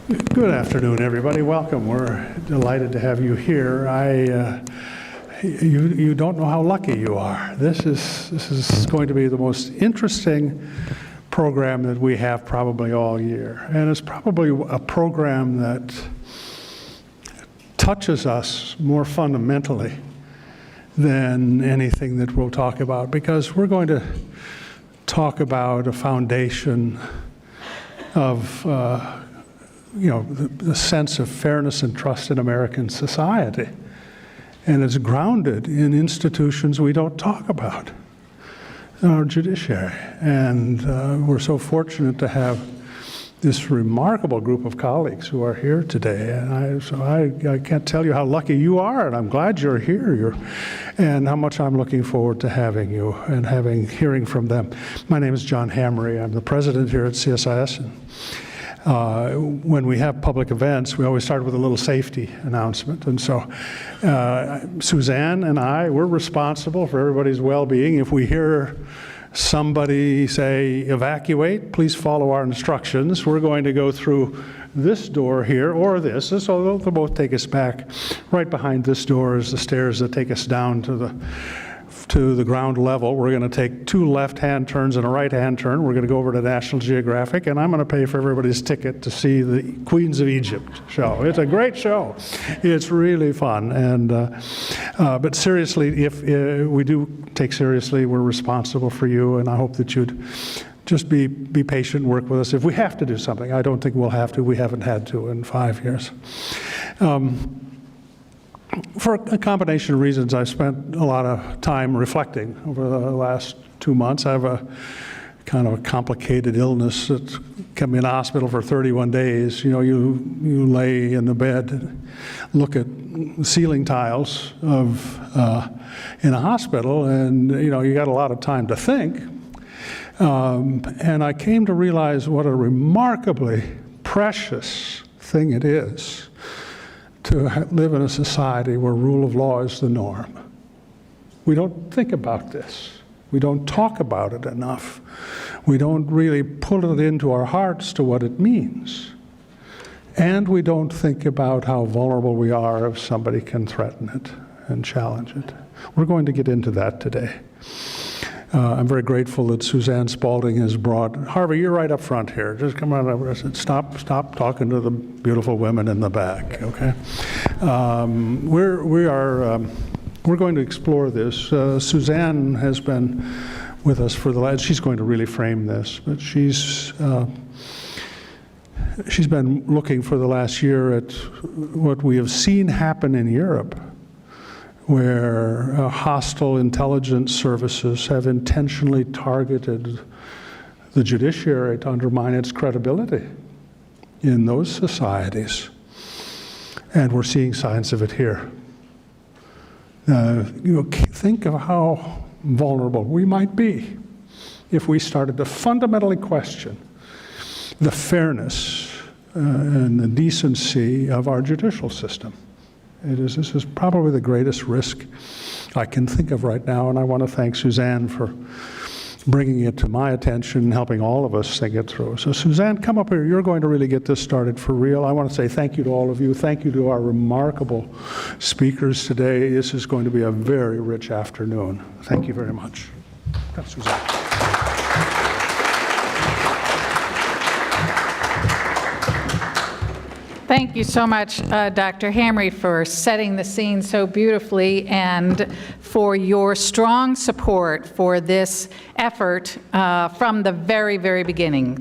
Good afternoon, everybody. Welcome. We're delighted to have you here. You don't know how lucky you are. This is going to be the most interesting program that we have probably all year, and it's probably a program that touches us more fundamentally than anything that we'll talk about, because we're going to talk about a foundation of the sense of fairness and trust in American society. And it's grounded in institutions we don't talk about, our judiciary. And we're so fortunate to have this remarkable group of colleagues who are here today. And I can't tell you how lucky you are, and I'm glad you're here, and how much I'm looking forward to having you and hearing from them. My name is John Hamry. I'm the president here at CSIS. And, when we have public events, we always start with a little safety announcement. And so Suzanne and we're responsible for everybody's well-being. If we hear somebody say, evacuate, please follow our instructions. We're going to go through this door here, or this, so they'll both take us back. Right behind this door is the stairs that take us down to the ground level. We're going to take 2 left-hand turns and a right-hand turn. We're going to go over to National Geographic, and I'm going to pay for everybody's ticket to see the Queens of Egypt show. It's a great show. It's really fun. And but seriously, if we do take seriously, we're responsible for you, and I hope that you'd just be patient and work with us. If we have to do something, I don't think we'll have to. We haven't had to in 5 years. For a combination of reasons, I spent a lot of time reflecting over the last 2 months. I have a kind of a complicated illness that kept me in the hospital for 31 days. You know, you lay in the bed, look at ceiling tiles in a hospital, and you got a lot of time to think. And I came to realize what a remarkably precious thing it is to live in a society where rule of law is the norm. We don't think about this. We don't talk about it enough. We don't really put it into our hearts to what it means. And we don't think about how vulnerable we are if somebody can threaten it and challenge it. We're going to get into that today. I'm very grateful that Suzanne Spaulding has brought, Harvey, you're right up front here. Just come on over. Stop talking to the beautiful women in the back, okay? We're going to explore this. Suzanne has been with us for the last, she's going to really frame this, but she's been looking for the last year at what we have seen happen in Europe, where hostile intelligence services have intentionally targeted the judiciary to undermine its credibility in those societies. And we're seeing signs of it here. Think of how vulnerable we might be if we started to fundamentally question the fairness and the decency of our judicial system. This is probably the greatest risk I can think of right now, and I want to thank Suzanne for bringing it to my attention and helping all of us think it through. So Suzanne, come up here. You're going to really get this started for real. I want to say thank you to all of you. Thank you to our remarkable speakers today. This is going to be a very rich afternoon. Thank you very much. Suzanne. Thank you so much, Dr. Hamry, for setting the scene so beautifully and for your strong support for this effort from the very, very beginning.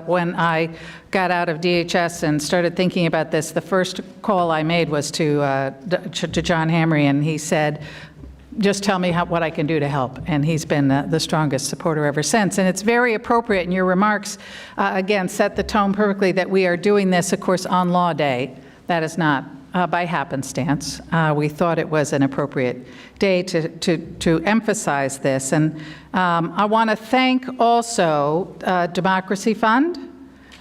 When I got out of DHS and started thinking about this, the first call I made was to John Hamry, and he said, just tell me what I can do to help. And he's been the strongest supporter ever since. And it's very appropriate in your remarks, again, set the tone perfectly that we are doing this, of course, on Law Day. That is not by happenstance. We thought it was an appropriate day to emphasize this. And I want to thank also Democracy Fund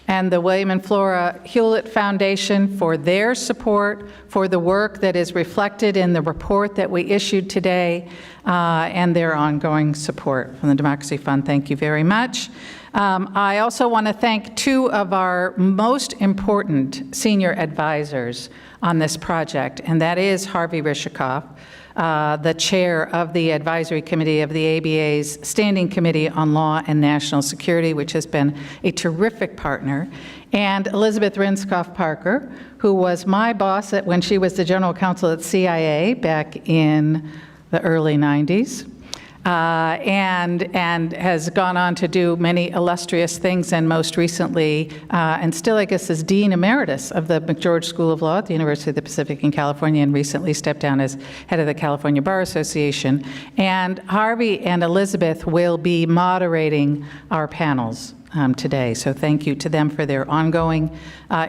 and the William and Flora Hewlett Foundation for their support, for the work that is reflected in the report that we issued today, and their ongoing support from the Democracy Fund. Thank you very much. I also want to thank two of our most important senior advisors on this project, and that is Harvey Rishikof, the chair of the advisory committee of the ABA's Standing Committee on Law and National Security, which has been a terrific partner, and Elizabeth Rindskopf Parker, who was my boss when she was the general counsel at CIA back in the early 90s. And has gone on to do many illustrious things, and most recently, and still, I guess, is Dean Emeritus of the McGeorge School of Law at the University of the Pacific in California, and recently stepped down as head of the California Bar Association. And Harvey and Elizabeth will be moderating our panels today. So thank you to them for their ongoing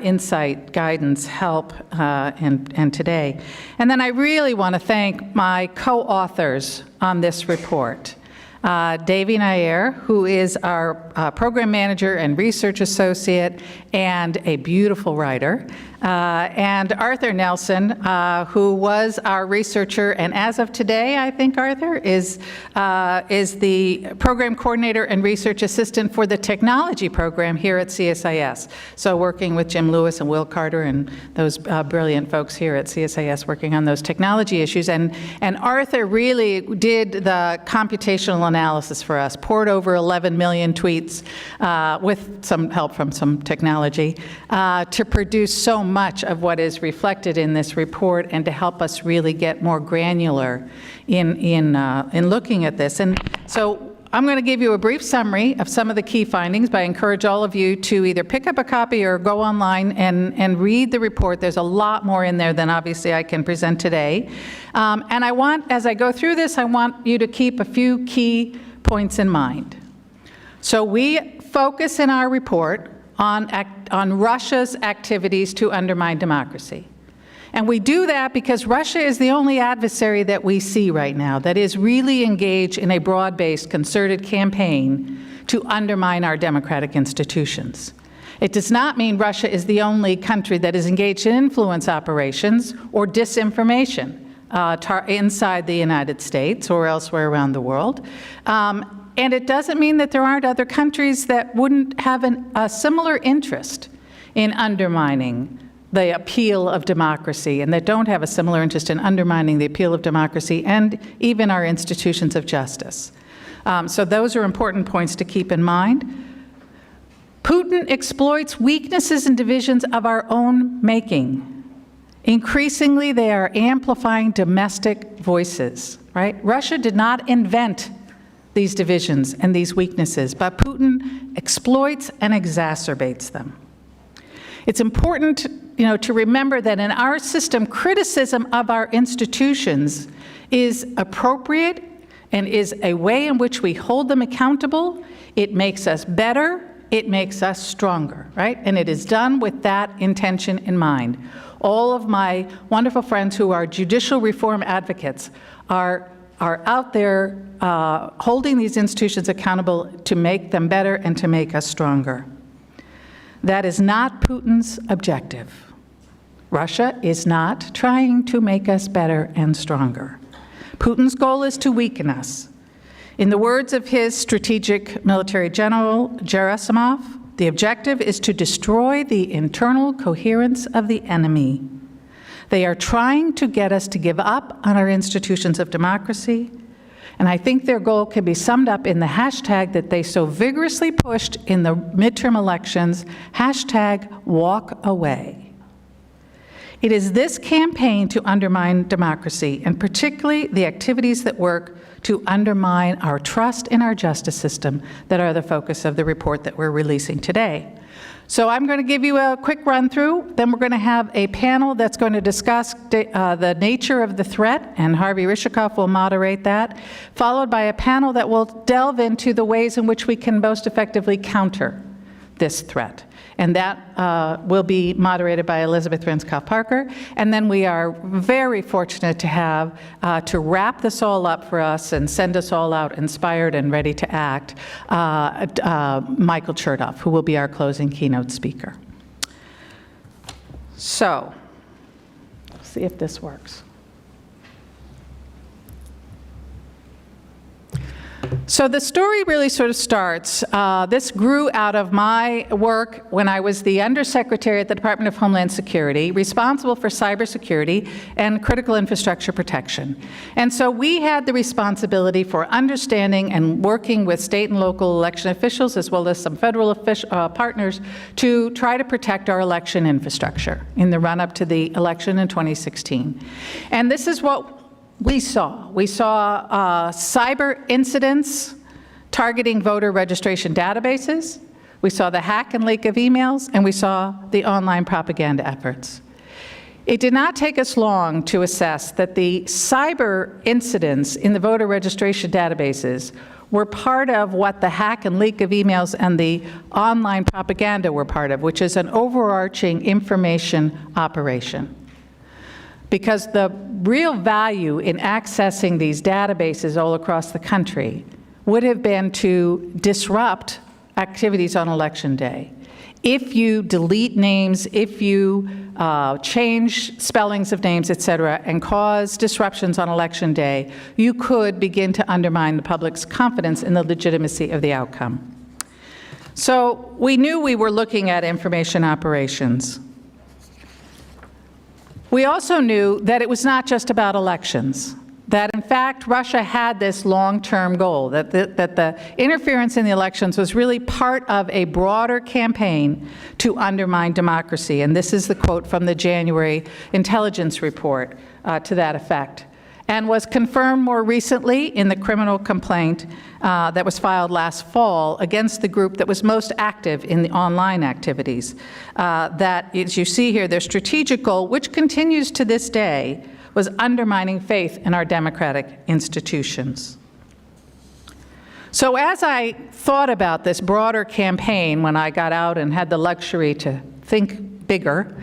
insight, guidance, help, and today. And then I really want to thank my co-authors on this report. Davy Nair, who is our program manager and research associate and a beautiful writer, and Arthur Nelson, who was our researcher, and as of today, I think Arthur is the program coordinator and research assistant for the technology program here at CSIS. So working with Jim Lewis and Will Carter and those brilliant folks here at CSIS working on those technology issues. And Arthur really did the computational analysis for us, poured over 11 million tweets with some help from some technology to produce so much of what is reflected in this report and to help us really get more granular in looking at this. And so I'm going to give you a brief summary of some of the key findings, but I encourage all of you to either pick up a copy or go online and read the report. There's a lot more in there than obviously I can present today. And I want, as I go through this, I want you to keep a few key points in mind. So we focus in our report on Russia's activities to undermine democracy. And we do that because Russia is the only adversary that we see right now that is really engaged in a broad-based, concerted campaign to undermine our democratic institutions. It does not mean Russia is the only country that is engaged in influence operations or disinformation inside the United States or elsewhere around the world. And it doesn't mean that there aren't other countries that wouldn't have a similar interest in undermining the appeal of democracy and that don't have a similar interest in undermining the appeal of democracy and even our institutions of justice. So those are important points to keep in mind. Putin exploits weaknesses and divisions of our own making. Increasingly, they are amplifying domestic voices, right? Russia did not invent these divisions and these weaknesses, but Putin exploits and exacerbates them. It's important, to remember that in our system, criticism of our institutions is appropriate and is a way in which we hold them accountable. It makes us better, it makes us stronger, right? And it is done with that intention in mind. All of my wonderful friends who are judicial reform advocates are out there holding these institutions accountable to make them better and to make us stronger. That is not Putin's objective. Russia is not trying to make us better and stronger. Putin's goal is to weaken us. In the words of his strategic military general, Gerasimov, the objective is to destroy the internal coherence of the enemy. They are trying to get us to give up on our institutions of democracy, and I think their goal can be summed up in the hashtag that they so vigorously pushed in the midterm elections, #WalkAway. It is this campaign to undermine democracy, and particularly the activities that work to undermine our trust in our justice system, that are the focus of the report that we're releasing today. So I'm going to give you a quick run through, then we're going to have a panel that's going to discuss the nature of the threat, and Harvey Rishikof will moderate that, followed by a panel that will delve into the ways in which we can most effectively counter this threat. And that will be moderated by Elizabeth Rindskopf Parker. And then we are very fortunate to have, to wrap this all up for us and send us all out inspired and ready to act, Michael Chertoff, who will be our closing keynote speaker. So, let's see if this works. So the story really sort of starts, this grew out of my work when I was the Undersecretary at the Department of Homeland Security, responsible for cybersecurity and critical infrastructure protection. And so we had the responsibility for understanding and working with state and local election officials, as well as some federal partners, to try to protect our election infrastructure in the run-up to the election in 2016. And this is what we saw. We saw cyber incidents targeting voter registration databases. We saw the hack and leak of emails, and we saw the online propaganda efforts. It did not take us long to assess that the cyber incidents in the voter registration databases were part of what the hack and leak of emails and the online propaganda were part of, which is an overarching information operation. Because the real value in accessing these databases all across the country would have been to disrupt activities on Election Day. If you delete names, if you change spellings of names, et cetera, and cause disruptions on Election Day, you could begin to undermine the public's confidence in the legitimacy of the outcome. So we knew we were looking at information operations. We also knew that it was not just about elections, that in fact Russia had this long-term goal, that the interference in the elections was really part of a broader campaign to undermine democracy. And this is the quote from the January intelligence report to that effect, and was confirmed more recently in the criminal complaint that was filed last fall against the group that was most active in the online activities. That, as you see here, their strategic goal, which continues to this day, was undermining faith in our democratic institutions. So as I thought about this broader campaign when I got out and had the luxury to think bigger,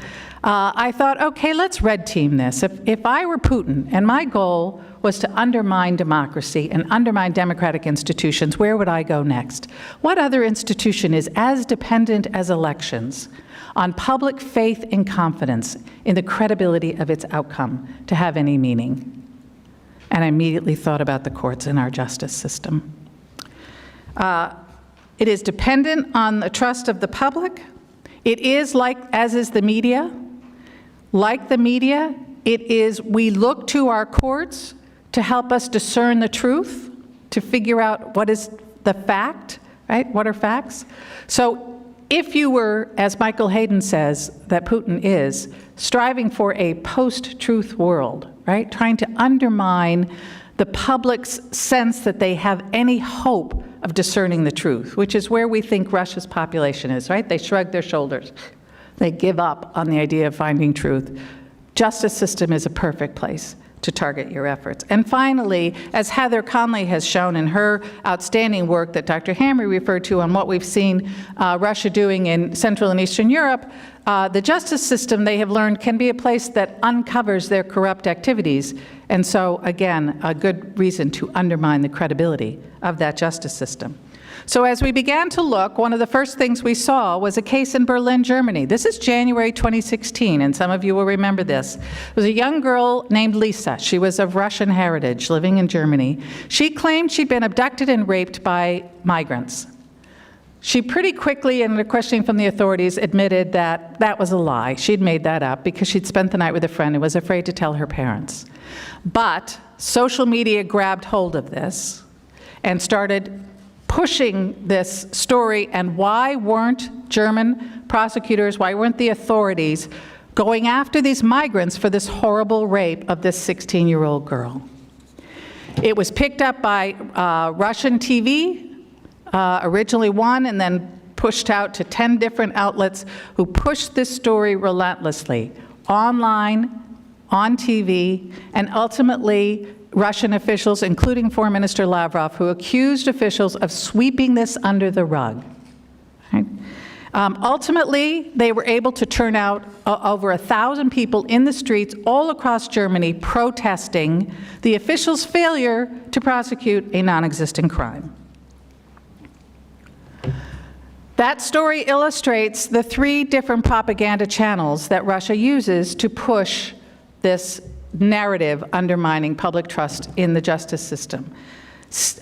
I thought, okay, let's red team this. If I were Putin and my goal was to undermine democracy and undermine democratic institutions, where would I go next? What other institution is as dependent as elections on public faith and confidence in the credibility of its outcome to have any meaning? And I immediately thought about the courts and our justice system. It is dependent on the trust of the public. It is like, as is the media. Like the media, it is, we look to our courts to help us discern the truth, to figure out what is the fact, right? What are facts? So if you were, as Michael Hayden says, that Putin is, striving for a post-truth world, right? Trying to undermine the public's sense that they have any hope of discerning the truth, which is where we think Russia's population is, right? They shrug their shoulders. They give up on the idea of finding truth. Justice system is a perfect place to target your efforts. And finally, as Heather Conley has shown in her outstanding work that Dr. Hamry referred to on what we've seen Russia doing in Central and Eastern Europe, the justice system, they have learned, can be a place that uncovers their corrupt activities. And so, again, a good reason to undermine the credibility of that justice system. So as we began to look, one of the first things we saw was a case in Berlin, Germany. This is January 2016, and some of you will remember this. It was a young girl named Lisa. She was of Russian heritage, living in Germany. She claimed she'd been abducted and raped by migrants. She pretty quickly, in the questioning from the authorities, admitted that that was a lie. She'd made that up because she'd spent the night with a friend and was afraid to tell her parents. But social media grabbed hold of this and started pushing this story, and why weren't German prosecutors, why weren't the authorities going after these migrants for this horrible rape of this 16-year-old girl? It was picked up by Russian TV, originally one, and then pushed out to 10 different outlets who pushed this story relentlessly, online, on TV, and ultimately Russian officials, including Foreign Minister Lavrov, who accused officials of sweeping this under the rug. Right? Ultimately, they were able to turn out over 1,000 people in the streets all across Germany protesting the officials' failure to prosecute a non-existent crime. That story illustrates the 3 different propaganda channels that Russia uses to push this narrative undermining public trust in the justice system.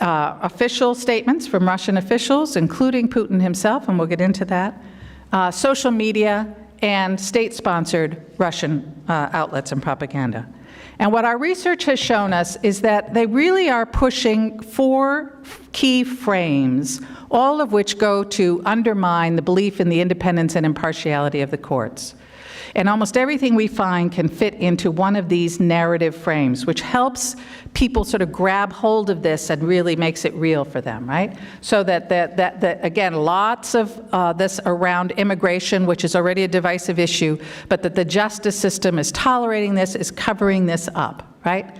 official statements from Russian officials, including Putin himself, and we'll get into that, social media, and state-sponsored Russian outlets and propaganda. And what our research has shown us is that they really are pushing 4 key frames, all of which go to undermine the belief in the independence and impartiality of the courts. And almost everything we find can fit into one of these narrative frames, which helps people sort of grab hold of this and really makes it real for them, right? So that again, lots of this around immigration, which is already a divisive issue, but that the justice system is tolerating this, is covering this up, right?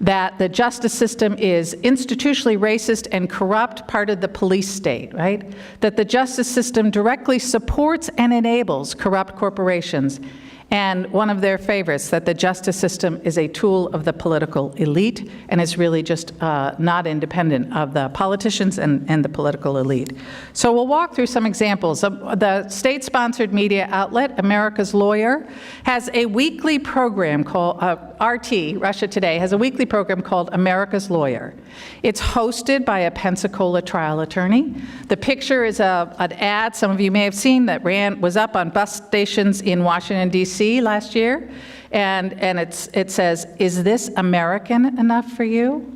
That the justice system is institutionally racist and corrupt, part of the police state, right? That the justice system directly supports and enables corrupt corporations. And one of their favorites, that the justice system is a tool of the political elite and is really just not independent of the politicians and the political elite. So we'll walk through some examples. The state-sponsored media outlet, America's Lawyer, has a weekly program called, RT, Russia Today, has a weekly program called America's Lawyer. It's hosted by a Pensacola trial attorney. The picture is an ad some of you may have seen that was up on bus stations in Washington, D.C. last year, and it says, "Is this American enough for you?"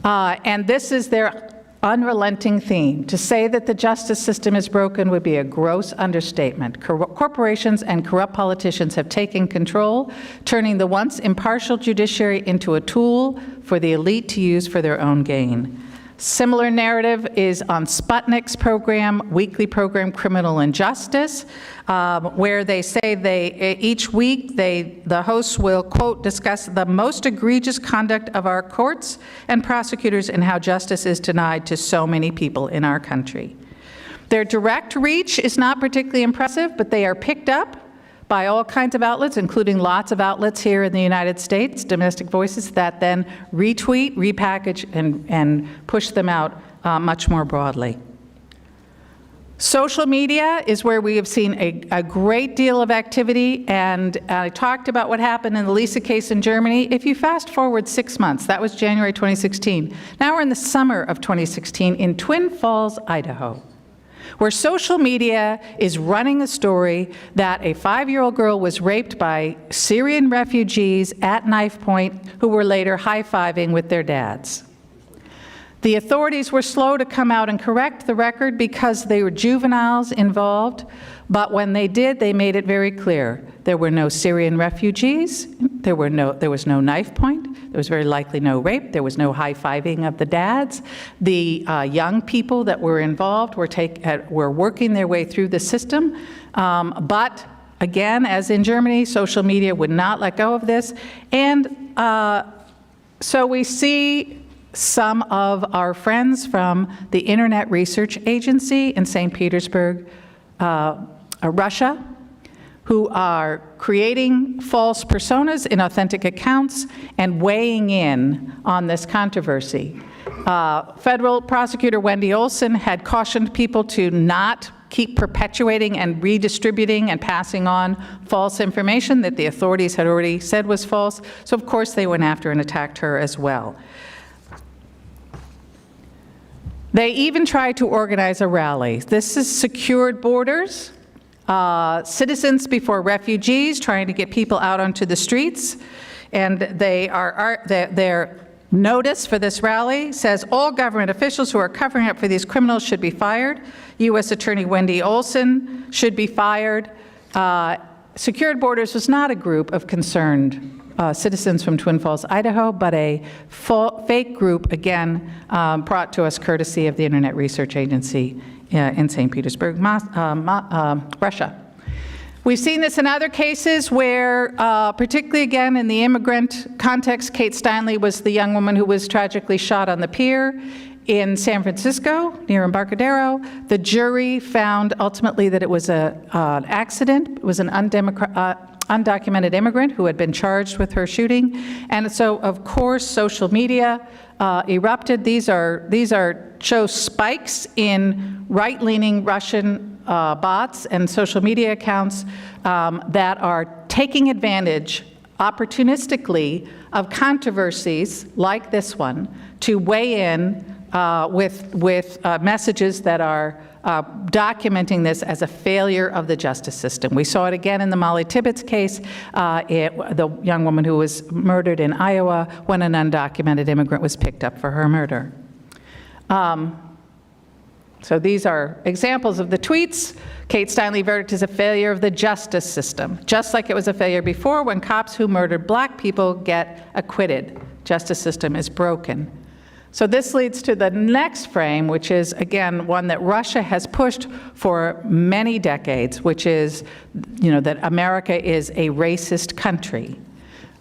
And this is their unrelenting theme. To say that the justice system is broken would be a gross understatement. Corporations and corrupt politicians have taken control, turning the once impartial judiciary into a tool for the elite to use for their own gain. Similar narrative is on Sputnik's program, weekly program Criminal Injustice, where they say each week the hosts will, quote, discuss the most egregious conduct of our courts and prosecutors and how justice is denied to so many people in our country. Their direct reach is not particularly impressive, but they are picked up by all kinds of outlets, including lots of outlets here in the United States, domestic voices, that then retweet, repackage, and push them out much more broadly. Social media is where we have seen a great deal of activity, and I talked about what happened in the Lisa case in Germany. If you fast forward 6 months, that was January 2016. Now we're in the summer of 2016 in Twin Falls, Idaho, where social media is running a story that a 5-year-old girl was raped by Syrian refugees at knife point who were later high-fiving with their dads. The authorities were slow to come out and correct the record because there were juveniles involved, but when they did, they made it very clear. There were no Syrian refugees, there was no knife point, there was very likely no rape, there was no high-fiving of the dads. The young people that were involved were working their way through the system, but again, as in Germany, social media would not let go of this, and so we see some of our friends from the Internet Research Agency in St. Petersburg, Russia, who are creating false personas in authentic accounts and weighing in on this controversy. Federal prosecutor Wendy Olson had cautioned people to not keep perpetuating and redistributing and passing on false information that the authorities had already said was false. So of course they went after and attacked her as well. They even tried to organize a rally. This is Secured Borders, Citizens Before Refugees, trying to get people out onto the streets. And their notice for this rally says, all government officials who are covering up for these criminals should be fired. U.S. Attorney Wendy Olson should be fired. Secured Borders was not a group of concerned citizens from Twin Falls, Idaho, but a fake group, again, brought to us courtesy of the Internet Research Agency in St. Petersburg, Russia. We've seen this in other cases where, particularly again in the immigrant context, Kate Steinle was the young woman who was tragically shot on the pier in San Francisco, near Embarcadero. The jury found ultimately that it was an accident. It was an undocumented immigrant who had been charged with her shooting. And so, of course, social media erupted. These show spikes in right-leaning Russian bots and social media accounts that are taking advantage opportunistically of controversies like this one to weigh in with messages that are documenting this as a failure of the justice system. We saw it again in the Molly Tibbetts case, the young woman who was murdered in Iowa when an undocumented immigrant was picked up for her murder. So these are examples of the tweets. Kate Steinle verdict is a failure of the justice system, just like it was a failure before when cops who murdered black people get acquitted. Justice system is broken. So this leads to the next frame, which is, again, one that Russia has pushed for many decades, which is, that America is a racist country.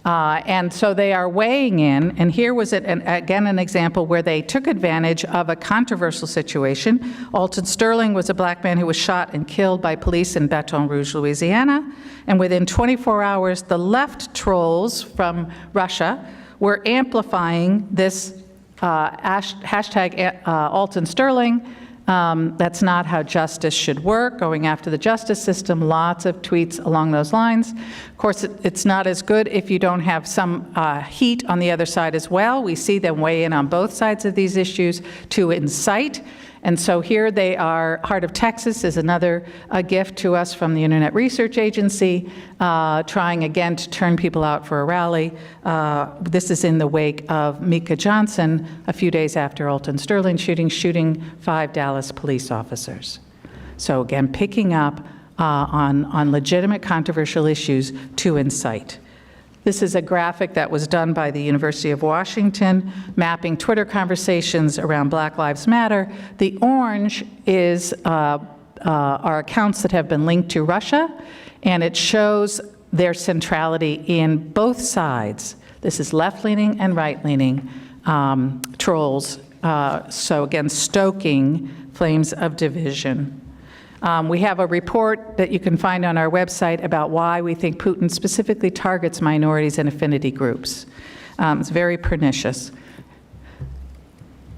And so they are weighing in, and here was, again, an example where they took advantage of a controversial situation. Alton Sterling was a black man who was shot and killed by police in Baton Rouge, Louisiana, and within 24 hours, the left trolls from Russia were amplifying this hashtag Alton Sterling. That's not how justice should work, going after the justice system, lots of tweets along those lines. Of course, it's not as good if you don't have some heat on the other side as well. We see them weigh in on both sides of these issues to incite. And so here they are. Heart of Texas is another gift to us from the Internet Research Agency, trying again to turn people out for a rally. This is in the wake of Mika Johnson a few days after Alton Sterling shooting 5 Dallas police officers. So again, picking up on legitimate controversial issues to incite. This is a graphic that was done by the University of Washington, mapping Twitter conversations around Black Lives Matter. The orange is are accounts that have been linked to Russia, and it shows their centrality in both sides. This is left-leaning and right-leaning trolls, so again, stoking flames of division. We have a report that you can find on our website about why we think Putin specifically targets minorities and affinity groups. It's very pernicious.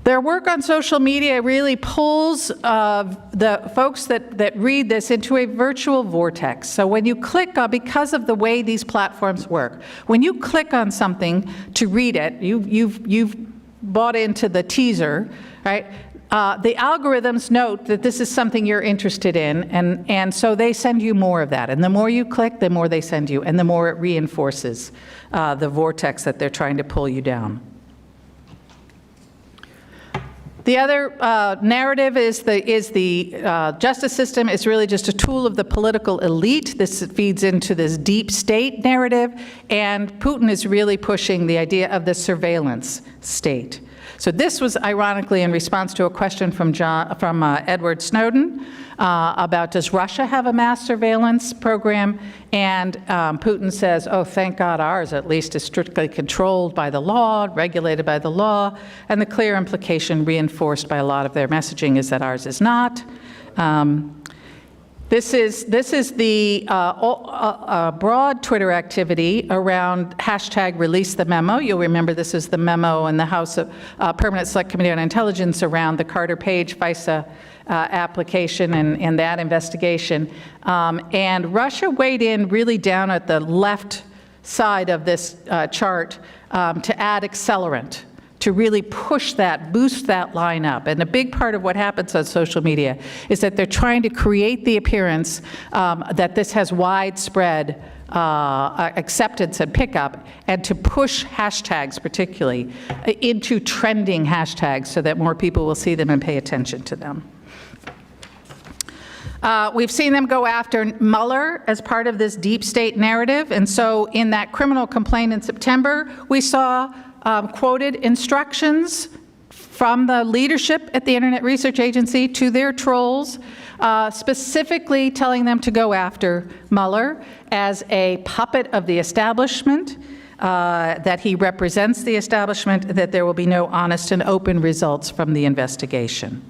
Their work on social media really pulls the folks that read this into a virtual vortex. So when you click on, because of the way these platforms work, when you click on something to read it, you've bought into the teaser, right? The algorithms note that this is something you're interested in, and so they send you more of that. And the more you click, the more they send you, and the more it reinforces the vortex that they're trying to pull you down. The other narrative is the justice system is really just a tool of the political elite. This feeds into this deep state narrative, and Putin is really pushing the idea of the surveillance state. So this was ironically in response to a question from Edward Snowden about does Russia have a mass surveillance program? And Putin says, oh, thank God ours at least is strictly controlled by the law, regulated by the law, and the clear implication reinforced by a lot of their messaging is that ours is not. This is the broad Twitter activity around hashtag release the memo. You'll remember this is the memo in the House of Permanent Select Committee on Intelligence around the Carter Page FISA application and that investigation. And Russia weighed in really down at the left side of this chart to add accelerant, to really push that, boost that line up. And a big part of what happens on social media is that they're trying to create the appearance that this has widespread acceptance and pickup, and to push hashtags particularly into trending hashtags so that more people will see them and pay attention to them. We've seen them go after Mueller as part of this deep state narrative, and so in that criminal complaint in September, we saw quoted instructions from the leadership at the Internet Research Agency to their trolls, specifically telling them to go after Mueller as a puppet of the establishment, that he represents the establishment, that there will be no honest and open results from the investigation.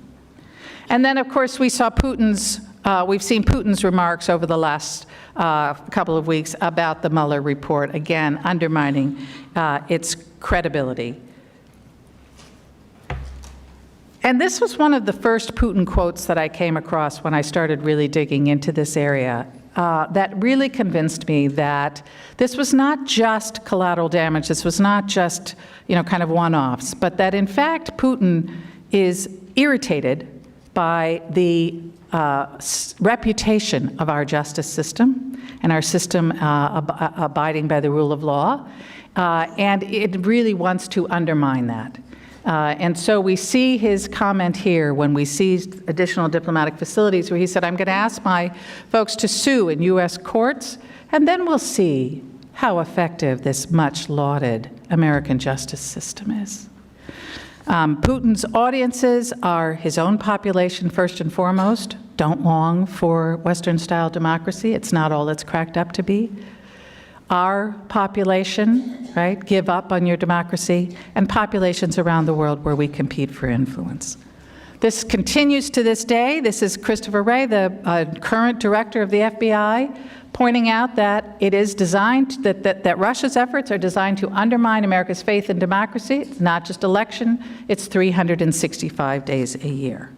And then, of course, we've seen Putin's remarks over the last couple of weeks about the Mueller report, again, undermining its credibility. And this was one of the first Putin quotes that I came across when I started really digging into this area. that really convinced me that this was not just collateral damage, this was not just, kind of one-offs, but that in fact Putin is irritated by the reputation of our justice system and our system abiding by the rule of law, and it really wants to undermine that. And so we see his comment here when we seized additional diplomatic facilities where he said, I'm going to ask my folks to sue in U.S. courts, and then we'll see how effective this much lauded American justice system is. Putin's audiences are his own population first and foremost, don't long for Western-style democracy. It's not all it's cracked up to be. Our population, right, give up on your democracy, and populations around the world where we compete for influence. This continues to this day. This is Christopher Wray, the current director of the FBI, pointing out that it is designed, that Russia's efforts are designed to undermine America's faith in democracy. It's not just election, it's 365 days a year.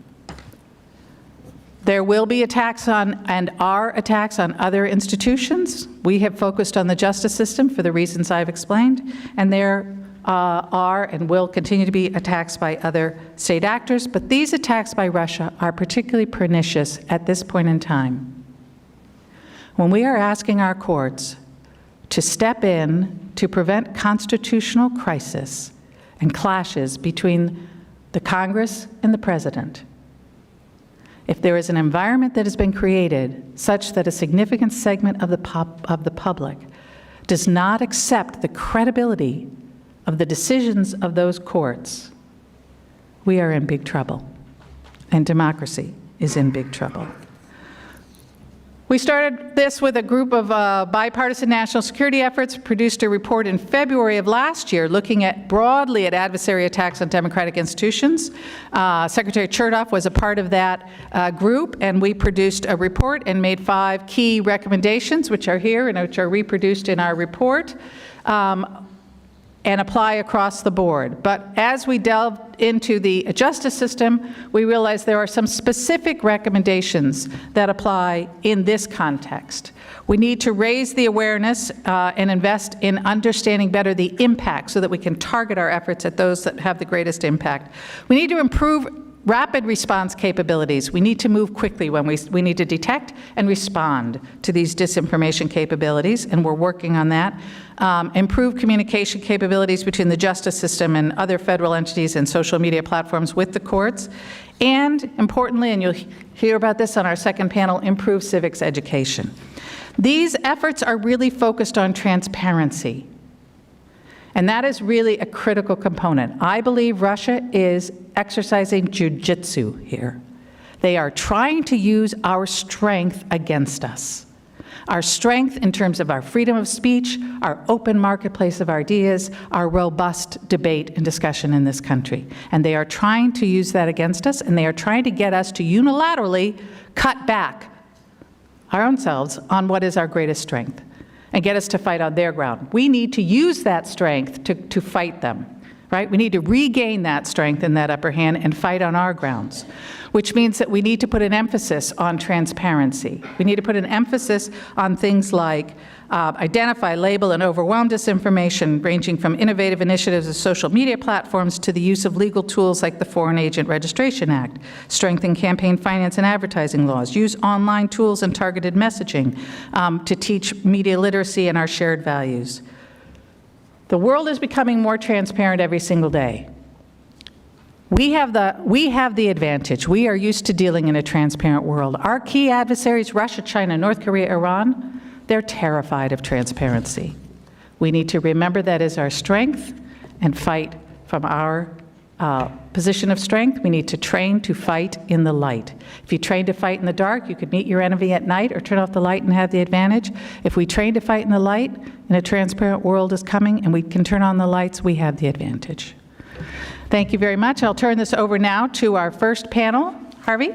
There will be attacks on, and are attacks on, other institutions. We have focused on the justice system for the reasons I've explained, and there are and will continue to be attacks by other state actors, but these attacks by Russia are particularly pernicious at this point in time, when we are asking our courts to step in to prevent constitutional crisis and clashes between the Congress and the President. If there is an environment that has been created such that a significant segment of the public does not accept the credibility of the decisions of those courts, we are in big trouble, and democracy is in big trouble. We started this with a group of bipartisan national security efforts, produced a report in February of last year looking broadly at adversary attacks on democratic institutions. Secretary Chertoff was a part of that group, and we produced a report and made 5 key recommendations, which are here and which are reproduced in our report, and apply across the board. But as we delved into the justice system, we realized there are some specific recommendations that apply in this context. We need to raise the awareness and invest in understanding better the impact so that we can target our efforts at those that have the greatest impact. We need to improve rapid response capabilities. We need to move quickly when we need to detect and respond to these disinformation capabilities, and we're working on that. Improve communication capabilities between the justice system and other federal entities and social media platforms with the courts. And importantly, and you'll hear about this on our second panel, improve civics education. These efforts are really focused on transparency. And that is really a critical component. I believe Russia is exercising jujitsu here. They are trying to use our strength against us. Our strength in terms of our freedom of speech, our open marketplace of ideas, our robust debate and discussion in this country. And they are trying to use that against us, and they are trying to get us to unilaterally cut back our own selves on what is our greatest strength, and get us to fight on their ground. We need to use that strength to fight them, right? We need to regain that strength and that upper hand and fight on our grounds, which means that we need to put an emphasis on transparency. We need to put an emphasis on things like identify, label, and overwhelm disinformation, ranging from innovative initiatives of social media platforms to the use of legal tools like the Foreign Agent Registration Act, strengthen campaign finance and advertising laws, use online tools and targeted messaging to teach media literacy and our shared values. The world is becoming more transparent every single day. We have the advantage. We are used to dealing in a transparent world. Our key adversaries, Russia, China, North Korea, Iran, they're terrified of transparency. We need to remember that is our strength and fight from our position of strength. We need to train to fight in the light. If you train to fight in the dark, you could meet your enemy at night or turn off the light and have the advantage. If we train to fight in the light and a transparent world is coming and we can turn on the lights, we have the advantage. Thank you very much. I'll turn this over now to our first panel. Harvey?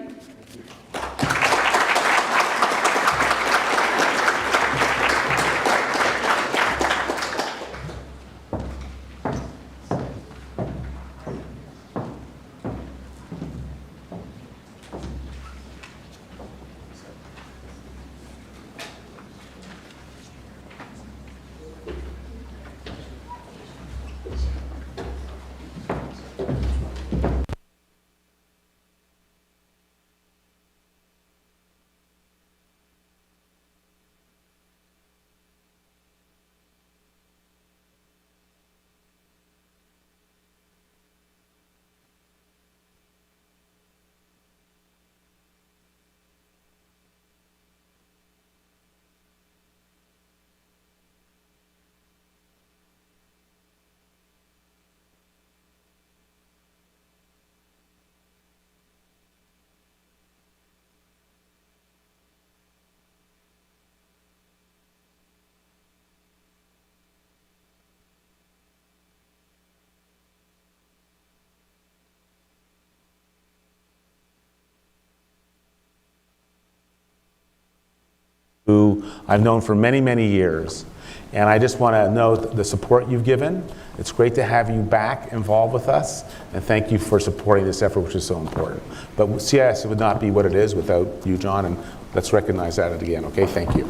who I've known for many, many years. And I just want to note the support you've given. It's great to have you back involved with us, and thank you for supporting this effort, which is so important. But CSIS would not be what it is without you, John, and let's recognize that again, okay? Thank you.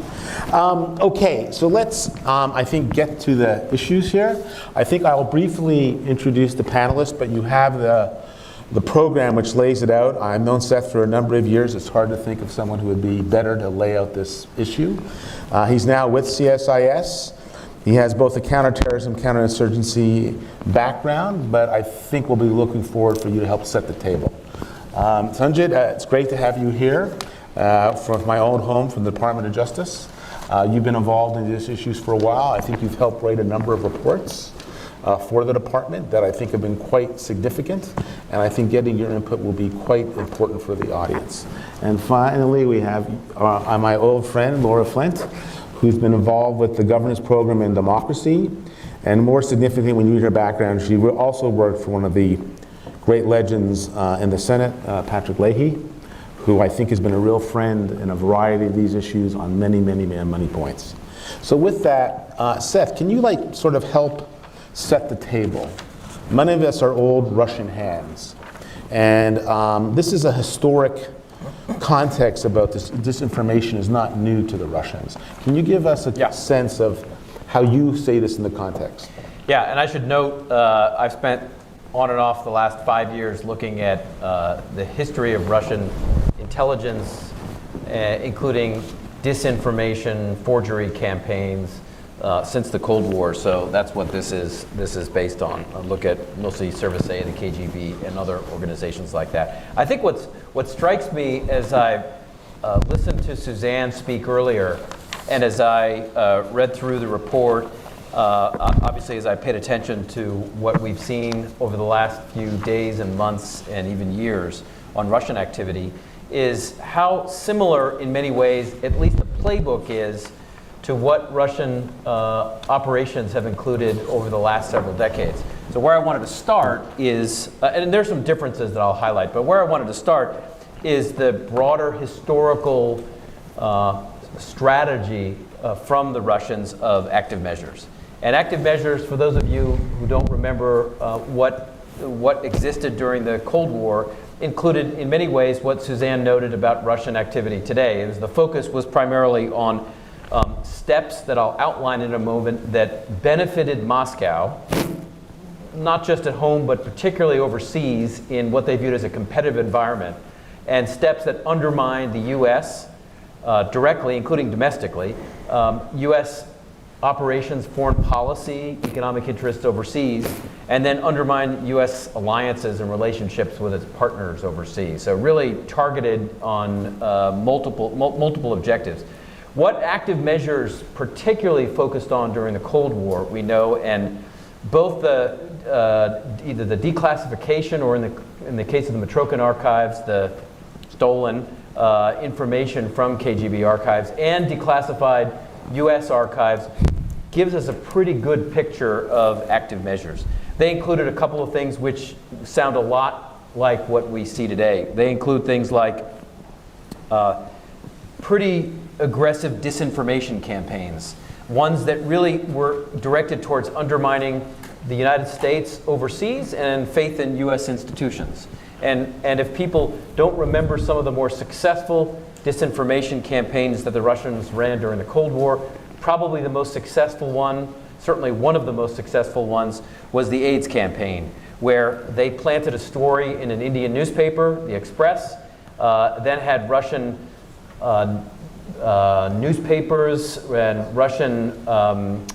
Okay, so let's, I think, get to the issues here. I think I'll briefly introduce the panelists, but you have the program which lays it out. I've known Seth for a number of years. It's hard to think of someone who would be better to lay out this issue. He's now with CSIS. He has both a counterterrorism, counterinsurgency background, but I think we'll be looking forward for you to help set the table. Sujit, it's great to have you here from my old home from the Department of Justice. You've been involved in these issues for a while. I think you've helped write a number of reports for the department that I think have been quite significant, and I think getting your input will be quite important for the audience. And finally, we have my old friend, Lara Flint, who's been involved with the governance program in democracy, and more significantly, when you read her background, she also worked for one of the great legends in the Senate, Patrick Leahy, who I think has been a real friend in a variety of these issues on many, many, many points. So with that, Seth, can you sort of help set the table? Many of us are old Russian hands, and this is a historic context about this. Disinformation is not new to the Russians. Can you give us a sense of how you say this in the context? Yeah, and I should note, I've spent on and off the last 5 years looking at the history of Russian intelligence, including disinformation, forgery campaigns since the Cold War. So that's what this is based on. I look at mostly Service A, the KGB, and other organizations like that. I think what strikes me as I listened to Suzanne speak earlier, and as I read through the report, obviously as I paid attention to what we've seen over the last few days and months and even years on Russian activity, is how similar in many ways, at least the playbook is, to what Russian operations have included over the last several decades. So where I wanted to start is, and there's some differences that I'll highlight, but where I wanted to start is the broader historical strategy from the Russians of active measures. And active measures, for those of you who don't remember what existed during the Cold War, included in many ways what Suzanne noted about Russian activity today. The focus was primarily on steps that I'll outline in a moment that benefited Moscow, not just at home, but particularly overseas in what they viewed as a competitive environment, and steps that undermined the U.S. Directly, including domestically, U.S. operations, foreign policy, economic interests overseas, and then undermine U.S. alliances and relationships with its partners overseas. So really targeted on multiple objectives. What active measures particularly focused on during the Cold War, we know, and both either the declassification or in the case of the Mitrokin archives, the stolen information from KGB archives and declassified U.S. archives gives us a pretty good picture of active measures. They included a couple of things which sound a lot like what we see today. They include things like pretty aggressive disinformation campaigns, ones that really were directed towards undermining the United States overseas and faith in U.S. institutions. And if people don't remember some of the more successful disinformation campaigns that the Russians ran during the Cold War, probably the most successful one, certainly one of the most successful ones, was the AIDS campaign, where they planted a story in an Indian newspaper, the Express, then had Russian newspapers and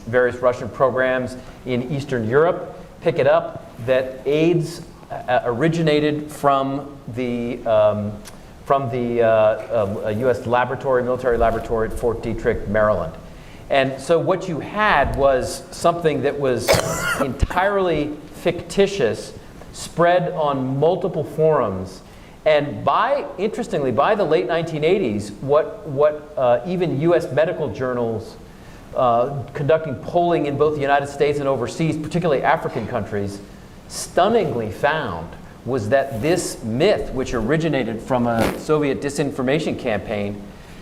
various Russian programs in Eastern Europe pick it up that AIDS originated from the U.S. military laboratory at Fort Detrick, Maryland. And so what you had was something that was entirely fictitious, spread on multiple forums. And interestingly, by the late 1980s, what even U.S. medical journals conducting polling in both the United States and overseas, particularly African countries, stunningly found was that this myth, which originated from a Soviet disinformation campaign,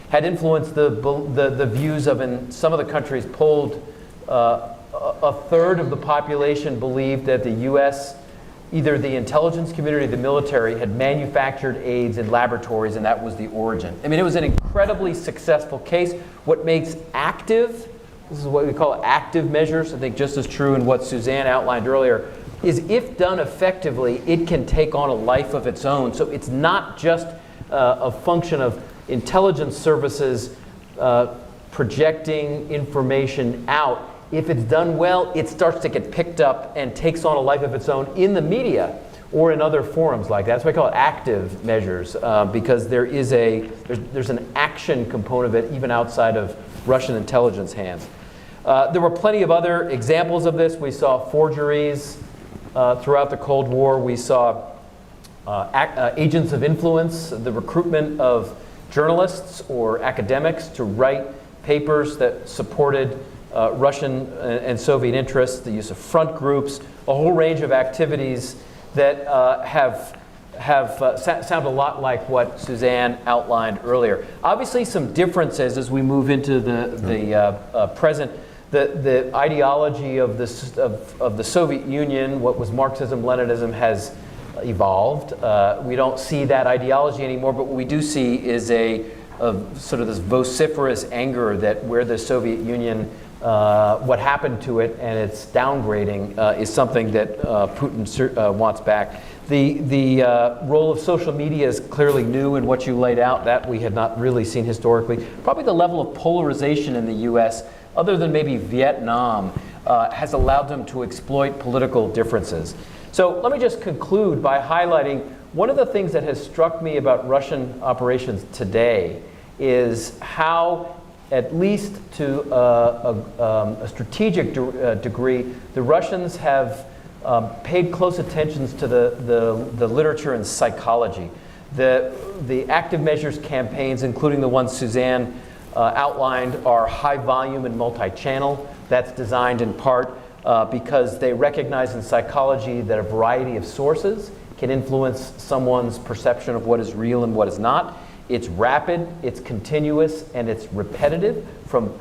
had influenced the views of, in some of the countries polled, a third of the population believed that the U.S., either the intelligence community or the military, had manufactured AIDS in laboratories, and that was the origin. I mean, it was an incredibly successful case. What makes active, this is what we call active measures, I think just as true in what Suzanne outlined earlier, is if done effectively, it can take on a life of its own. So it's not just a function of intelligence services projecting information out. If it's done well, it starts to get picked up and takes on a life of its own in the media or in other forums like that. That's why I call it active measures, because there's an action component of it even outside of Russian intelligence hands. There were plenty of other examples of this. We saw forgeries throughout the Cold War. We saw agents of influence, the recruitment of journalists or academics to write papers that supported Russian and Soviet interests, the use of front groups, a whole range of activities that sound a lot like what Suzanne outlined earlier. Obviously, some differences as we move into the present. The ideology of the Soviet Union, what was Marxism-Leninism, has evolved. We don't see that ideology anymore, but what we do see is a sort of this vociferous anger that where the Soviet Union, what happened to it and its downgrading is something that Putin wants back. The role of social media is clearly new in what you laid out, that we had not really seen historically. Probably the level of polarization in the US, other than maybe Vietnam, has allowed them to exploit political differences. So let me just conclude by highlighting one of the things that has struck me about Russian operations today is how, at least to a strategic degree, the Russians have paid close attention to the literature and psychology. The active measures campaigns, including the ones Suzanne outlined, are high volume and multi-channel. That's designed in part because they recognize in psychology that a variety of sources can influence someone's perception of what is real and what is not. It's rapid, it's continuous, and it's repetitive from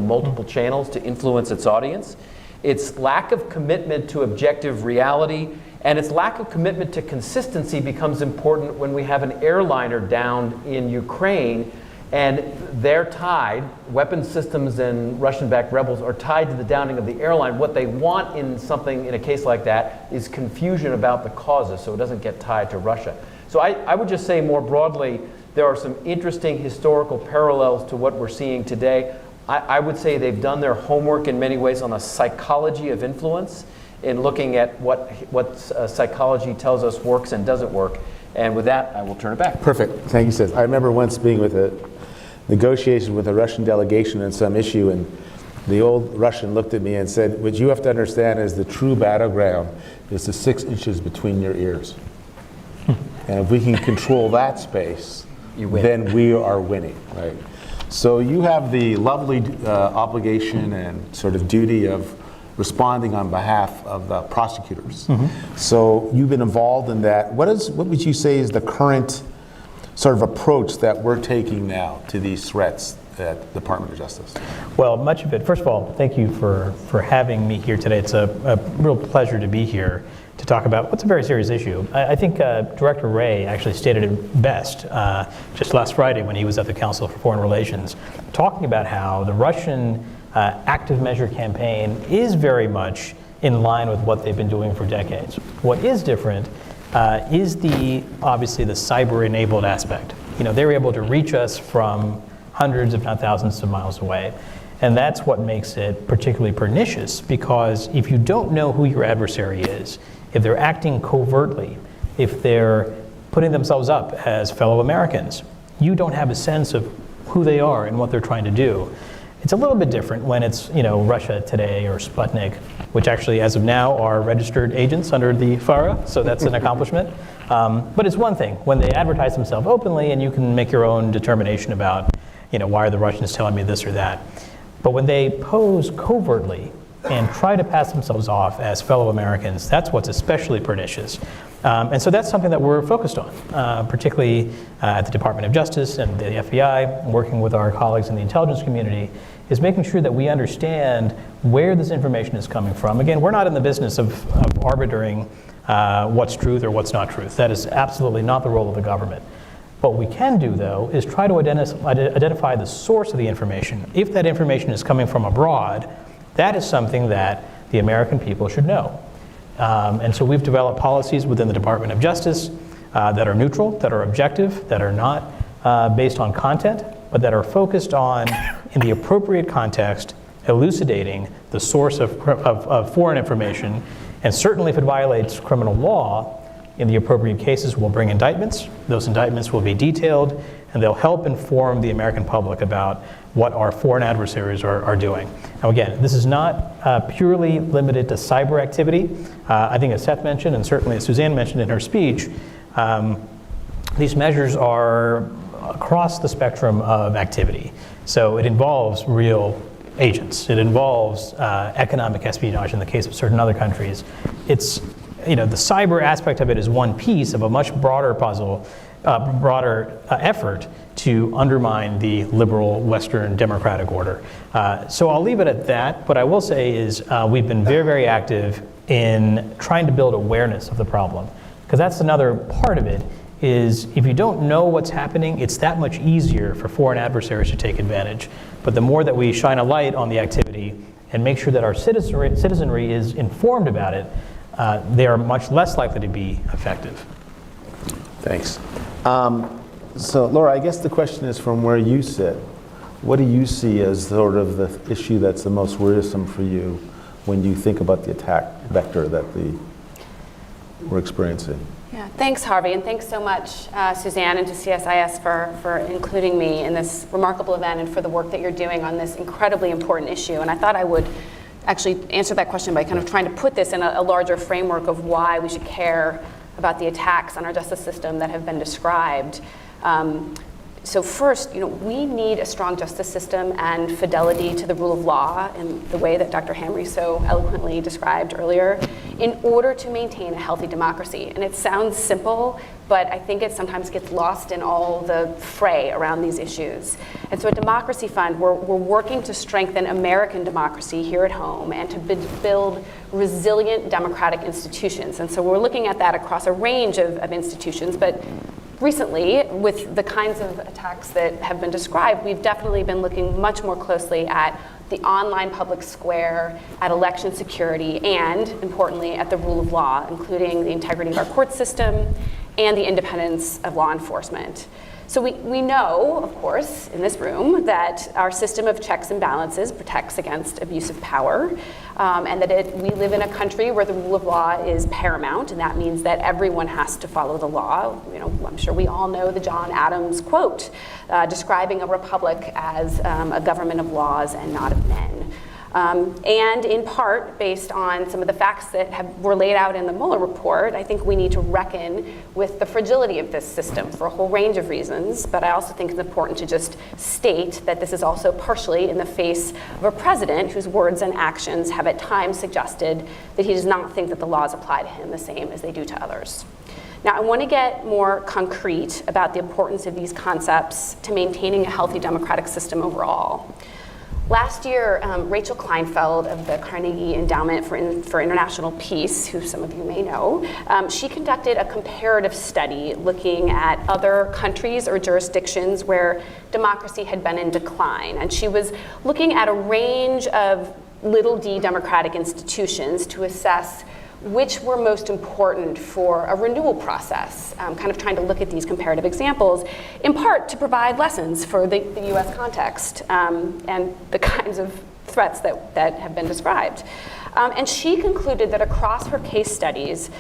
multiple channels to influence its audience. Its lack of commitment to objective reality and its lack of commitment to consistency becomes important when we have an airliner down in Ukraine and they're tied, weapons systems and Russian-backed rebels are tied to the downing of the airline. What they want in a case like that is confusion about the causes so it doesn't get tied to Russia. So I would just say more broadly, there are some interesting historical parallels to what we're seeing today. I would say they've done their homework in many ways on the psychology of influence in looking at what psychology tells us works and doesn't work. And with that, I will turn it back. Perfect. Thank you, Seth. I remember once being with a negotiation with a Russian delegation on some issue, and the old Russian looked at me and said, what you have to understand is the true battleground is the 6 inches between your ears. And if we can control that space, then we are winning, right? So you have the lovely obligation and sort of duty of responding on behalf of the prosecutors. Mm-hmm. So you've been involved in that. What would you say is the current sort of approach that we're taking now to these threats at the Department of Justice? Well, much of it, first of all, thank you for having me here today. It's a real pleasure to be here to talk about what's a very serious issue. I think Director Wray actually stated it best just last Friday when he was at the Council for Foreign Relations, talking about how the Russian active measure campaign is very much in line with what they've been doing for decades. What is different is obviously the cyber-enabled aspect. You know, they're able to reach us from hundreds, if not thousands of miles away. And that's what makes it particularly pernicious, because if you don't know who your adversary is, if they're acting covertly, if they're putting themselves up as fellow Americans, you don't have a sense of who they are and what they're trying to do. It's a little bit different when it's, Russia Today or Sputnik, which actually, as of now, are registered agents under the FARA, so that's an accomplishment. But it's one thing when they advertise themselves openly and you can make your own determination about, why are the Russians telling me this or that. But when they pose covertly, and try to pass themselves off as fellow Americans, that's what's especially pernicious. And so that's something that we're focused on, particularly at the Department of Justice and the FBI, working with our colleagues in the intelligence community, is making sure that we understand where this information is coming from. Again, we're not in the business of arbitering what's truth or what's not truth. That is absolutely not the role of the government. What we can do, though, is try to identify the source of the information. If that information is coming from abroad, that is something that the American people should know. And so we've developed policies within the Department of Justice that are neutral, that are objective, that are not based on content, but that are focused on, in the appropriate context, elucidating the source of foreign information. And certainly if it violates criminal law, in the appropriate cases, we'll bring indictments. Those indictments will be detailed, and they'll help inform the American public about what our foreign adversaries are doing. Now again, this is not purely limited to cyber activity. I think as Seth mentioned, and certainly as Suzanne mentioned in her speech, these measures are across the spectrum of activity. So it involves real agents. It involves economic espionage in the case of certain other countries. It's, the cyber aspect of it is one piece of a much broader puzzle, broader effort to undermine the liberal Western democratic order. So I'll leave it at that. What I will say is we've been very, very active in trying to build awareness of the problem. Because that's another part of it, is if you don't know what's happening, it's that much easier for foreign adversaries to take advantage. But the more that we shine a light on the activity and make sure that our citizenry is informed about it, they are much less likely to be effective. Thanks. So Laura, I guess the question is, from where you sit, what do you see as sort of the issue that's the most worrisome for you when you think about the attack vector that we're experiencing? Yeah, thanks, Harvey, and thanks so much, Suzanne, and to CSIS for including me in this remarkable event and for the work that you're doing on this incredibly important issue. And I thought I would actually answer that question by kind of trying to put this in a larger framework of why we should care about the attacks on our justice system that have been described. So first, we need a strong justice system and fidelity to the rule of law in the way that Dr. Hamry so eloquently described earlier in order to maintain a healthy democracy. And it sounds simple, but I think it sometimes gets lost in all the fray around these issues. And so at Democracy Fund, we're working to strengthen American democracy here at home and to build resilient democratic institutions. And so we're looking at that across a range of institutions, but recently, with the kinds of attacks that have been described, we've definitely been looking much more closely at the online public square, at election security, and importantly, at the rule of law, including the integrity of our court system and the independence of law enforcement. So we know, of course, in this room, that our system of checks and balances protects against abuse of power, and that we live in a country where the rule of law is paramount, and that means that everyone has to follow the law. I'm sure we all know the John Adams quote, describing a republic as a government of laws and not of men. And in part, based on some of the facts that were laid out in the Mueller report, I think we need to reckon with the fragility of this system for a whole range of reasons. But I also think it's important to just state that this is also partially in the face of a president whose words and actions have at times suggested that he does not think that the laws apply to him the same as they do to others. Now, I want to get more concrete about the importance of these concepts to maintaining a healthy democratic system overall. Last year, Rachel Kleinfeld of the Carnegie Endowment for International Peace, who some of you may know, she conducted a comparative study looking at other countries or jurisdictions where democracy had been in decline. And she was looking at a range of little d democratic institutions to assess which were most important for a renewal process, kind of trying to look at these comparative examples, in part to provide lessons for the US context and the kinds of threats that have been described. And she concluded that across her case studies,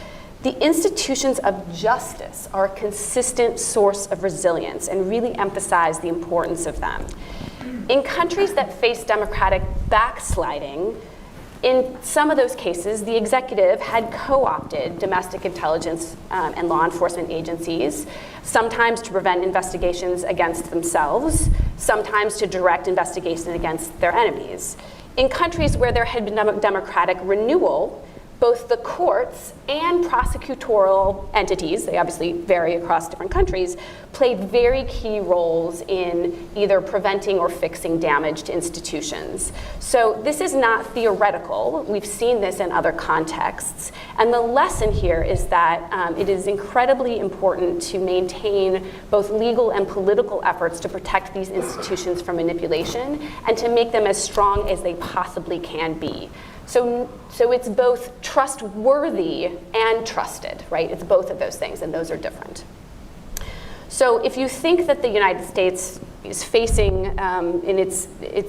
the institutions of justice are a consistent source of resilience and really emphasize the importance of them. In countries that face democratic backsliding, in some of those cases, the executive had co-opted domestic intelligence and law enforcement agencies, sometimes to prevent investigations against themselves, sometimes to direct investigation against their enemies. In countries where there had been democratic renewal, both the courts and prosecutorial entities, they obviously vary across different countries, played very key roles in either preventing or fixing damage to institutions. So this is not theoretical. We've seen this in other contexts. And the lesson here is that it is incredibly important to maintain both legal and political efforts to protect these institutions from manipulation and to make them as strong as they possibly can be. So it's both trustworthy and trusted, right? It's both of those things, and those are different. So if you think that the United States is facing, in its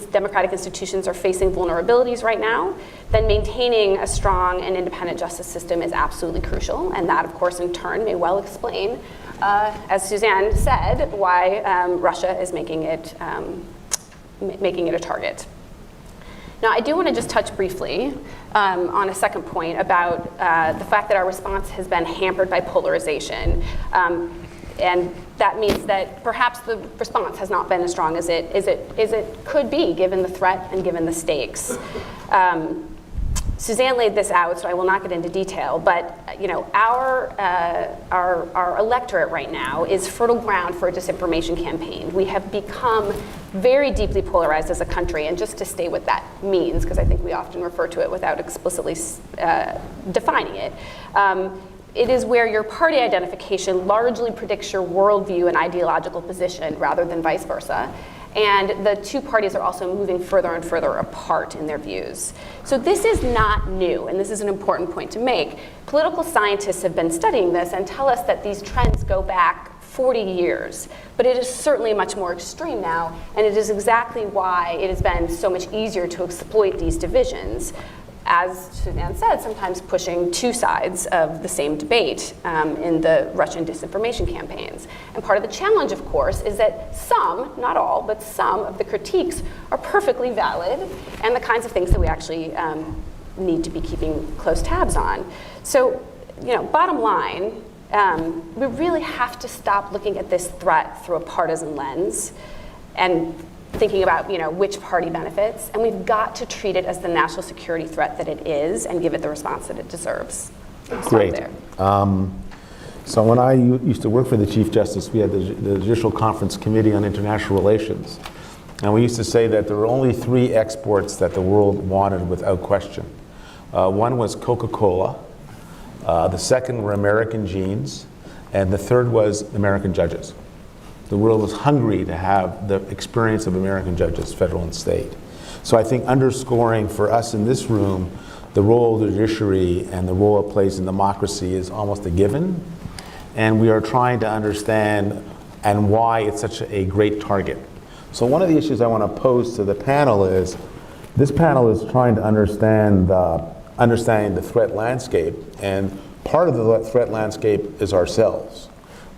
democratic institutions are facing vulnerabilities right now, then maintaining a strong and independent justice system is absolutely crucial, and that, of course, in turn may well explain, as Suzanne said, why Russia is making it a target. Now, I do want to just touch briefly on a second point about the fact that our response has been hampered by polarization. And that means that perhaps the response has not been as strong as it could be, given the threat and given the stakes. Suzanne laid this out, so I will not get into detail, but our electorate right now is fertile ground for a disinformation campaign. We have become very deeply polarized as a country, and just to state what that means, because I think we often refer to it without explicitly defining it, it is where your party identification largely predicts your worldview and ideological position rather than vice versa. And the two parties are also moving further and further apart in their views. So this is not new, and this is an important point to make. Political scientists have been studying this and tell us that these trends go back 40 years, but it is certainly much more extreme now, and it is exactly why it has been so much easier to exploit these divisions, as Suzanne said, sometimes pushing two sides of the same debate in the Russian disinformation campaigns. And part of the challenge, of course, is that some, not all, but some of the critiques are perfectly valid and the kinds of things that we actually need to be keeping close tabs on. So, bottom line, we really have to stop looking at this threat through a partisan lens and thinking about which party benefits, and we've got to treat it as the national security threat that it is and give it the response that it deserves. Great. So when I used to work for the Chief Justice, we had the Judicial Conference Committee on International Relations, and we used to say that there were only 3 exports that the world wanted without question. One was Coca-Cola, the second were American jeans, and the third was American judges. The world was hungry to have the experience of American judges, federal and state. So I think underscoring for us in this room the role of the judiciary and the role it plays in democracy is almost a given. And we are trying to understand and why it's such a great target. So one of the issues I want to pose to the panel is, this panel is trying to understand understanding the threat landscape, and part of the threat landscape is ourselves.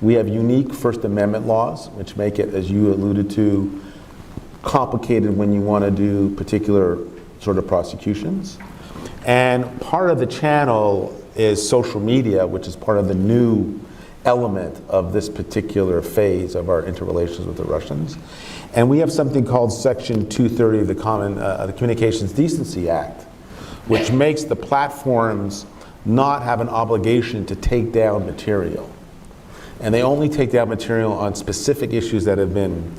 We have unique First Amendment laws, which make it, as you alluded to, complicated when you want to do particular sort of prosecutions. And part of the channel is social media, which is part of the new element of this particular phase of our interrelations with the Russians. And we have something called Section 230 of the Communications Decency Act, which makes the platforms not have an obligation to take down material. And they only take down material on specific issues that have been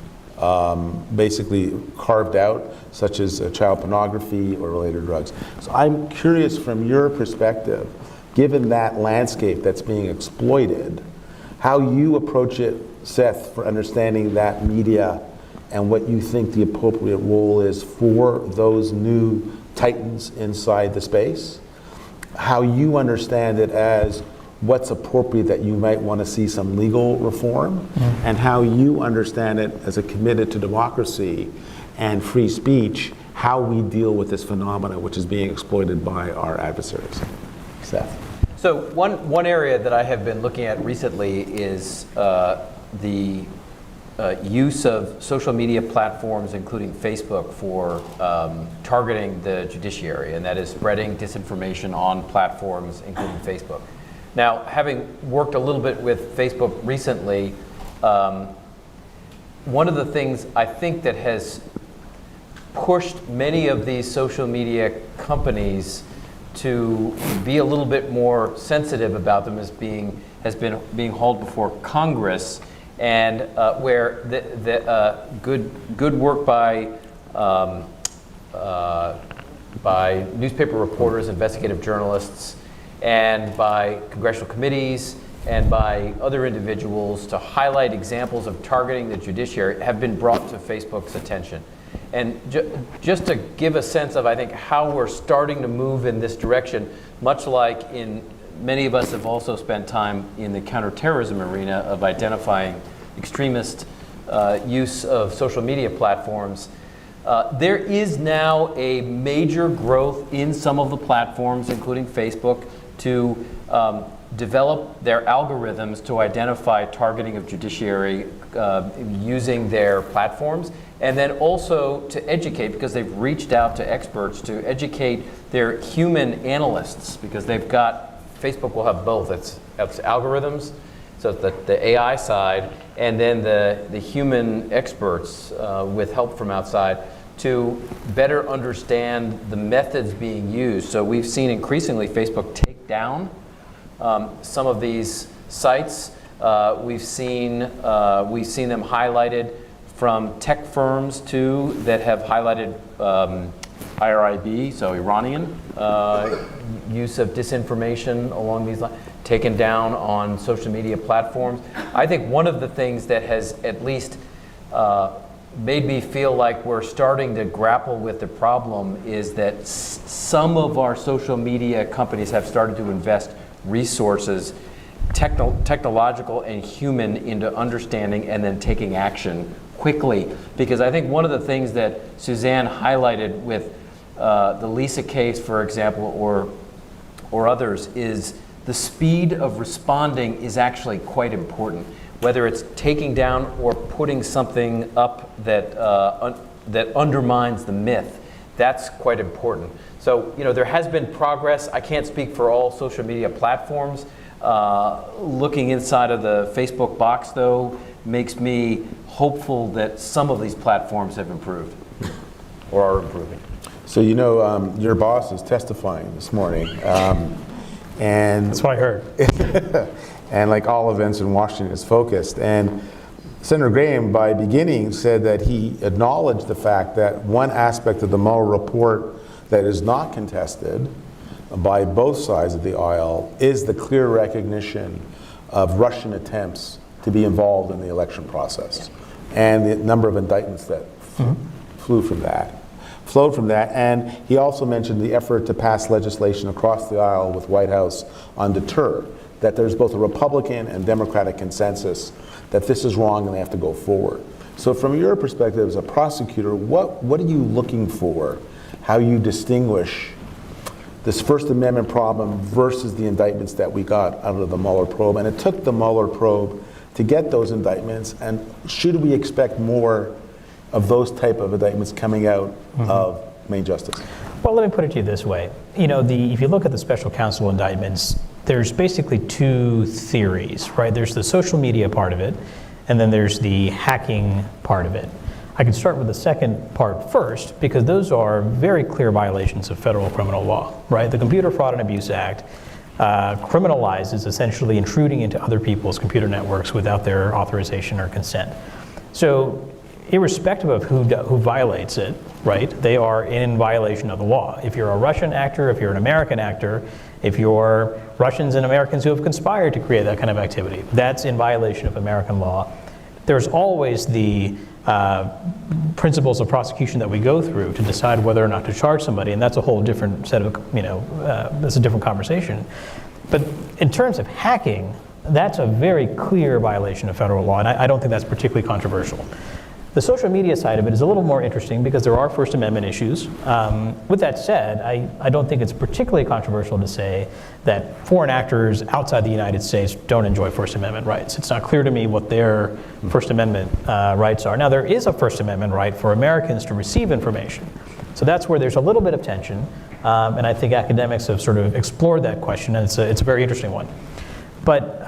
basically carved out, such as child pornography or related drugs. So I'm curious from your perspective, given that landscape that's being exploited, how you approach it, Seth, for understanding that media and what you think the appropriate role is for those new titans inside the space, how you understand it as what's appropriate that you might want to see some legal reform, and how you understand it as a committed to democracy and free speech, how we deal with this phenomena which is being exploited by our adversaries. Seth. So one area that I have been looking at recently is the use of social media platforms, including Facebook, for targeting the judiciary, and that is spreading disinformation on platforms, including Facebook. Now, having worked a little bit with Facebook recently, one of the things I think that has pushed many of these social media companies to be a little bit more sensitive about them as being hauled before Congress, and where the good work by newspaper reporters, investigative journalists, and by congressional committees, and by other individuals to highlight examples of targeting the judiciary have been brought to Facebook's attention. And just to give a sense of, I think, how we're starting to move in this direction, much like many of us have also spent time in the counterterrorism arena of identifying extremist use of social media platforms. There is now a major growth in some of the platforms, including Facebook, to develop their algorithms to identify targeting of judiciary using their platforms, and then also to educate, because they've reached out to experts to educate their human analysts, because Facebook will have both. It's algorithms, so the AI side, and then the human experts with help from outside to better understand the methods being used. So we've seen increasingly Facebook take down some of these sites. We've seen them highlighted from tech firms too that have highlighted IRIB, so Iranian use of disinformation along these lines, taken down on social media platforms. I think one of the things that has at least made me feel like we're starting to grapple with the problem is that some of our social media companies have started to invest resources, technological and human, into understanding and then taking action quickly. Because I think one of the things that Suzanne highlighted with the Lisa case, for example, or others, is the speed of responding is actually quite important. Whether it's taking down or putting something up that undermines the myth, that's quite important. So, there has been progress. I can't speak for all social media platforms. Looking inside of the Facebook box, though, makes me hopeful that some of these platforms have improved or are improving. So, your boss is testifying this morning. And That's what I heard. And like all events in Washington, is focused. And Senator Graham, by beginning, said that he acknowledged the fact that one aspect of the Mueller report that is not contested by both sides of the aisle is the clear recognition of Russian attempts to be involved in the election process, and the number of indictments that flowed from that. And he also mentioned the effort to pass legislation across the aisle with White House on deter, that there's both a Republican and Democratic consensus that this is wrong and they have to go forward. So from your perspective as a prosecutor, what are you looking for? How you distinguish this First Amendment problem versus the indictments that we got out of the Mueller probe? And it took the Mueller probe to get those indictments, and should we expect more of those type of indictments coming out of Main Justice? Well, let me put it to you this way. If you look at the special counsel indictments, there's basically two theories, right? There's the social media part of it, and then there's the hacking part of it. I can start with the second part first, because those are very clear violations of federal criminal law, right? The Computer Fraud and Abuse Act criminalizes essentially intruding into other people's computer networks without their authorization or consent. So irrespective of who violates it, right, they are in violation of the law. If you're a Russian actor, if you're an American actor, if you're Russians and Americans who have conspired to create that kind of activity, that's in violation of American law. There's always the principles of prosecution that we go through to decide whether or not to charge somebody, and that's a whole different set of, that's a different conversation. But in terms of hacking, that's a very clear violation of federal law, and I don't think that's particularly controversial. The social media side of it is a little more interesting because there are First Amendment issues. With that said, I don't think it's particularly controversial to say that foreign actors outside the United States don't enjoy First Amendment rights. It's not clear to me what their First Amendment rights are. Now, there is a First Amendment right for Americans to receive information. So that's where there's a little bit of tension. And I think academics have sort of explored that question, and it's a very interesting one. But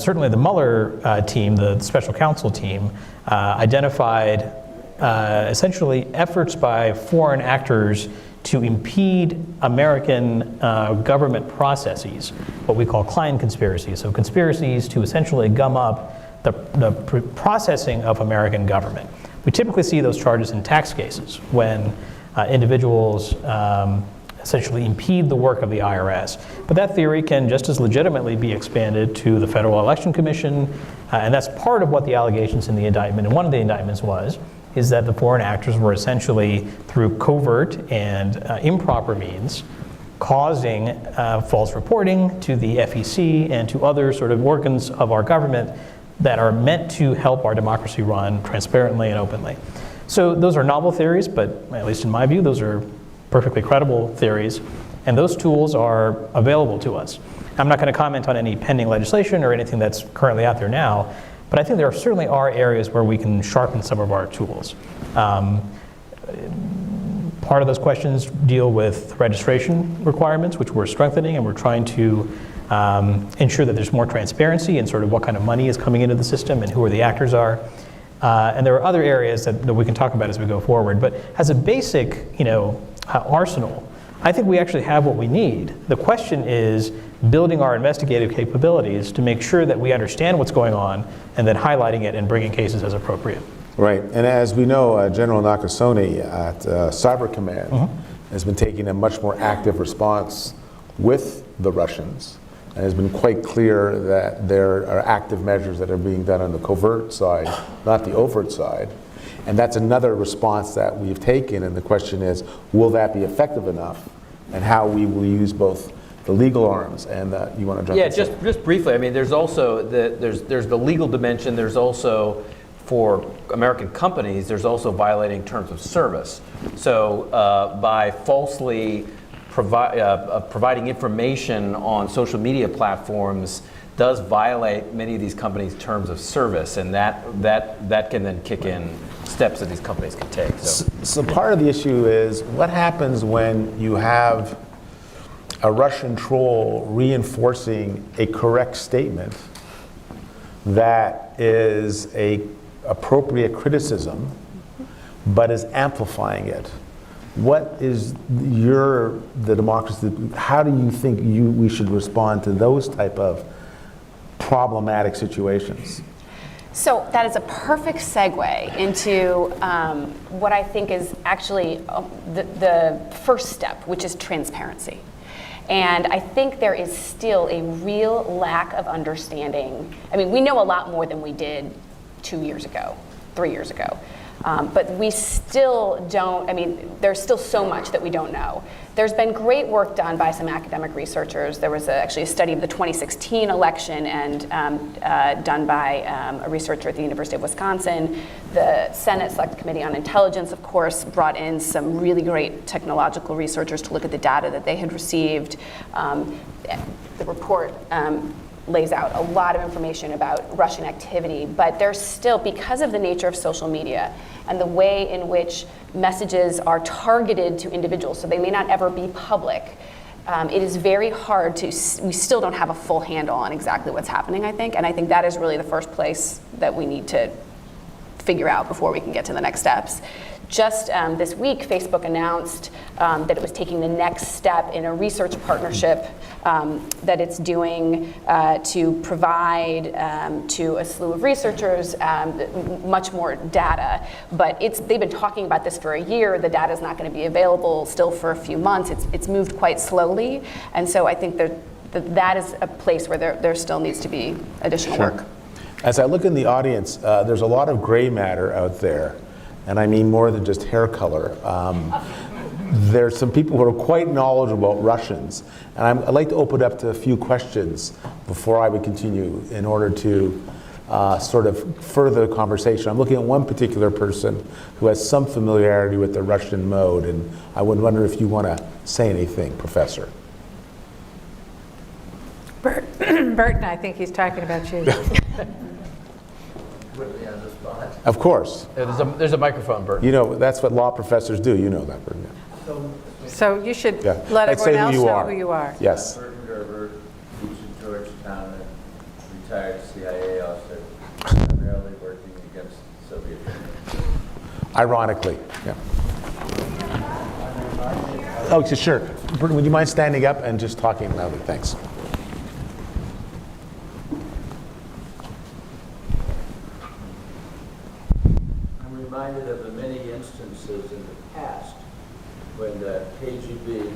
certainly the Mueller team, the special counsel team, identified essentially efforts by foreign actors to impede American government processes, what we call client conspiracies. So conspiracies to essentially gum up the processing of American government. We typically see those charges in tax cases when individuals essentially impede the work of the IRS. But that theory can just as legitimately be expanded to the Federal Election Commission, and that's part of what the allegations in the indictment, and one of the indictments is that the foreign actors were essentially, through covert and improper means, causing false reporting to the FEC and to other sort of organs of our government that are meant to help our democracy run transparently and openly. So those are novel theories, but at least in my view, those are perfectly credible theories, and those tools are available to us. I'm not going to comment on any pending legislation or anything that's currently out there now, but I think there certainly are areas where we can sharpen some of our tools. Part of those questions deal with registration requirements, which we're strengthening, and we're trying to ensure that there's more transparency in sort of what kind of money is coming into the system and who the actors are. And there are other areas that we can talk about as we go forward. But as a basic, arsenal, I think we actually have what we need. The question is building our investigative capabilities to make sure that we understand what's going on and then highlighting it and bringing cases as appropriate. Right, and as we know, General Nakasone at Cyber Command has been taking a much more active response with the Russians, and has been quite clear that there are active measures that are being done on the covert side, not the overt side. And that's another response that we've taken, and the question is, will that be effective enough? And how we will use both the legal arms and you want to jump in? Yeah, just briefly. I mean, there's also there's the legal dimension. There's also, for American companies, there's also violating terms of service. So by falsely providing information on social media platforms does violate many of these companies' terms of service, and that can then kick in steps that these companies can take. So part of the issue is what happens when you have a Russian troll reinforcing a correct statement that is a appropriate criticism, but is amplifying it. What is the democracy? How do you think we should respond to those type of problematic situations? So that is a perfect segue into what I think is actually the first step, which is transparency. And I think there is still a real lack of understanding. I mean, we know a lot more than we did 2 years ago, 3 years ago. But we still don't, I mean, there's still so much that we don't know. There's been great work done by some academic researchers. There was actually a study of the 2016 election and done by a researcher at the University of Wisconsin. The Senate Select Committee on Intelligence, of course, brought in some really great technological researchers to look at the data that they had received. The report lays out a lot of information about Russian activity, but there's still, because of the nature of social media and the way in which messages are targeted to individuals, so they may not ever be public, it is very hard to, we still don't have a full handle on exactly what's happening, I think, and I think that is really the first place that we need to figure out before we can get to the next steps. Just this week, Facebook announced that it was taking the next step in a research partnership that it's doing to provide to a slew of researchers much more data. But they've been talking about this for a year. The data is not going to be available still for a few months. It's moved quite slowly. And so I think that is a place where there still needs to be additional work. As I look in the audience, there's a lot of gray matter out there. And I mean more than just hair color. There's some people who are quite knowledgeable about Russians. And I'd like to open up to a few questions before I would continue in order to sort of further the conversation. I'm looking at one particular person who has some familiarity with the Russian mode, and I would wonder if you want to say anything, Professor. Burton, I think he's talking about you. Of course. There's a microphone, Bert. You know, that's what law professors do. You know that, Burton. So you should Yeah. let I'd say everyone else who you know are. who you are. Yes. Burton Gerber, teaches at Georgetown, and retired CIA officer, primarily working against the Soviet Union. ironically. Yeah. Oh, sure. Burton, would you mind standing up and just talking loudly? Thanks. I'm reminded of the many instances in the past when the KGB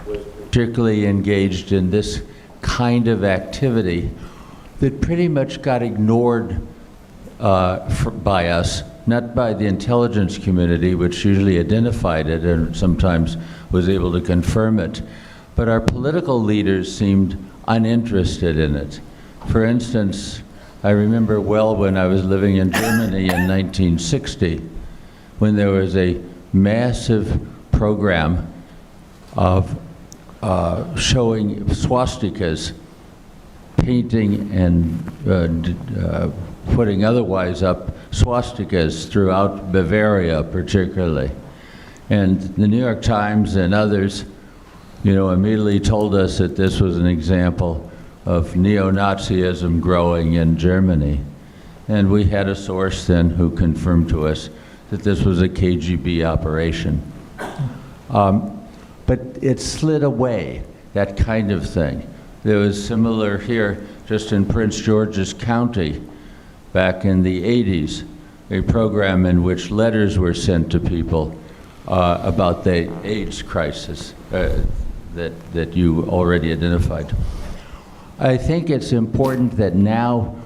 was particularly engaged in this kind of activity that pretty much got ignored by us, not by the intelligence community, which usually identified it and sometimes was able to confirm it, but our political leaders seemed uninterested in it. For instance, I remember well when I was living in Germany in 1960, when there was a massive program of showing swastikas, painting and putting otherwise up swastikas throughout Bavaria particularly. And the New York Times and others, immediately told us that this was an example of neo-Nazism growing in Germany. And we had a source then who confirmed to us that this was a KGB operation. But it slid away, that kind of thing. There was similar here, just in Prince George's County, back in the 80s, a program in which letters were sent to people about the AIDS crisis that you already identified. I think it's important that now,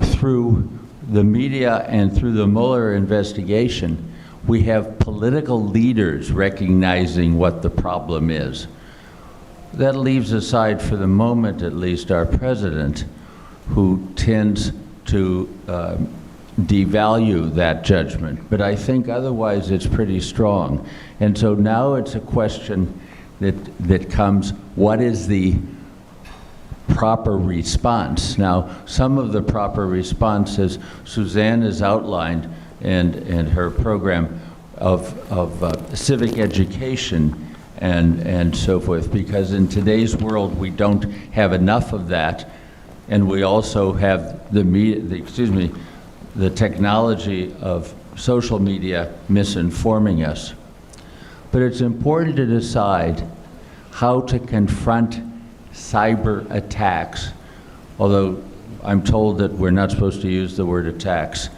through the media and through the Mueller investigation, we have political leaders recognizing what the problem is. That leaves aside, for the moment at least, our president, who tends to devalue that judgment. But I think otherwise it's pretty strong. And so now it's a question that comes, what is the proper response? Now, some of the proper response, as Suzanne has outlined, and her program of civic education and so forth, because in today's world we don't have enough of that, and we also have the technology of social media misinforming us. But it's important to decide how to confront cyber attacks, although I'm told that we're not supposed to use the word attacks,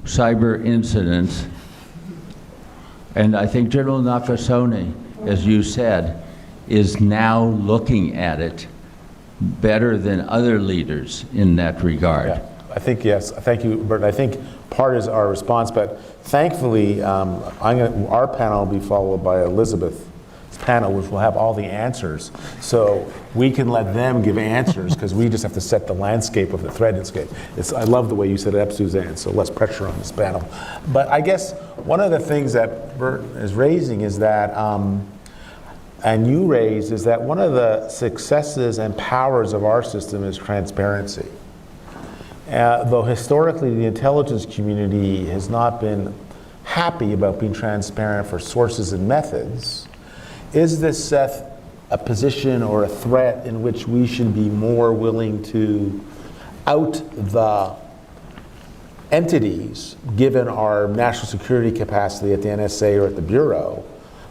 cyber incidents. And I think General Nakasone, as you said, is now looking at it better than other leaders in that regard. Yeah, I think, yes. Thank you, Burton. I think part is our response, but thankfully, our panel will be followed by Elizabeth's panel, which will have all the answers. So we can let them give answers, because we just have to set the landscape of the threat landscape. I love the way you set it up, Suzanne, so less pressure on this panel. But I guess one of the things that Burton is raising is that, and you raised, is that one of the successes and powers of our system is transparency. Though historically the intelligence community has not been happy about being transparent for sources and methods, is this, Seth, a position or a threat in which we should be more willing to out the entities, given our national security capacity at the NSA or at the Bureau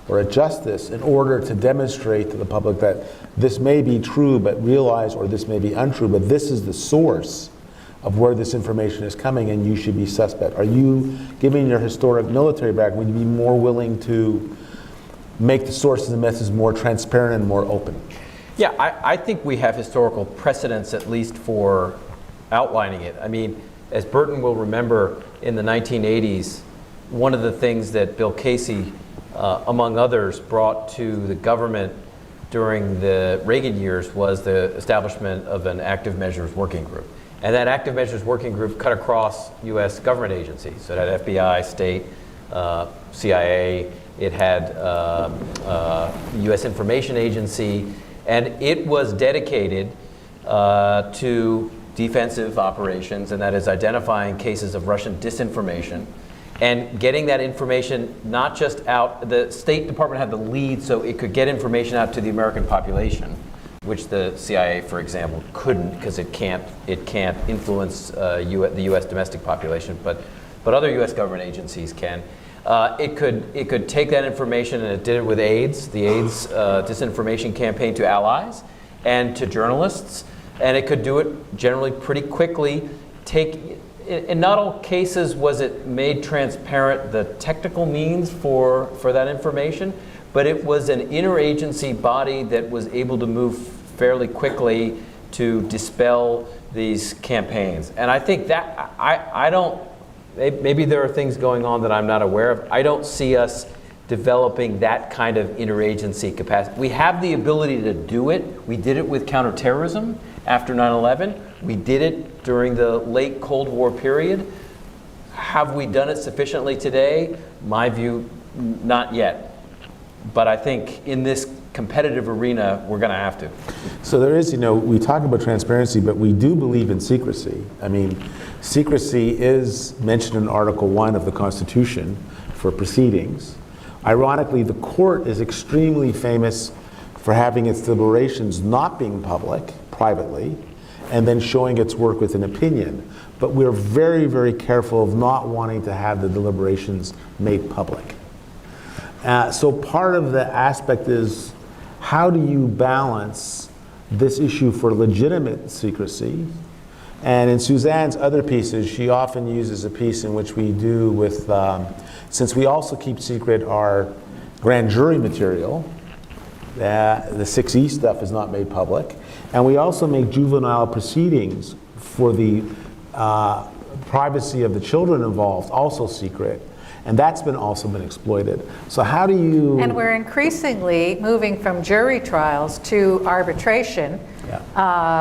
or at Justice, in order to demonstrate to the public that this may be true but realize, or this may be untrue, but this is the source of where this information is coming and you should be suspect? Are you, given your historic military background, would you be more willing to make the sources and methods more transparent and more open? Yeah, I think we have historical precedents, at least for outlining it. I mean, as Burton will remember, in the 1980s, one of the things that Bill Casey, among others, brought to the government during the Reagan years was the establishment of an active measures working group. And that active measures working group cut across U.S. government agencies. So it had FBI, state, CIA, it had U.S. Information Agency, and it was dedicated to defensive operations, and that is identifying cases of Russian disinformation and getting that information not just out. The State Department had the lead so it could get information out to the American population, which the CIA, for example, couldn't, because it can't influence the U.S. domestic population. But but other U.S. government agencies can. It could take that information, and it did it with AIDS, the AIDS disinformation campaign to allies and to journalists, and it could do it generally pretty quickly. In not all cases was it made transparent the technical means for that information, but it was an interagency body that was able to move fairly quickly to dispel these campaigns. And I think that, I don't, maybe there are things going on that I'm not aware of. I don't see us developing that kind of interagency capacity. We have the ability to do it. We did it with counterterrorism after 9/11. We did it during the late Cold War period. Have we done it sufficiently today? My view, not yet. But I think in this competitive arena, we're going to have to. So there is, we talk about transparency, but we do believe in secrecy. I mean, secrecy is mentioned in Article 1 of the Constitution for proceedings. Ironically, the court is extremely famous for having its deliberations not being public, privately, and then showing its work with an opinion. But we're very, very careful of not wanting to have the deliberations made public. So part of the aspect is, how do you balance this issue for legitimate secrecy? And in Suzanne's other pieces, she often uses a piece in which we do with, since we also keep secret our grand jury material, the 6E stuff is not made public, and we also make juvenile proceedings for the privacy of the children involved also secret. And that's also been exploited. So how do you... And we're increasingly moving from jury trials to arbitration,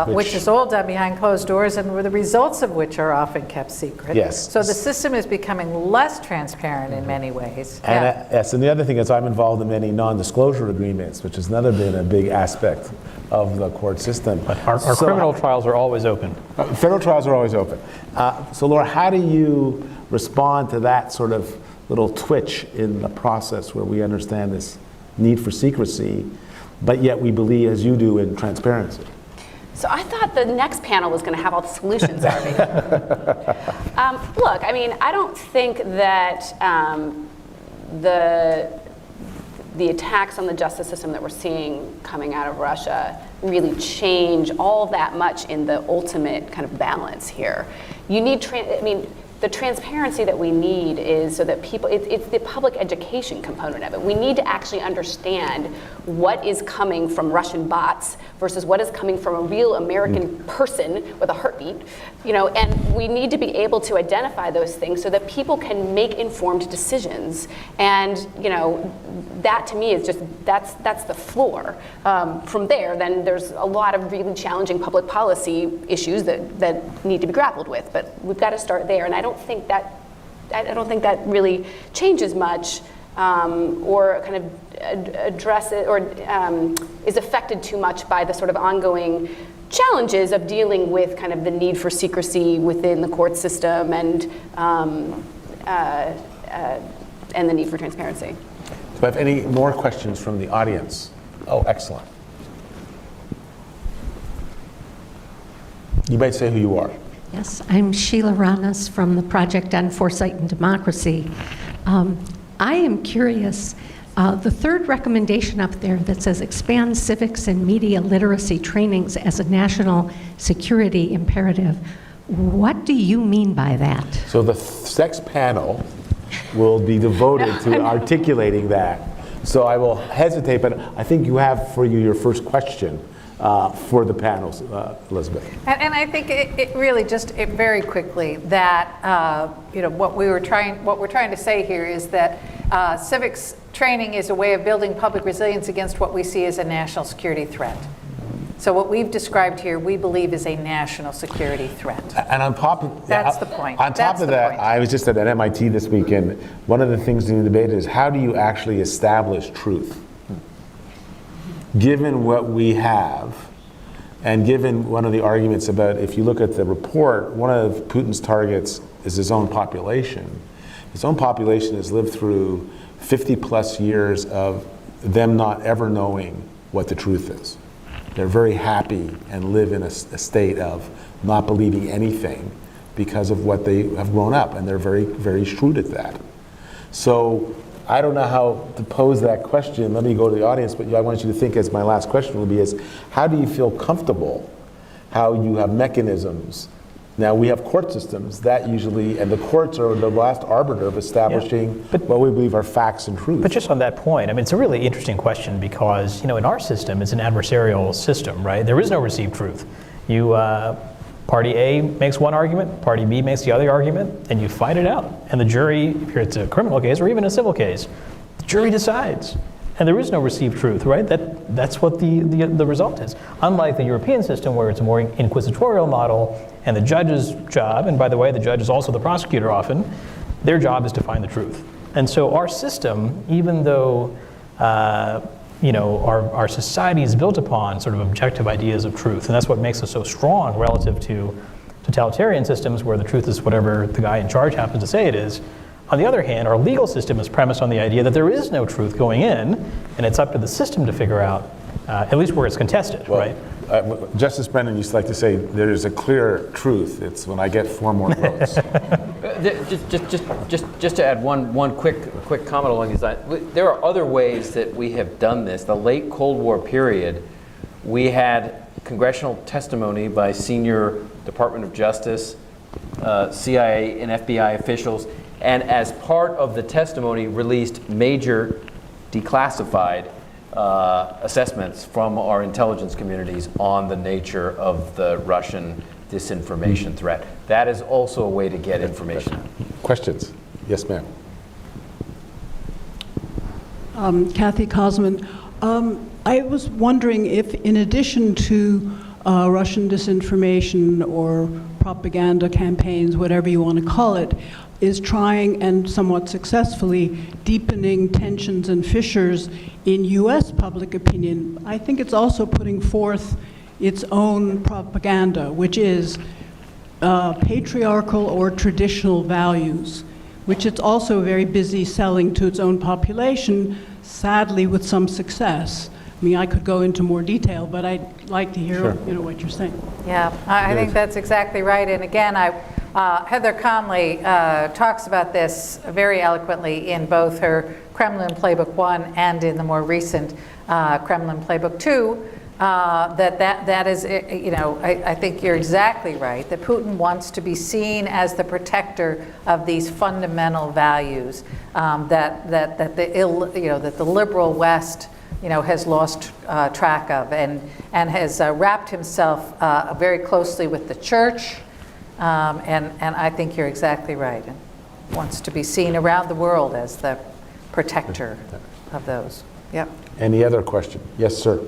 which is all done behind closed doors, and the results of which are often kept secret. Yes. So the system is becoming less transparent in many ways. And yes, and the other thing is I'm involved in many non-disclosure agreements, which has another been a big aspect of the court system. But our criminal trials are always open. Federal trials are always open. So Laura, how do you respond to that sort of little twitch in the process where we understand this need for secrecy, but yet we believe, as you do, in transparency? So I thought the next panel was going to have all the solutions, Harvey. Look, I mean, I don't think that the attacks on the justice system that we're seeing coming out of Russia really change all that much in the ultimate kind of balance here. You need, the transparency that we need is so that people, it's the public education component of it. We need to actually understand what is coming from Russian bots versus what is coming from a real American person with a heartbeat, and we need to be able to identify those things so that people can make informed decisions. And, that to me is just, that's the floor. From there, then there's a lot of really challenging public policy issues that need to be grappled with, but we've got to start there. And I don't think that really changes much or kind of addresses or is affected too much by the sort of ongoing challenges of dealing with kind of the need for secrecy within the court system and the need for transparency. Do I have any more questions from the audience? Oh, excellent. You might say who you are. Yes, I'm Sheila Ranas from the Project on Foresight and Democracy. I am curious, the third recommendation up there that says expand civics and media literacy trainings as a national security imperative, what do you mean by that? So the next panel will be devoted to articulating that. So I will hesitate, but I think you have for you your first question for the panels, Elizabeth. And I think it really just very quickly that what we're trying to say here is that civics training is a way of building public resilience against what we see as a national security threat. So what we've described here, we believe is a national security threat. And on top of that's the point. On top of that, I was just at MIT this week, and one of the things being debated is how do you actually establish truth? Given what we have, and given one of the arguments about, if you look at the report, one of Putin's targets is his own population. His own population has lived through 50 plus years of them not ever knowing what the truth is. They're very happy and live in a state of not believing anything because of what they have grown up, and they're very, very shrewd at that. So I don't know how to pose that question. Let me go to the audience, but I want you to think, as my last question will be, is how do you feel comfortable how you have mechanisms? Now, we have court systems that usually, and the courts are the last arbiter of establishing what we believe are facts and truths. But just on that point, I mean, it's a really interesting question because, in our system, it's an adversarial system, right? There is no received truth. Party A makes one argument, Party B makes the other argument, and you fight it out. And the jury, if it's a criminal case or even a civil case, the jury decides. And there is no received truth, right? That's what the result is. Unlike the European system, where it's a more inquisitorial model, and the judge's job, and by the way, the judge is also the prosecutor often, their job is to find the truth. And so our system, even though our society is built upon sort of objective ideas of truth, and that's what makes us so strong relative to totalitarian systems where the truth is whatever the guy in charge happens to say it is. On the other hand, our legal system is premised on the idea that there is no truth going in, and it's up to the system to figure out, at least where it's contested, right? Justice Brennan used to like to say, there is a clear truth. It's when I get 4 more votes. Just to add one quick comment along these lines, there are other ways that we have done this. The late Cold War period, we had congressional testimony by senior Department of Justice, CIA and FBI officials, and as part of the testimony released major declassified assessments from our intelligence communities on the nature of the Russian disinformation threat. That is also a way to get information. Questions? Yes, ma'am. Kathy Kosman. I was wondering if, in addition to Russian disinformation or propaganda campaigns, whatever you want to call it, is trying, and somewhat successfully, deepening tensions and fissures in U.S. public opinion. I think it's also putting forth its own propaganda, which is patriarchal or traditional values, which it's also very busy selling to its own population, sadly with some success. I mean, I could go into more detail, but I'd like to hear what you're saying. Yeah, I think that's exactly right. And again, Heather Conley talks about this very eloquently in both her Kremlin Playbook 1 and in the more recent Kremlin Playbook 2. That is, I think you're exactly right, that Putin wants to be seen as the protector of these fundamental values that the liberal West has lost track of, and has wrapped himself very closely with the church, and I think you're exactly right, and wants to be seen around the world as the protector of those. Yep. Any other question? Yes, sir.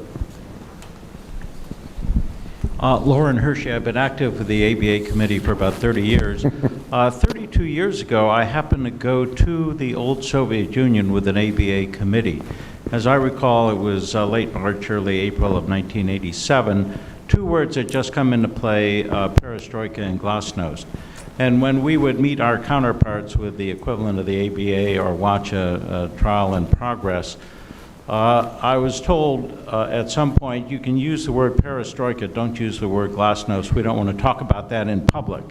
Lauren Hershey, I've been active with the ABA committee for about 30 years. 32 years ago, I happened to go to the old Soviet Union with an ABA committee. As I recall, it was late March, early April of 1987. 2 words had just come into play, perestroika and glasnost. And when we would meet our counterparts with the equivalent of the ABA or watch a trial in progress, I was told at some point, you can use the word perestroika, don't use the word glasnost. We don't want to talk about that in public,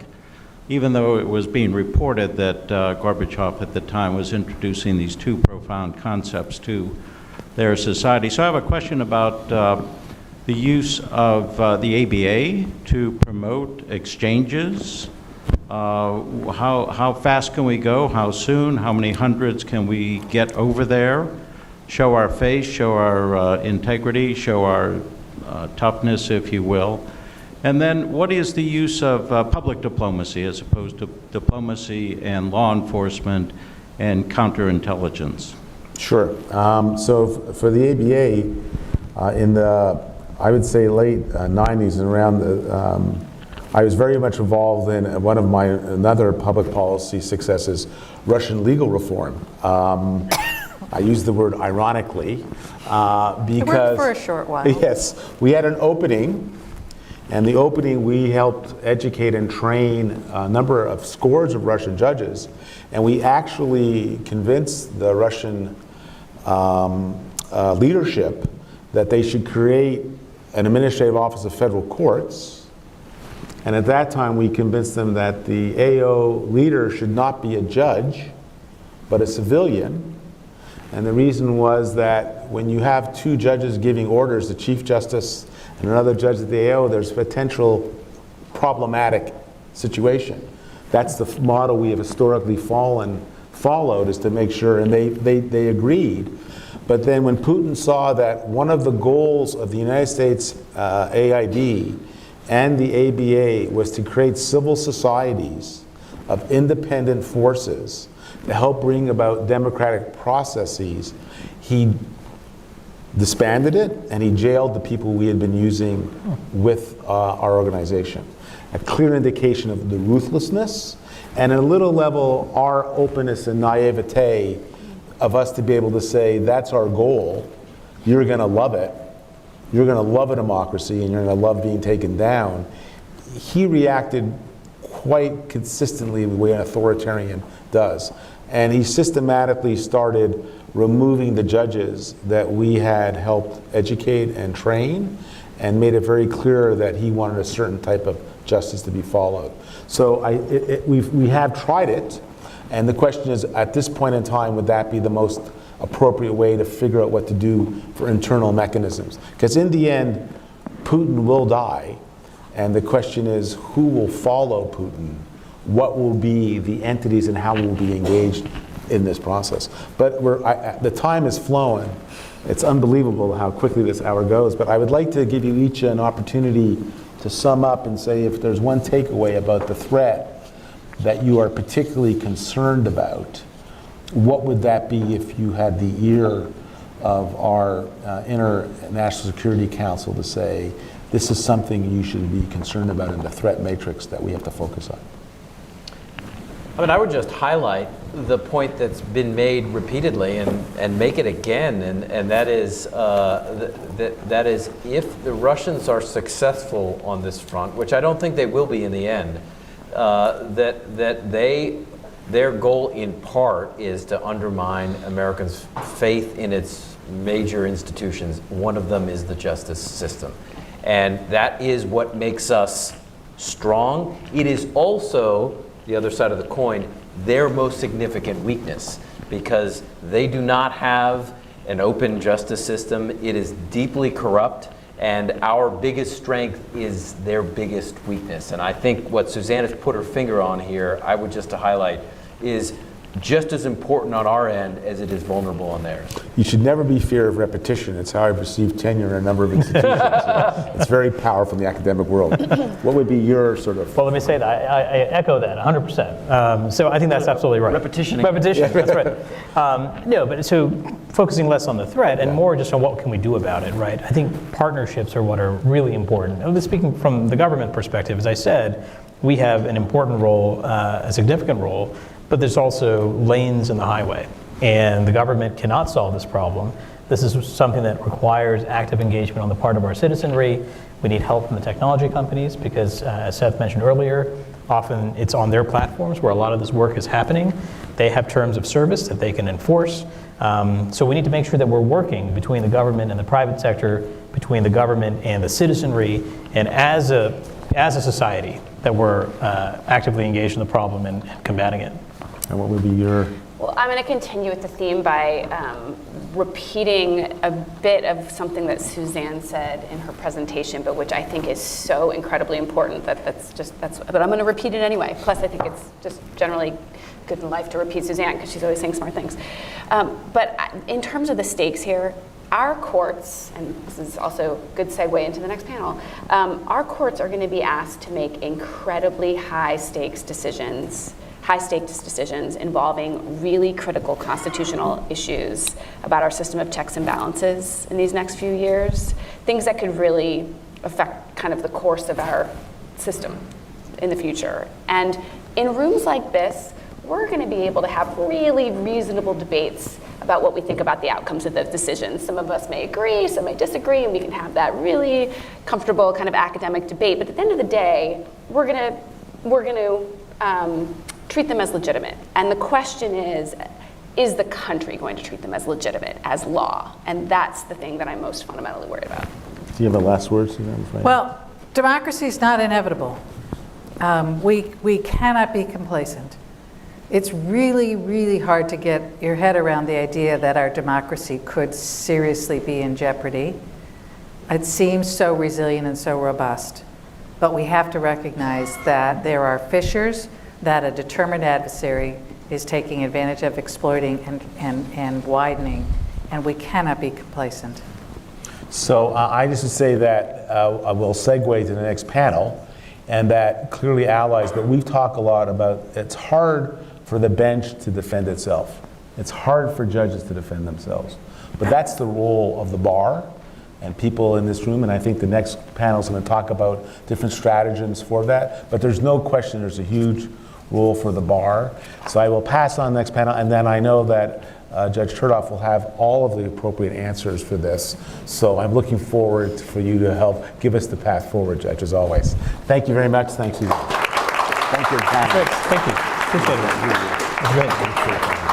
even though it was being reported that Gorbachev at the time was introducing these 2 profound concepts to their society. So I have a question about the use of the ABA to promote exchanges. How fast can we go? How soon? How many hundreds can we get over there? Show our face, show our integrity, show our toughness, if you will. And then what is the use of public diplomacy as opposed to diplomacy and law enforcement and counterintelligence? Sure. So for the ABA, in the, I would say, late 90s and around the, I was very much involved in one of my another public policy successes, Russian legal reform. I use the word ironically because— It worked for a short while. Yes. We had an opening, and the opening we helped educate and train a number of scores of Russian judges, and we actually convinced the Russian leadership that they should create an administrative office of federal courts And at that time, we convinced them that the AO leader should not be a judge, but a civilian. And the reason was that when you have two judges giving orders, the Chief Justice and another judge at the AO, there's a potential problematic situation. That's the model we have historically followed, is to make sure, and they agreed. But then when Putin saw that one of the goals of the United States AID and the ABA was to create civil societies of independent forces to help bring about democratic processes, he disbanded it and he jailed the people we had been using with our organization. A clear indication of the ruthlessness, and at a little level, our openness and naivete of us to be able to say, that's our goal, you're gonna love it, you're gonna love a democracy, and you're gonna love being taken down. He reacted quite consistently the way an authoritarian does. And he systematically started removing the judges that we had helped educate and train, and made it very clear that he wanted a certain type of justice to be followed. So we have tried it, and the question is, at this point in time, would that be the most appropriate way to figure out what to do for internal mechanisms? Because in the end, Putin will die, and the question is, who will follow Putin? What will be the entities and how we'll be engaged in this process? But the time has flown. It's unbelievable how quickly this hour goes, but I would like to give you each an opportunity to sum up and say if there's one takeaway about the threat that you are particularly concerned about, what would that be if you had the ear of our International Security Council to say, this is something you should be concerned about in the threat matrix that we have to focus on? I mean, I would just highlight the point that's been made repeatedly and make it again, and that is that is if the Russians are successful on this front, which I don't think they will be in the end, their goal in part is to undermine Americans' faith in its major institutions. One of them is the justice system, and that is what makes us strong. It is also, the other side of the coin, their most significant weakness, because they do not have an open justice system. It is deeply corrupt, and our biggest strength is their biggest weakness. And I think what Suzanne has put her finger on here, I would just to highlight, is just as important on our end as it is vulnerable on theirs. You should never be fear of repetition. It's how I've received tenure in a number of institutions. It's very powerful in the academic world. What would be your sort of... Well, let me say that. I echo that 100%. So I think that's absolutely right. Repetition. Repetition, that's right. No, but so focusing less on the threat and more just on what can we do about it, right? I think partnerships are what are really important. Speaking from the government perspective, as I said, we have an important role, a significant role, but there's also lanes in the highway, and the government cannot solve this problem. This is something that requires active engagement on the part of our citizenry. We need help from the technology companies because, as Seth mentioned earlier, often it's on their platforms where a lot of this work is happening. They have terms of service that they can enforce. So we need to make sure that we're working between the government and the private sector, between the government and the citizenry, and as a society, that we're actively engaged in the problem and combating it. And what would be your... Well, I'm going to continue with the theme by repeating a bit of something that Suzanne said in her presentation, but which I think is so incredibly important but I'm going to repeat it anyway. Plus, I think it's just generally good in life to repeat Suzanne because she's always saying smart things. But in terms of the stakes here, our courts, and this is also a good segue into the next panel, our courts are going to be asked to make incredibly high-stakes decisions involving really critical constitutional issues about our system of checks and balances in these next few years, things that could really affect kind of the course of our system in the future. And in rooms like this, we're going to be able to have really reasonable debates about what we think about the outcomes of those decisions. Some of us may agree, some may disagree, and we can have that really comfortable kind of academic debate. But at the end of the day, we're going to treat them as legitimate. And the question is the country going to treat them as legitimate, as law? And that's the thing that I'm most fundamentally worried about. Do you have a last word, Suzanne? Well, democracy is not inevitable. We cannot be complacent. It's really, really hard to get your head around the idea that our democracy could seriously be in jeopardy. It seems so resilient and so robust, but we have to recognize that there are fissures that a determined adversary is taking advantage of, exploiting and widening, and we cannot be complacent. So I just would say that I will segue to the next panel, and that clearly allies, but we've talked a lot about it's hard for the bench to defend itself. It's hard for judges to defend themselves. But that's the role of the bar and people in this room, and I think the next panel is going to talk about different stratagems for that. But there's no question there's a huge role for the bar. So I will pass on the next panel, and then I know that Judge Chertoff will have all of the appropriate answers for this. So I'm looking forward for you to help give us the path forward, Judge, as always. Thank you very much. Thank you. Thank you. Great. Thank you. Appreciate it. It was great.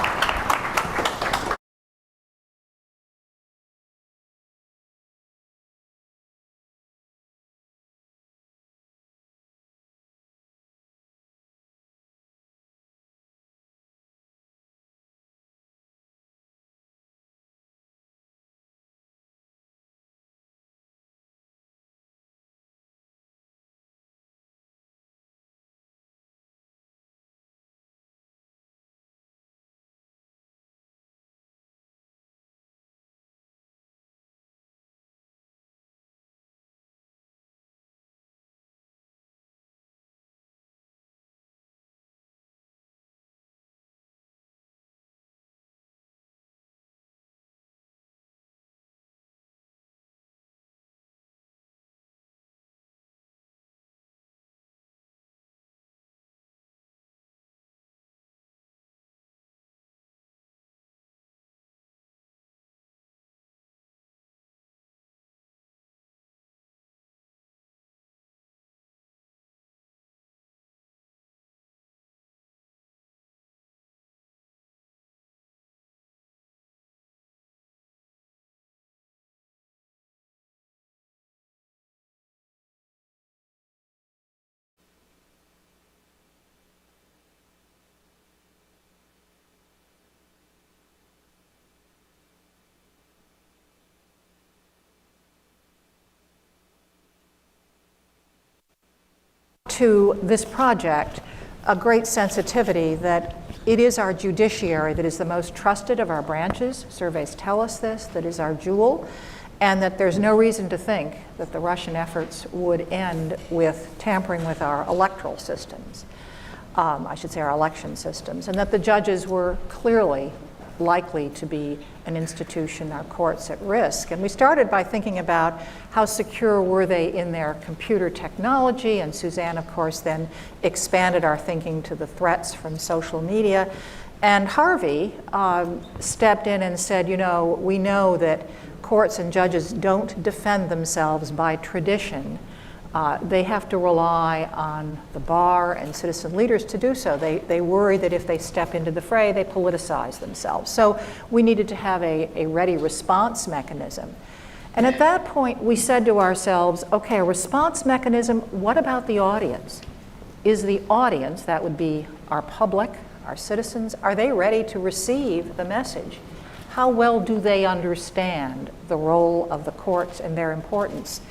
To this project a great sensitivity that it is our judiciary that is the most trusted of our branches. Surveys tell us this, that is our jewel, and that there's no reason to think that the Russian efforts would end with tampering with our electoral systems, I should say our election systems, and that the judges were clearly likely to be an institution, our courts, at risk. And we started by thinking about how secure were they in their computer technology, and Suzanne, of course, then expanded our thinking to the threats from social media. And Harvey stepped in and said, you know, we know that courts and judges don't defend themselves by tradition. They have to rely on the bar and citizen leaders to do so. They worry that if they step into the fray, they politicize themselves. So we needed to have a ready response mechanism. And at that point, we said to ourselves, okay, a response mechanism, what about the audience? Is the audience, that would be our public, our citizens, are they ready to receive the message? How well do they understand the role of the courts and their importance?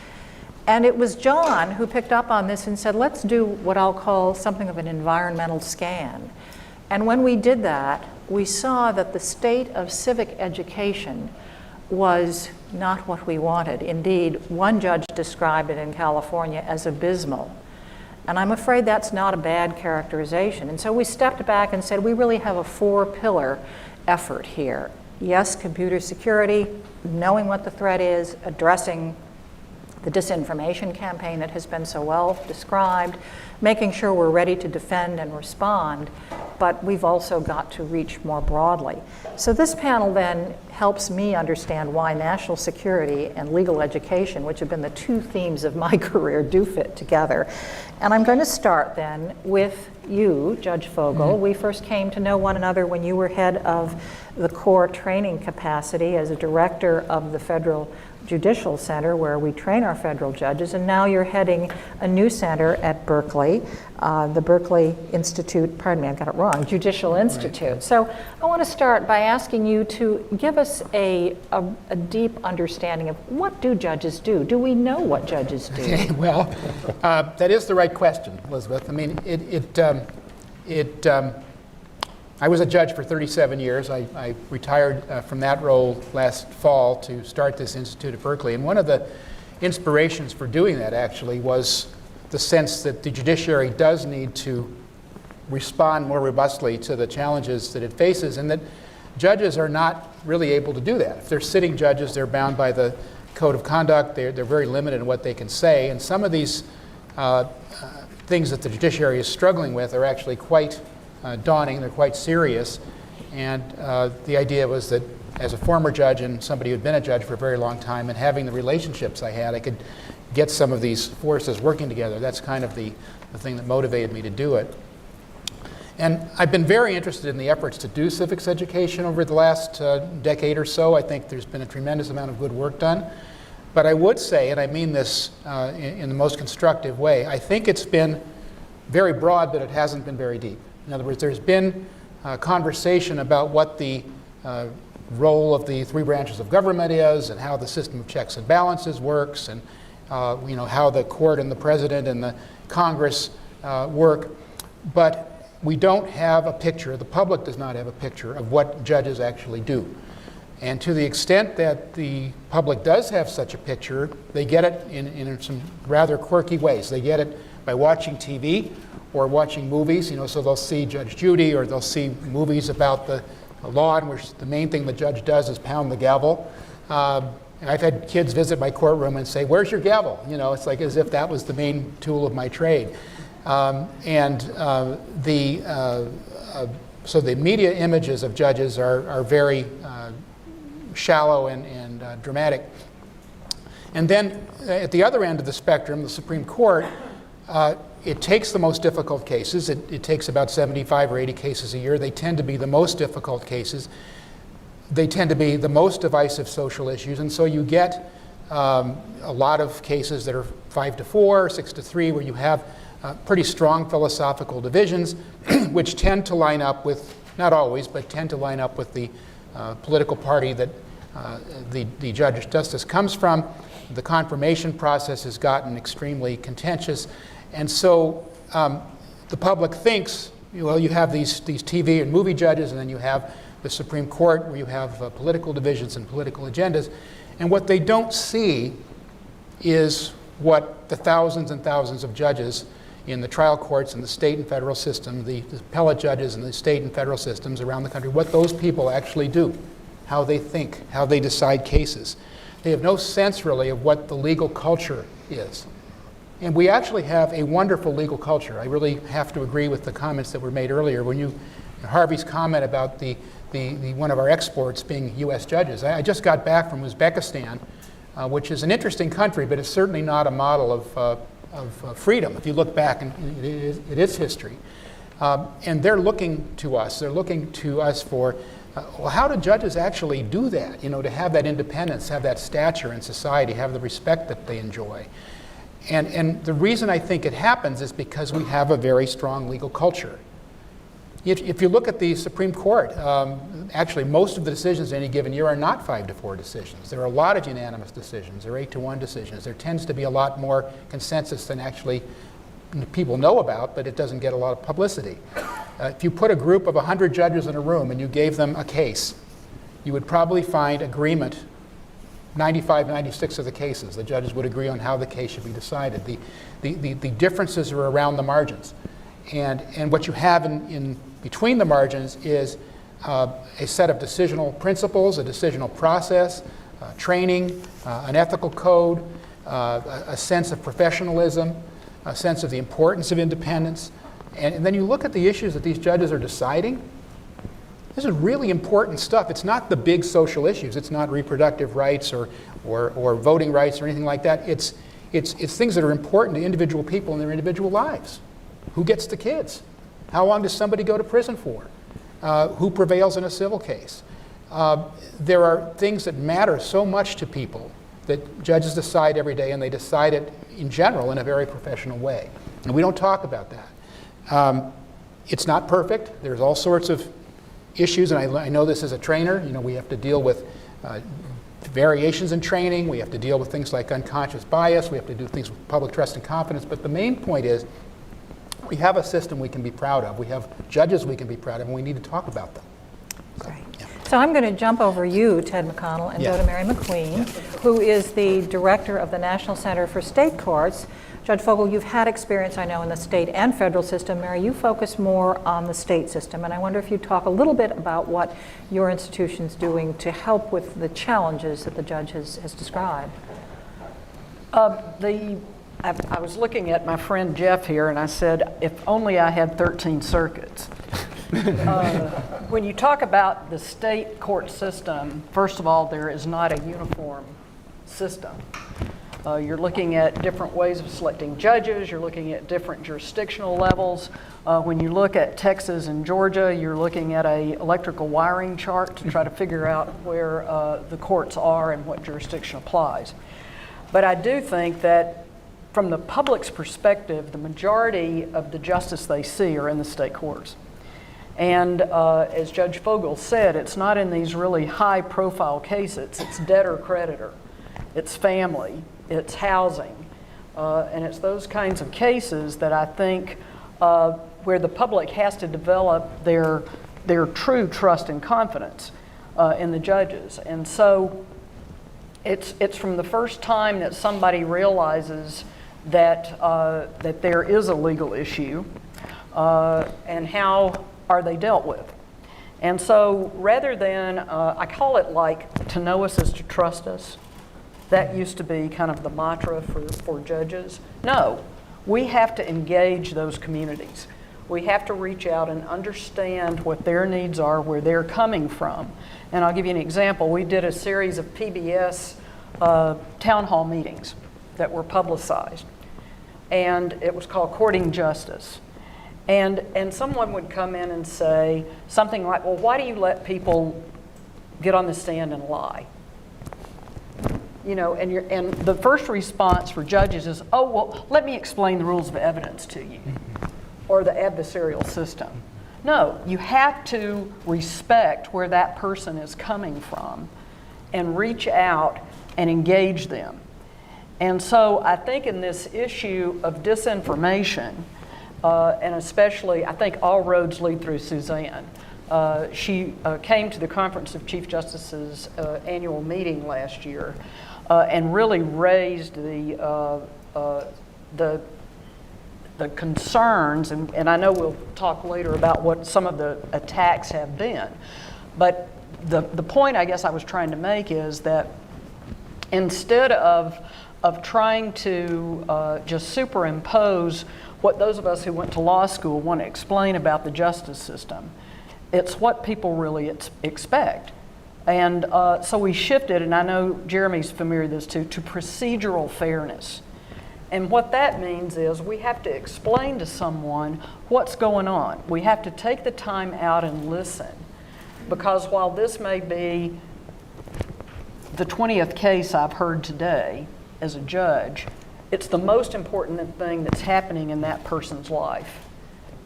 And it was John who picked up on this and said, let's do what I'll call something of an environmental scan. And when we did that, we saw that the state of civic education was not what we wanted. Indeed, one judge described it in California as abysmal. And I'm afraid that's not a bad characterization. And so we stepped back and said, we really have a four-pillar effort here. Yes, computer security, knowing what the threat is, addressing the disinformation campaign that has been so well described, making sure we're ready to defend and respond, but we've also got to reach more broadly. So this panel then helps me understand why national security and legal education, which have been the two themes of my career, do fit together. And I'm going to start then with you, Judge Fogel. Mm-hmm. We first came to know one another when you were head of the core training capacity as a director of the Federal Judicial Center where we train our federal judges, and now you're heading a new center at Berkeley, the Berkeley Institute, pardon me, I got it wrong, Judicial Institute. Right. So I want to start by asking you to give us a deep understanding of what do judges do? Do we know what judges do? Okay, well, that is the right question, Elizabeth. I mean, I was a judge for 37 years. I retired from that role last fall to start this institute at Berkeley. And one of the inspirations for doing that actually was the sense that the judiciary does need to respond more robustly to the challenges that it faces, and that judges are not really able to do that. If they're sitting judges, they're bound by the code of conduct. They're very limited in what they can say. And some of these things that the judiciary is struggling with are actually quite daunting. They're quite serious. And the idea was that as a former judge and somebody who'd been a judge for a very long time, and having the relationships I had, I could get some of these forces working together. That's kind of the thing that motivated me to do it. And I've been very interested in the efforts to do civics education over the last decade or so. I think there's been a tremendous amount of good work done. But I would say, and I mean this in the most constructive way, I think it's been very broad, but it hasn't been very deep. In other words, there's been conversation about what the role of the three branches of government is, and how the system of checks and balances works, and how the court and the president and the Congress work. But we don't have a picture, the public does not have a picture of what judges actually do. And to the extent that the public does have such a picture, they get it in some rather quirky ways. They get it by watching TV or watching movies, so they'll see Judge Judy, or they'll see movies about the law in which the main thing the judge does is pound the gavel. And I've had kids visit my courtroom and say, "Where's your gavel?" It's like as if that was the main tool of my trade. So the media images of judges are very shallow and dramatic. And then at the other end of the spectrum, the Supreme Court, it takes the most difficult cases. It takes about 75 or 80 cases a year. They tend to be the most difficult cases. They tend to be the most divisive social issues. And so you get a lot of cases that are 5-4, 6-3, where you have pretty strong philosophical divisions, which tend to line up with, not always, but tend to line up with the political party that the judge justice comes from. The confirmation process has gotten extremely contentious. And so the public thinks, well, you have these TV and movie judges, and then you have the Supreme Court, where you have political divisions and political agendas. And what they don't see is what the thousands and thousands of judges in the trial courts and the state and federal system, the appellate judges in the state and federal systems around the country, what those people actually do, how they think, how they decide cases. They have no sense, really, of what the legal culture is. And we actually have a wonderful legal culture. I really have to agree with the comments that were made earlier. When Harvey's comment about the one of our exports being U.S. judges. I just got back from Uzbekistan, which is an interesting country, but it's certainly not a model of freedom. If you look back, and it is history. And they're looking to us. They're looking to us for, well, how do judges actually do that? To have that independence, have that stature in society, have the respect that they enjoy. And the reason I think it happens is because we have a very strong legal culture. If you look at the Supreme Court, actually most of the decisions in any given year are not 5-4 decisions. There are a lot of unanimous decisions. There are 8-1 decisions. There tends to be a lot more consensus than actually people know about, but it doesn't get a lot of publicity. If you put a group of 100 judges in a room and you gave them a case, you would probably find agreement 95, 96 of the cases. The judges would agree on how the case should be decided. The differences are around the margins. And what you have in between the margins is a set of decisional principles, a decisional process, training, an ethical code, a sense of professionalism, a sense of the importance of independence. And then you look at the issues that these judges are deciding. This is really important stuff. It's not the big social issues. It's not reproductive rights or voting rights or anything like that. It's things that are important to individual people in their individual lives. Who gets the kids? How long does somebody go to prison for? Who prevails in a civil case? There are things that matter so much to people that judges decide every day, and they decide it in general in a very professional way. And we don't talk about that. It's not perfect. There's all sorts of issues, and I know this as a trainer. You know, we have to deal with variations in training. We have to deal with things like unconscious bias. We have to do things with public trust and confidence. But the main point is we have a system we can be proud of. We have judges we can be proud of, and we need to talk about them. Great. So I'm going to jump over you, Ted McConnell, and go to Mary McQueen, who is the director of the National Center for State Courts. Judge Fogel, you've had experience, I know, in the state and federal system. Mary, you focus more on the state system, and I wonder if you'd talk a little bit about what your institution's doing to help with the challenges that the judge has described. I was looking at my friend Jeff here, and I said, if only I had 13 circuits. When you talk about the state court system, first of all, there is not a uniform system. You're looking at different ways of selecting judges. You're looking at different jurisdictional levels. When you look at Texas and Georgia, you're looking at an electrical wiring chart to try to figure out where the courts are and what jurisdiction applies. But I do think that from the public's perspective, the majority of the justice they see are in the state courts. And as Judge Fogel said, it's not in these really high-profile cases. It's debtor-creditor, it's family, it's housing, and it's those kinds of cases that I think where the public has to develop their true trust and confidence in the judges. And so it's from the first time that somebody realizes that that there is a legal issue and how are they dealt with. And so rather than, I call it like, to know us is to trust us. That used to be kind of the mantra for judges. No, we have to engage those communities. We have to reach out and understand what their needs are, where they're coming from. And I'll give you an example. We did a series of PBS town hall meetings that were publicized. And it was called Courting Justice. And someone would come in and say something like, well, why do you let people get on the stand and lie? You know, and the first response for judges is, oh, well, let me explain the rules of evidence to you, or the adversarial system. No, you have to respect where that person is coming from and reach out and engage them. And so I think in this issue of disinformation, and especially, I think all roads lead through Suzanne. She came to the Conference of Chief Justices annual meeting last year and really raised the concerns, and I know we'll talk later about what some of the attacks have been. But the point I guess I was trying to make is that instead of trying to just superimpose what those of us who went to law school want to explain about the justice system, it's what people really expect. And so we shifted, and I know Jeremy's familiar with this too, to procedural fairness. And what that means is we have to explain to someone what's going on. We have to take the time out and listen. Because while this may be the 20th case I've heard today as a judge, it's the most important thing that's happening in that person's life.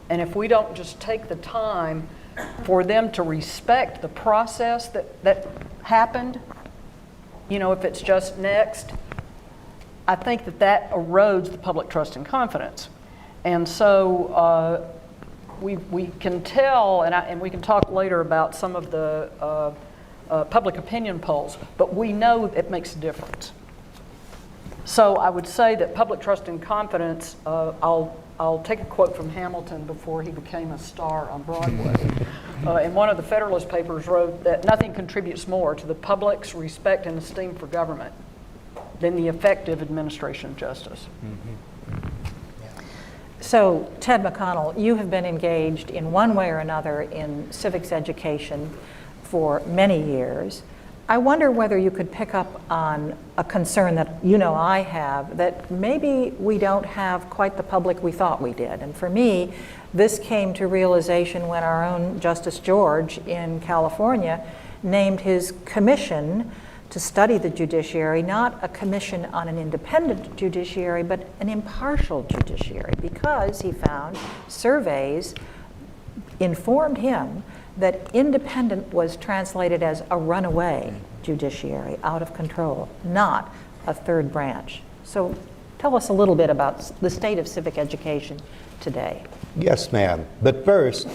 And if we don't just take the time for them to respect the process that happened, you know, if it's just next, I think that erodes the public trust and confidence. And so we can tell, and we can talk later about some of the public opinion polls, but we know it makes a difference. So I would say that public trust and confidence, I'll take a quote from Hamilton before he became a star on Broadway. In one of the Federalist Papers wrote that nothing contributes more to the public's respect and esteem for government than the effective administration of justice. Mm-hmm. So, Ted McConnell, you have been engaged in one way or another in civics education for many years. I wonder whether you could pick up on a concern that you know I have, that maybe we don't have quite the public we thought we did. And for me, this came to realization when our own Justice George in California named his commission to study the judiciary, not a commission on an independent judiciary, but an impartial judiciary, because he found surveys informed him that independent was translated as a runaway judiciary, out of control, not a third branch. So tell us a little bit about the state of civic education today. Yes, ma'am. But first,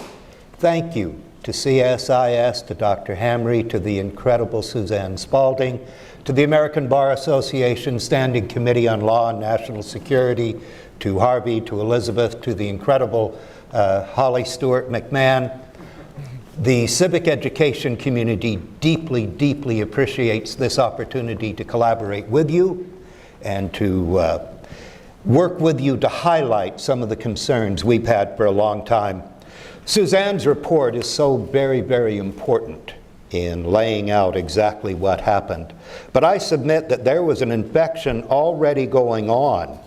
thank you to CSIS, to Dr. Hamry, to the incredible Suzanne Spaulding, to the American Bar Association Standing Committee on Law and National Security, to Harvey, to Elizabeth, to the incredible Holly Stewart McMahon. The civic education community deeply, deeply appreciates this opportunity to collaborate with you and to work with you to highlight some of the concerns we've had for a long time. Suzanne's report is so very, very important in laying out exactly what happened. But I submit that there was an infection already going on.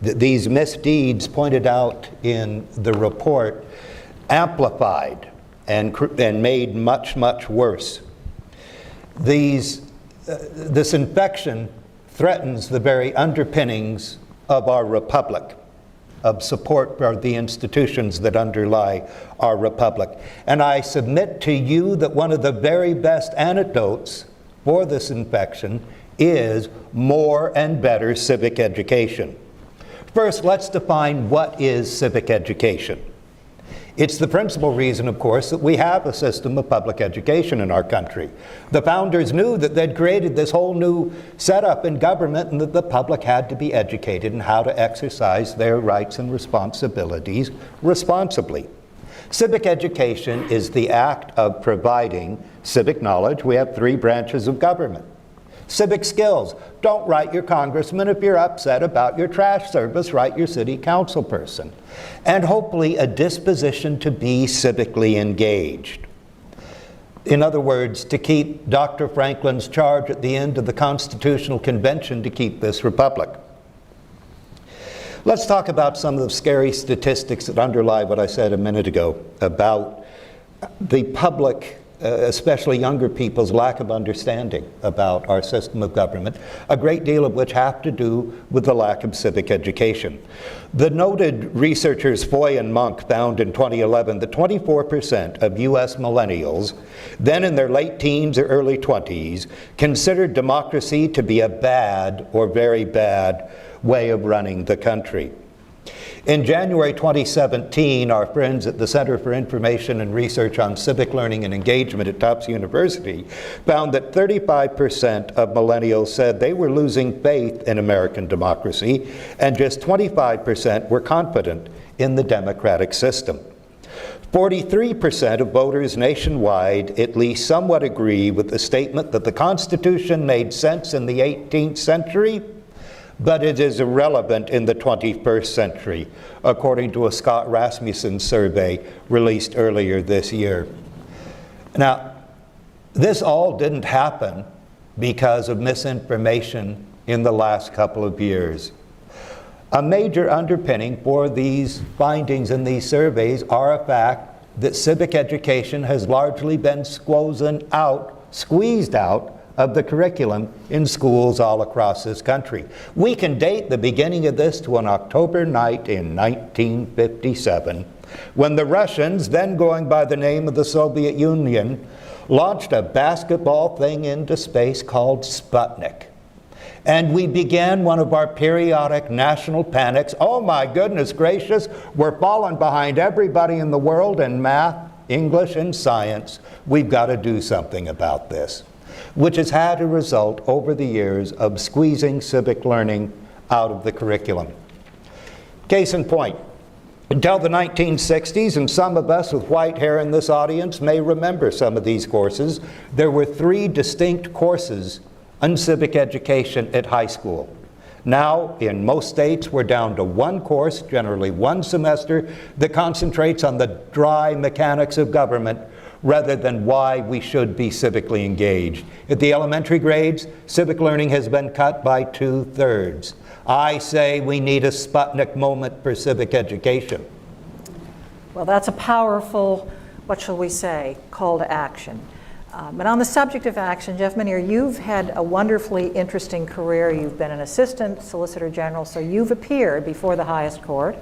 These misdeeds pointed out in the report amplified and made much, much worse. This infection threatens the very underpinnings of our republic, of support for the institutions that underlie our republic. And I submit to you that one of the very best antidotes for this infection is more and better civic education. First, let's define what is civic education. It's the principal reason, of course, that we have a system of public education in our country. The founders knew that they'd created this whole new setup in government and that the public had to be educated in how to exercise their rights and responsibilities responsibly. Civic education is the act of providing civic knowledge. We have 3 branches of government. Civic skills. Don't write your congressman if you're upset about your trash service. Write your city council person. And hopefully a disposition to be civically engaged. In other words, to keep Dr. Franklin's charge at the end of the Constitutional Convention to keep this republic. Let's talk about some of the scary statistics that underlie what I said a minute ago about the public, especially younger people's lack of understanding about our system of government, a great deal of which have to do with the lack of civic education. The noted researchers Foy and Monk found in 2011 that 24% of US millennials, then in their late teens or early 20s, considered democracy to be a bad or very bad way of running the country. In January 2017, our friends at the Center for Information and Research on Civic Learning and Engagement at Tufts University found that 35% of millennials said they were losing faith in American democracy, and just 25% were confident in the democratic system. 43% of voters nationwide at least somewhat agree with the statement that the Constitution made sense in the 18th century, but it is irrelevant in the 21st century, according to a Scott Rasmussen survey released earlier this year. Now, this all didn't happen because of misinformation in the last couple of years. A major underpinning for these findings in these surveys are a fact that civic education has largely been squeezed out of the curriculum in schools all across this country. We can date the beginning of this to an October night in 1957, when the Russians, then going by the name of the Soviet Union, launched a basketball thing into space called Sputnik. And we began one of our periodic national panics. Oh my goodness gracious, we're falling behind everybody in the world in math, English, and science. We've got to do something about this, which has had a result over the years of squeezing civic learning out of the curriculum. Case in point, until the 1960s, and some of us with white hair in this audience may remember some of these courses, there were 3 distinct courses on civic education at high school. Now, in most states, we're down to 1 course, generally 1 semester, that concentrates on the dry mechanics of government rather than why we should be civically engaged. At the elementary grades, civic learning has been cut by 2/3. I say we need a Sputnik moment for civic education. Well, that's a powerful, what shall we say, call to action. But on the subject of action, Jeff Minear, you've had a wonderfully interesting career. You've been an assistant solicitor general, so you've appeared before the highest court,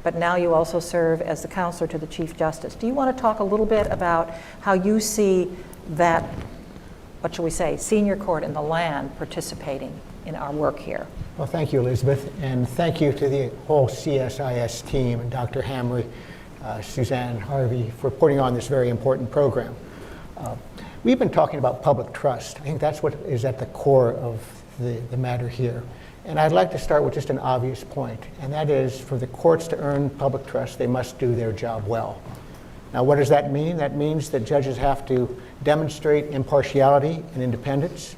but now you also serve as the counselor to the Chief Justice. Do you want to talk a little bit about how you see that, what shall we say, senior court in the land participating in our work here? Well, thank you, Elizabeth, and thank you to the whole CSIS team and Dr. Hamry, Suzanne, Harvey, for putting on this very important program. We've been talking about public trust. I think that's what is at the core of the matter here. And I'd like to start with just an obvious point, and that is for the courts to earn public trust, they must do their job well. Now, what does that mean? That means that judges have to demonstrate impartiality and independence.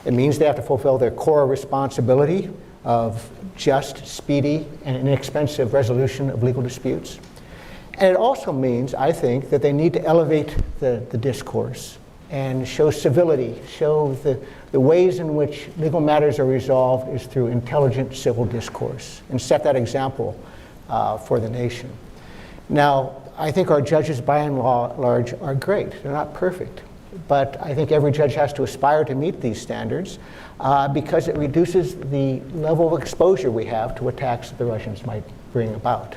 It means they have to fulfill their core responsibility of just, speedy, and inexpensive resolution of legal disputes. And it also means, I think, that they need to elevate the discourse and show civility, show the ways in which legal matters are resolved is through intelligent civil discourse, and set that example for the nation. Now, I think our judges, by and large, are great. They're not perfect. But I think every judge has to aspire to meet these standards because it reduces the level of exposure we have to attacks that the Russians might bring about.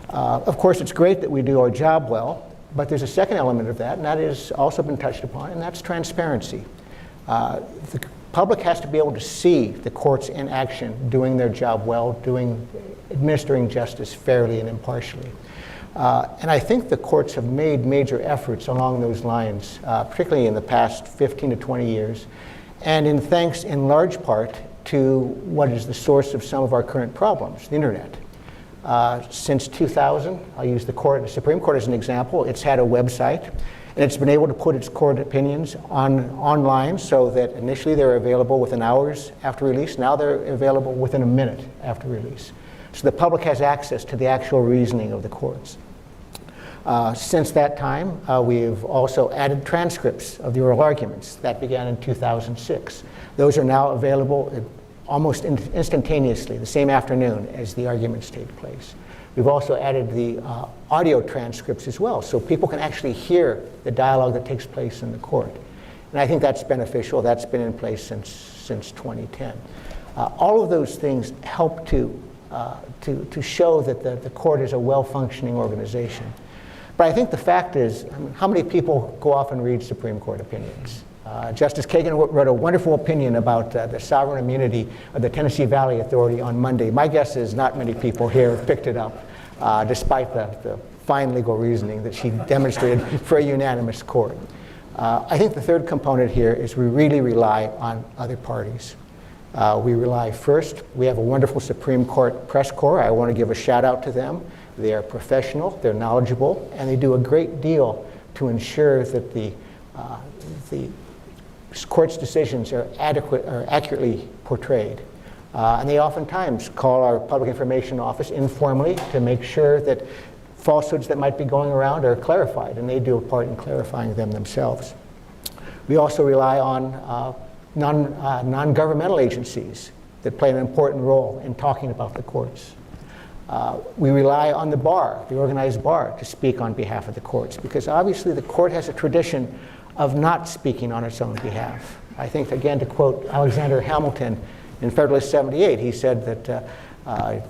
Of course, it's great that we do our job well, but there's a second element of that, and that has also been touched upon, and that's transparency. The public has to be able to see the courts in action, doing their job well, administering justice fairly and impartially. And I think the courts have made major efforts along those lines, particularly in the past 15 to 20 years, and thanks in large part to what is the source of some of our current problems, the internet. Since 2000, I'll use the Supreme Court as an example, it's had a website, and it's been able to put its court opinions online so that initially they were available within hours after release. Now they're available within a minute after release. So the public has access to the actual reasoning of the courts. Since that time, we've also added transcripts of the oral arguments. That began in 2006. Those are now available almost instantaneously, the same afternoon as the arguments take place. We've also added the audio transcripts as well, so people can actually hear the dialogue that takes place in the court. And I think that's beneficial. That's been in place since 2010. All of those things help to show that the court is a well-functioning organization. But I think the fact is, how many people go off and read Supreme Court opinions? Justice Kagan wrote a wonderful opinion about the sovereign immunity of the Tennessee Valley Authority on Monday. My guess is not many people here have picked it up, despite the fine legal reasoning that she demonstrated for a unanimous court. I think the third component here is we really rely on other parties. We rely first, we have a wonderful Supreme Court press corps. I want to give a shout out to them. They are professional, they're knowledgeable, and they do a great deal to ensure that the court's decisions are accurately portrayed. And they oftentimes call our public information office informally to make sure that falsehoods that might be going around are clarified, and they do a part in clarifying them themselves. We also rely on non-governmental agencies that play an important role in talking about the courts. We rely on the bar, the organized bar, to speak on behalf of the courts, because obviously the court has a tradition of not speaking on its own behalf. I think, again, to quote Alexander Hamilton in Federalist 78, he said that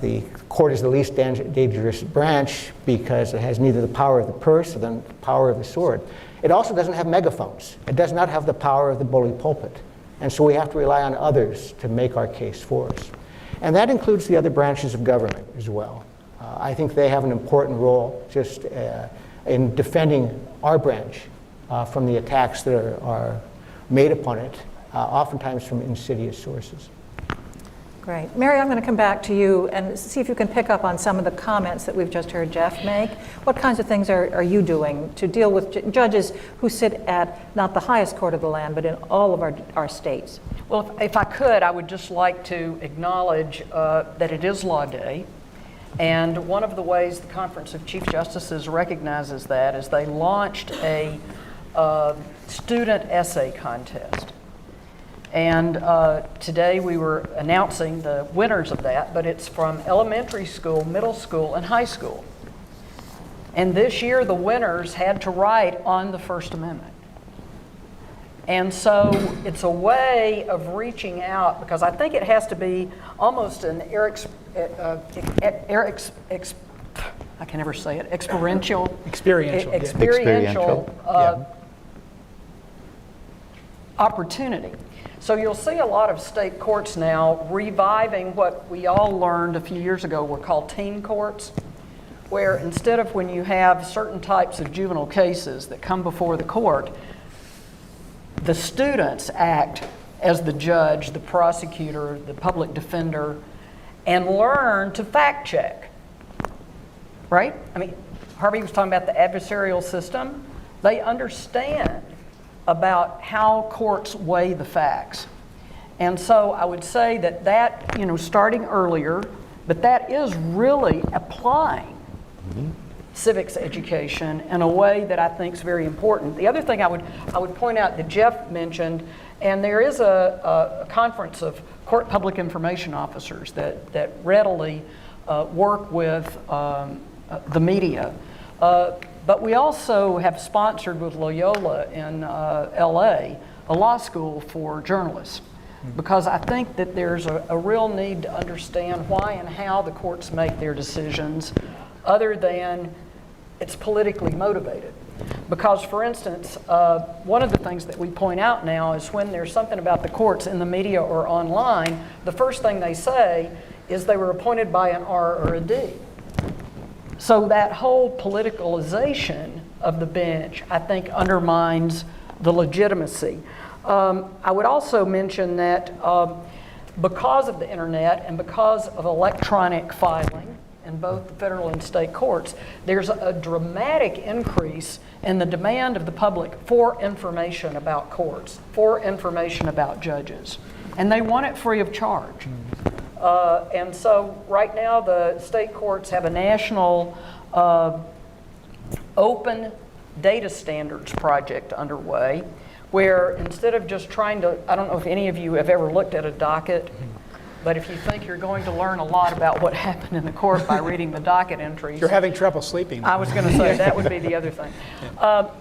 the court is the least dangerous branch because it has neither the power of the purse nor the power of the sword. It also doesn't have megaphones. It does not have the power of the bully pulpit. And so we have to rely on others to make our case for us. And that includes the other branches of government as well. I think they have an important role just in defending our branch from the attacks that are made upon it, oftentimes from insidious sources. Great. Mary, I'm going to come back to you and see if you can pick up on some of the comments that we've just heard Jeff make. What kinds of things are you doing to deal with judges who sit at not the highest court of the land, but in all of our states? Well, if I could, I would just like to acknowledge that it is Law Day. And one of the ways the Conference of Chief Justices recognizes that is they launched a student essay contest. And today we were announcing the winners of that, but it's from elementary school, middle school, and high school. And this year the winners had to write on the First Amendment. And so it's a way of reaching out, because I think it has to be almost an I can never say it, experiential opportunity. So you'll see a lot of state courts now reviving what we all learned a few years ago were called teen courts, where instead of when you have certain types of juvenile cases that come before the court, the students act as the judge, the prosecutor, the public defender, and learn to fact check, right? I mean, Harvey was talking about the adversarial system. They understand about how courts weigh the facts. And so I would say that, starting earlier, but that is really applying civics education in a way that I think is very important. The other thing I would point out that Jeff mentioned, and there is a conference of court public information officers that readily work with the media. But we also have sponsored with Loyola in LA a law school for journalists, because I think that there's a real need to understand why and how the courts make their decisions, other than it's politically motivated. Because, for instance, one of the things that we point out now is when there's something about the courts in the media or online, the first thing they say is they were appointed by an R or a D. So that whole politicalization of the bench, I think, undermines the legitimacy. I would also mention that because of the internet and because of electronic filing in both the federal and state courts, there's a dramatic increase in the demand of the public for information about courts, for information about judges. And they want it free of charge. And so right now the state courts have a national open data standards project underway, where instead of just trying to, I don't know if any of you have ever looked at a docket, but if you think you're going to learn a lot about what happened in the court by reading the docket entries. You're having trouble sleeping. I was going to say that would be the other thing.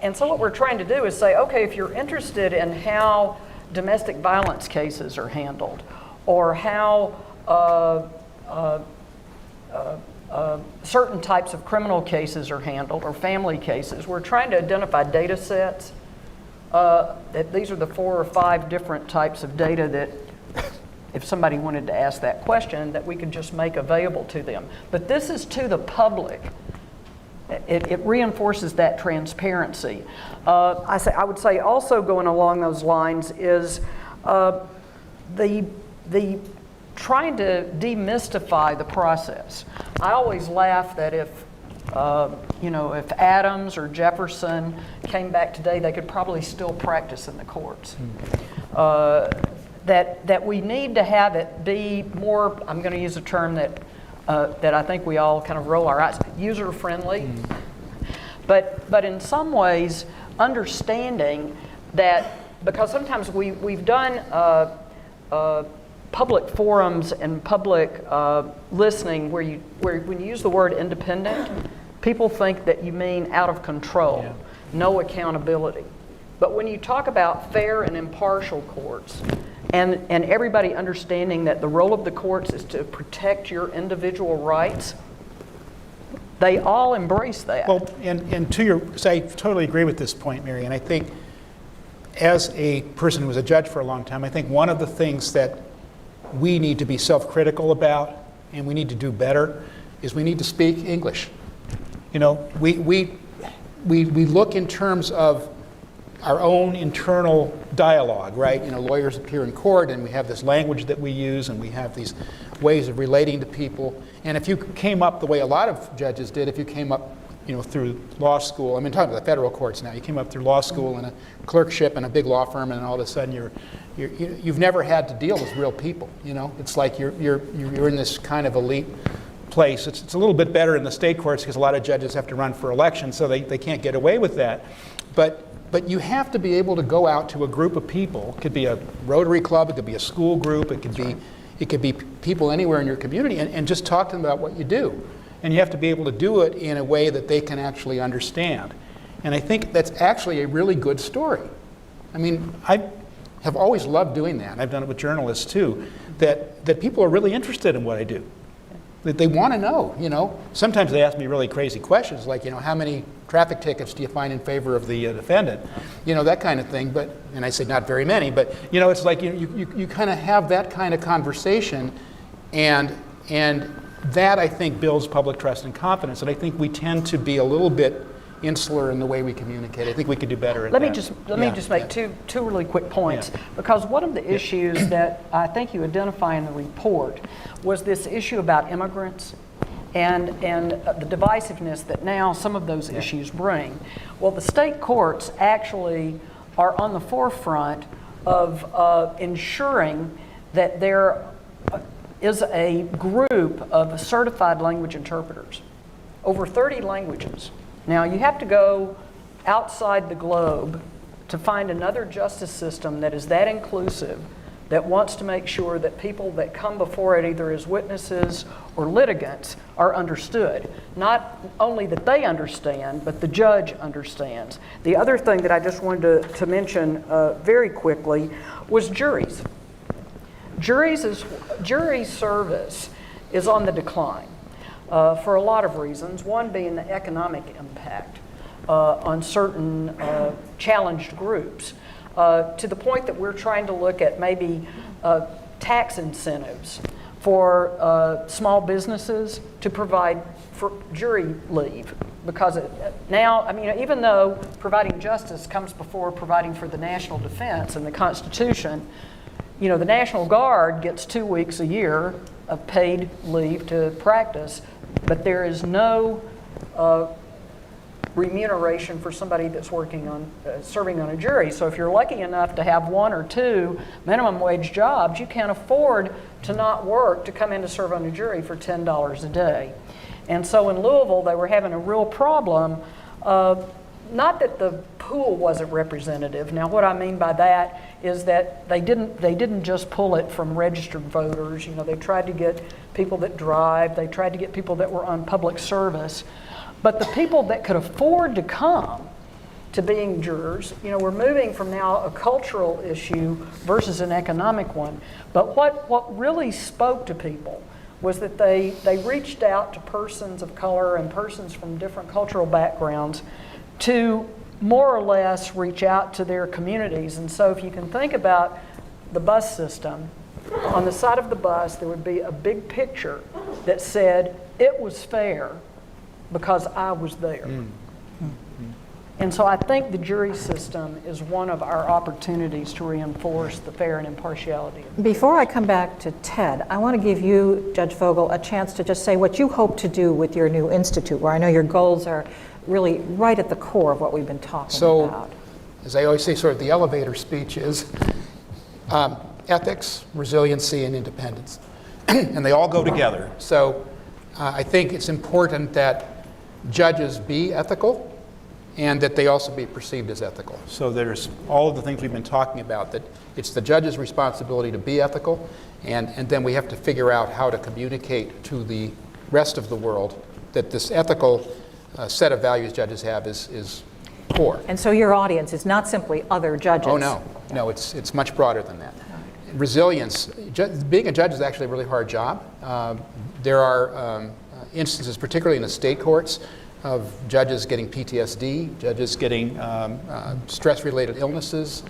And so what we're trying to do is say, okay, if you're interested in how domestic violence cases are handled, or how certain types of criminal cases are handled, or family cases, we're trying to identify data sets. That these are the 4 or 5 different types of data that, if somebody wanted to ask that question, that we could just make available to them. But this is to the public. It reinforces that transparency. I would say also going along those lines is the trying to demystify the process. I always laugh that if Adams or Jefferson came back today, they could probably still practice in the courts. That we need to have it be more, I'm going to use a term that I think we all kind of roll our eyes, user-friendly. But in some ways, understanding that, because sometimes we've done public forums and public listening where when you use the word independent, people think that you mean out of control, no accountability. But when you talk about fair and impartial courts, and everybody understanding that the role of the courts is to protect your individual rights, they all embrace that. Well, and to your, so I totally agree with this point, Mary, and I think as a person who was a judge for a long time, I think one of the things that we need to be self-critical about, and we need to do better, is we need to speak English. We look in terms of our own internal dialogue, right? Lawyers appear in court, and we have this language that we use, and we have these ways of relating to people. And if you came up the way a lot of judges did, if you came up, through law school, I'm talking about the federal courts now, you came up through law school and a clerkship in a big law firm, and all of a sudden you've never had to deal with real people. It's like you're in this kind of elite place. It's a little bit better in the state courts because a lot of judges have to run for election, so they can't get away with that. But you have to be able to go out to a group of people. It could be a Rotary Club, it could be a school group, it could be people anywhere in your community, and just talk to them about what you do. And you have to be able to do it in a way that they can actually understand. And I think that's actually a really good story. I mean, I have always loved doing that. I've done it with journalists too, that people are really interested in what I do. That they want to know, you know. Sometimes they ask me really crazy questions like, you know, how many traffic tickets do you find in favor of the defendant? You know, that kind of thing. But, and I say not very many, but, you know, it's like you kind of have that kind of conversation, and that, I think, builds public trust and confidence. And I think we tend to be a little bit insular in the way we communicate. I think we could do better at Let that. me just make two really quick points, because one of the issues that I think you identify in the report was this issue about immigrants and the divisiveness that now some of those issues bring. Well, the state courts actually are on the forefront of ensuring that there is a group of certified language interpreters, over 30 languages. Now, you have to go outside the globe to find another justice system that is that inclusive, that wants to make sure that people that come before it, either as witnesses or litigants, are understood. Not only that they understand, but the judge understands. The other thing that I just wanted to mention very quickly was juries. Jury service is on the decline. For a lot of reasons, one being the economic impact on certain challenged groups, to the point that we're trying to look at maybe tax incentives for small businesses to provide for jury leave. Because now, I mean, even though providing justice comes before providing for the national defense in the Constitution, you know, the National Guard gets 2 weeks a year of paid leave to practice, but there is no remuneration for somebody that's working on serving on a jury. So if you're lucky enough to have 1 or 2 minimum wage jobs, you can't afford to not work to come in to serve on a jury for $10 a day. And so in Louisville, they were having a real problem. Not that the pool wasn't representative. Now, what I mean by that is that they didn't just pull it from registered voters. You know, they tried to get people that drive. They tried to get people that were on public service. But the people that could afford to come to being jurors, you know, we're moving from now a cultural issue versus an economic one. But what really spoke to people was that they reached out to persons of color and persons from different cultural backgrounds to more or less reach out to their communities. And so if you can think about the bus system, on the side of the bus there would be a big picture that said, "It was fair because I was there." And so I think the jury system is one of our opportunities to reinforce the fair and impartiality. Before I come back to Ted, I want to give you, Judge Fogel, a chance to just say what you hope to do with your new institute, where I know your goals are really right at the core of what we've been talking about. As I always say, sort of the elevator speech is ethics, resiliency, and independence. And they all go together. So I think it's important that judges be ethical and that they also be perceived as ethical. So there's all of the things we've been talking about, that it's the judge's responsibility to be ethical, and then we have to figure out how to communicate to the rest of the world that this ethical set of values judges have is core. And so your audience is not simply other judges. Oh, no. No, it's much broader than that. Resilience. Being a judge is actually a really hard job. There are instances, particularly in the state courts, of judges getting PTSD, judges getting stress-related illnesses,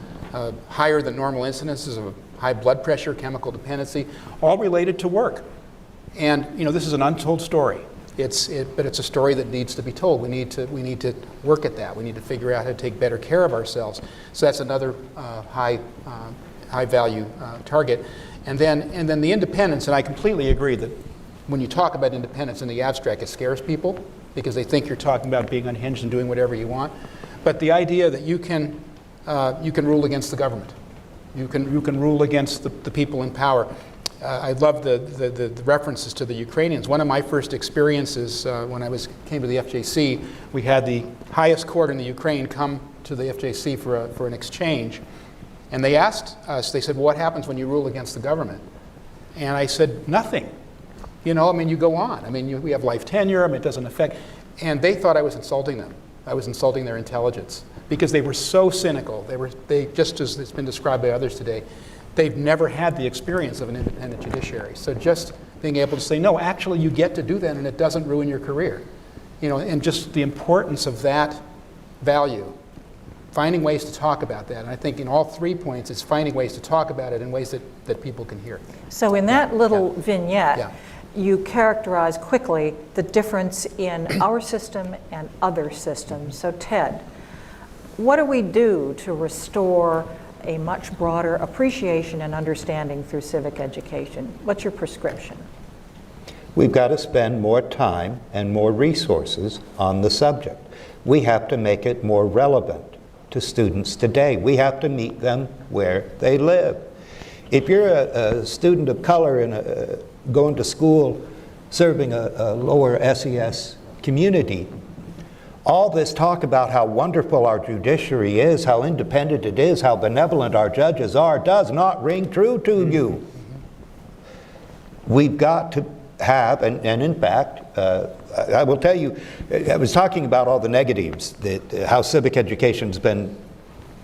higher than normal incidences of high blood pressure, chemical dependency, all related to work. And you know, this is an untold story. But it's a story that needs to be told. We need to work at that. We need to figure out how to take better care of ourselves. So that's another high value target. And then the independence. And I completely agree that when you talk about independence in the abstract, it scares people because they think you're talking about being unhinged and doing whatever you want. But the idea that you can rule against the government, you can rule against the people in power. I love the references to the Ukrainians. One of my first experiences when I came to the FJC, we had the highest court in the Ukraine come to the FJC for an exchange. And they asked us, they said, well, what happens when you rule against the government? And I said, nothing. You know, I mean, you go on. I mean, we have life tenure. I mean, it doesn't affect. And they thought I was insulting them. I was insulting their intelligence. because they were so cynical. They just as it's been described by others today, they've never had the experience of an independent judiciary. So just being able to say, no, actually you get to do that and it doesn't ruin your career. And just the importance of that value, finding ways to talk about that. And I think in all 3 points, it's finding ways to talk about it in ways that people can hear. So in that little vignette, you characterize quickly the difference in our system and other systems. So Ted, what do we do to restore a much broader appreciation and understanding through civic education? What's your prescription? We've got to spend more time and more resources on the subject. We have to make it more relevant to students today. We have to meet them where they live. If you're a student of color and going to school serving a lower SES community, all this talk about how wonderful our judiciary is, how independent it is, how benevolent our judges are, does not ring true to you. We've got to have, and in fact, I will tell you, I was talking about all the negatives, that how civic education's been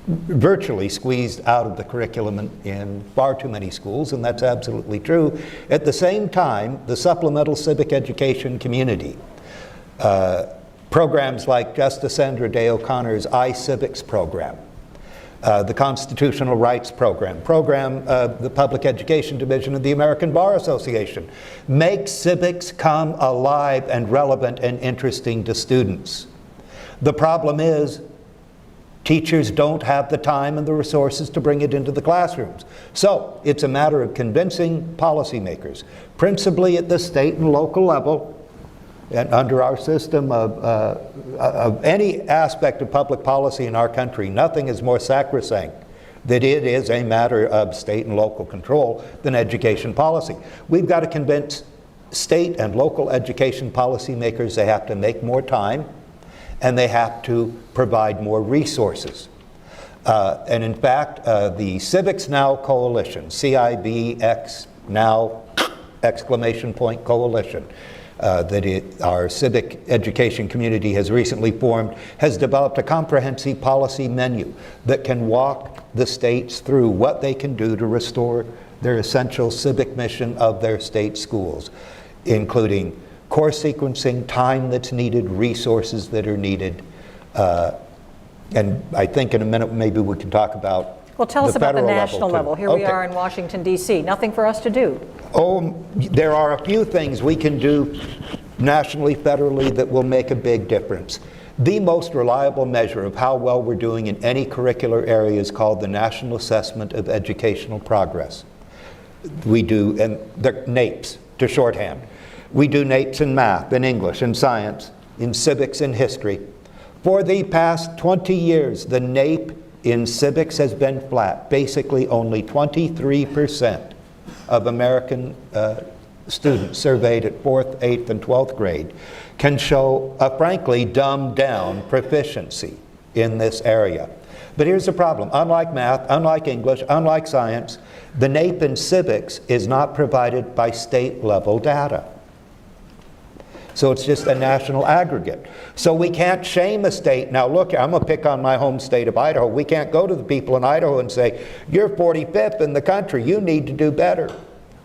virtually squeezed out of the curriculum in far too many schools, and that's absolutely true. At the same time, the supplemental civic education community, programs like Justice Sandra Day O'Connor's iCivics program, the Constitutional Rights program, the Public Education Division of the American Bar Association, make civics come alive and relevant and interesting to students. The problem is, teachers don't have the time and the resources to bring it into the classrooms. So it's a matter of convincing policymakers, principally at the state and local level, and under our system of any aspect of public policy in our country, nothing is more sacrosanct that it is a matter of state and local control than education policy. We've got to convince state and local education policymakers they have to make more time and they have to provide more resources. And in fact, the Civics Now Coalition, CIVX Now exclamation point coalition, our civic education community has recently formed, has developed a comprehensive policy menu that can walk the states through what they can do to restore their essential civic mission of their state schools, including course sequencing, time that's needed, resources that are needed. And I think in a minute maybe we can talk about Well, tell us about the national level. Here we are in Washington, D.C. Nothing for us to do. Oh, there are a few things we can do nationally, federally, that will make a big difference. The most reliable measure of how well we're doing in any curricular area is called the National Assessment of Educational Progress. We do, and they're NAEPS to shorthand. We do NAEPS in math, in English, in science, in civics, and history. For the past 20 years, the NAEP in civics has been flat. Basically, only 23% of American students surveyed at 4th, 8th, and 12th grade can show a frankly dumbed down proficiency in this area. But here's the problem. Unlike math, unlike English, unlike science, the NAEP in civics is not provided by state level data. So it's just a national aggregate. So we can't shame a state. Now look, I'm going to pick on my home state of Idaho. We can't go to the people in Idaho and say, you're 45th in the country, you need to do better,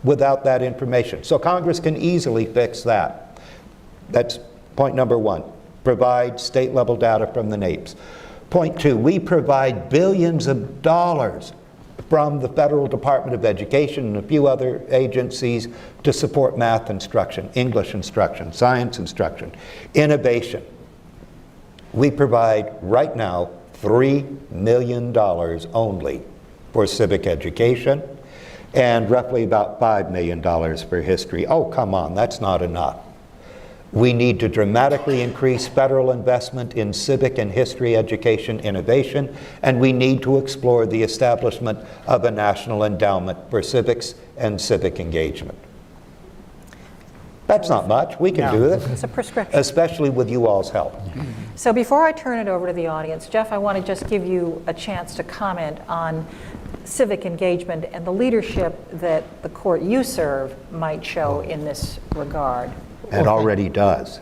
without that information. So Congress can easily fix that. That's point number one. Provide state level data from the NAEPS. Point two, we provide billions of dollars from the Federal Department of Education and a few other agencies to support math instruction, English instruction, science instruction, innovation. We provide right now $3 million only for civic education and roughly about $5 million for history. Oh, come on, that's not enough. We need to dramatically increase federal investment in civic and history education innovation, and we need to explore the establishment of a national endowment for civics and civic engagement. That's not much. We can do this. It's a prescription. Especially with you all's help. So before I turn it over to the audience, Jeff, I want to just give you a chance to comment on civic engagement and the leadership that the court you serve might show in this regard. It already does.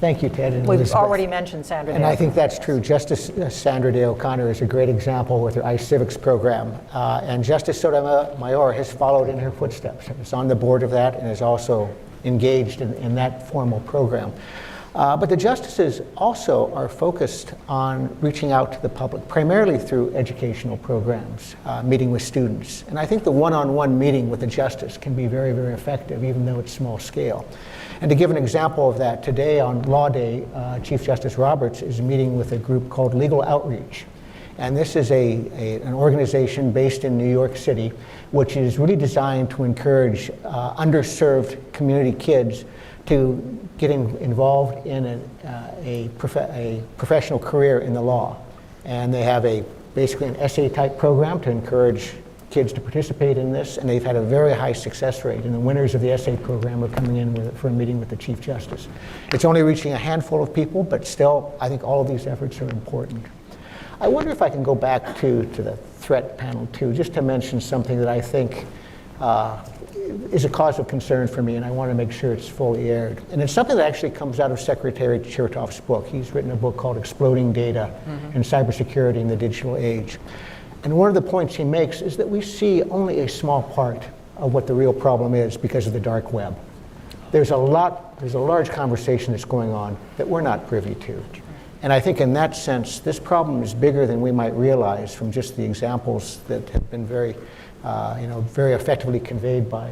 Thank you, Ted. And We've Elizabeth. already mentioned Sandra Day. And I think that's true. Justice Sandra Day O'Connor is a great example with her ICE Civics program. And Justice Sotomayor has followed in her footsteps. Is on the board of that and is also engaged in that formal program. But the justices also are focused on reaching out to the public, primarily through educational programs, meeting with students. And I think the one-on-one meeting with the justice can be very, very effective, even though it's small scale. And to give an example of that, today on Law Day, Chief Justice Roberts is meeting with a group called Legal Outreach. And this is an organization based in New York City, which is really designed to encourage underserved community kids to getting involved in a professional career in the law. And they have basically an essay-type program to encourage kids to participate in this, and they've had a very high success rate, and the winners of the essay program are coming in for a meeting with the Chief Justice. It's only reaching a handful of people, but still, I think all of these efforts are important. I wonder if I can go back to the threat panel too, just to mention something that I think is a cause of concern for me, and I want to make sure it's fully aired. And it's something that actually comes out of Secretary Chertoff's book. He's written a book called Exploding Data and Cybersecurity in the Digital Age. And one of the points he makes is that we see only a small part of what the real problem is because of the dark web. There's a large conversation that's going on that we're not privy to. And I think in that sense, this problem is bigger than we might realize from just the examples that have been very effectively conveyed by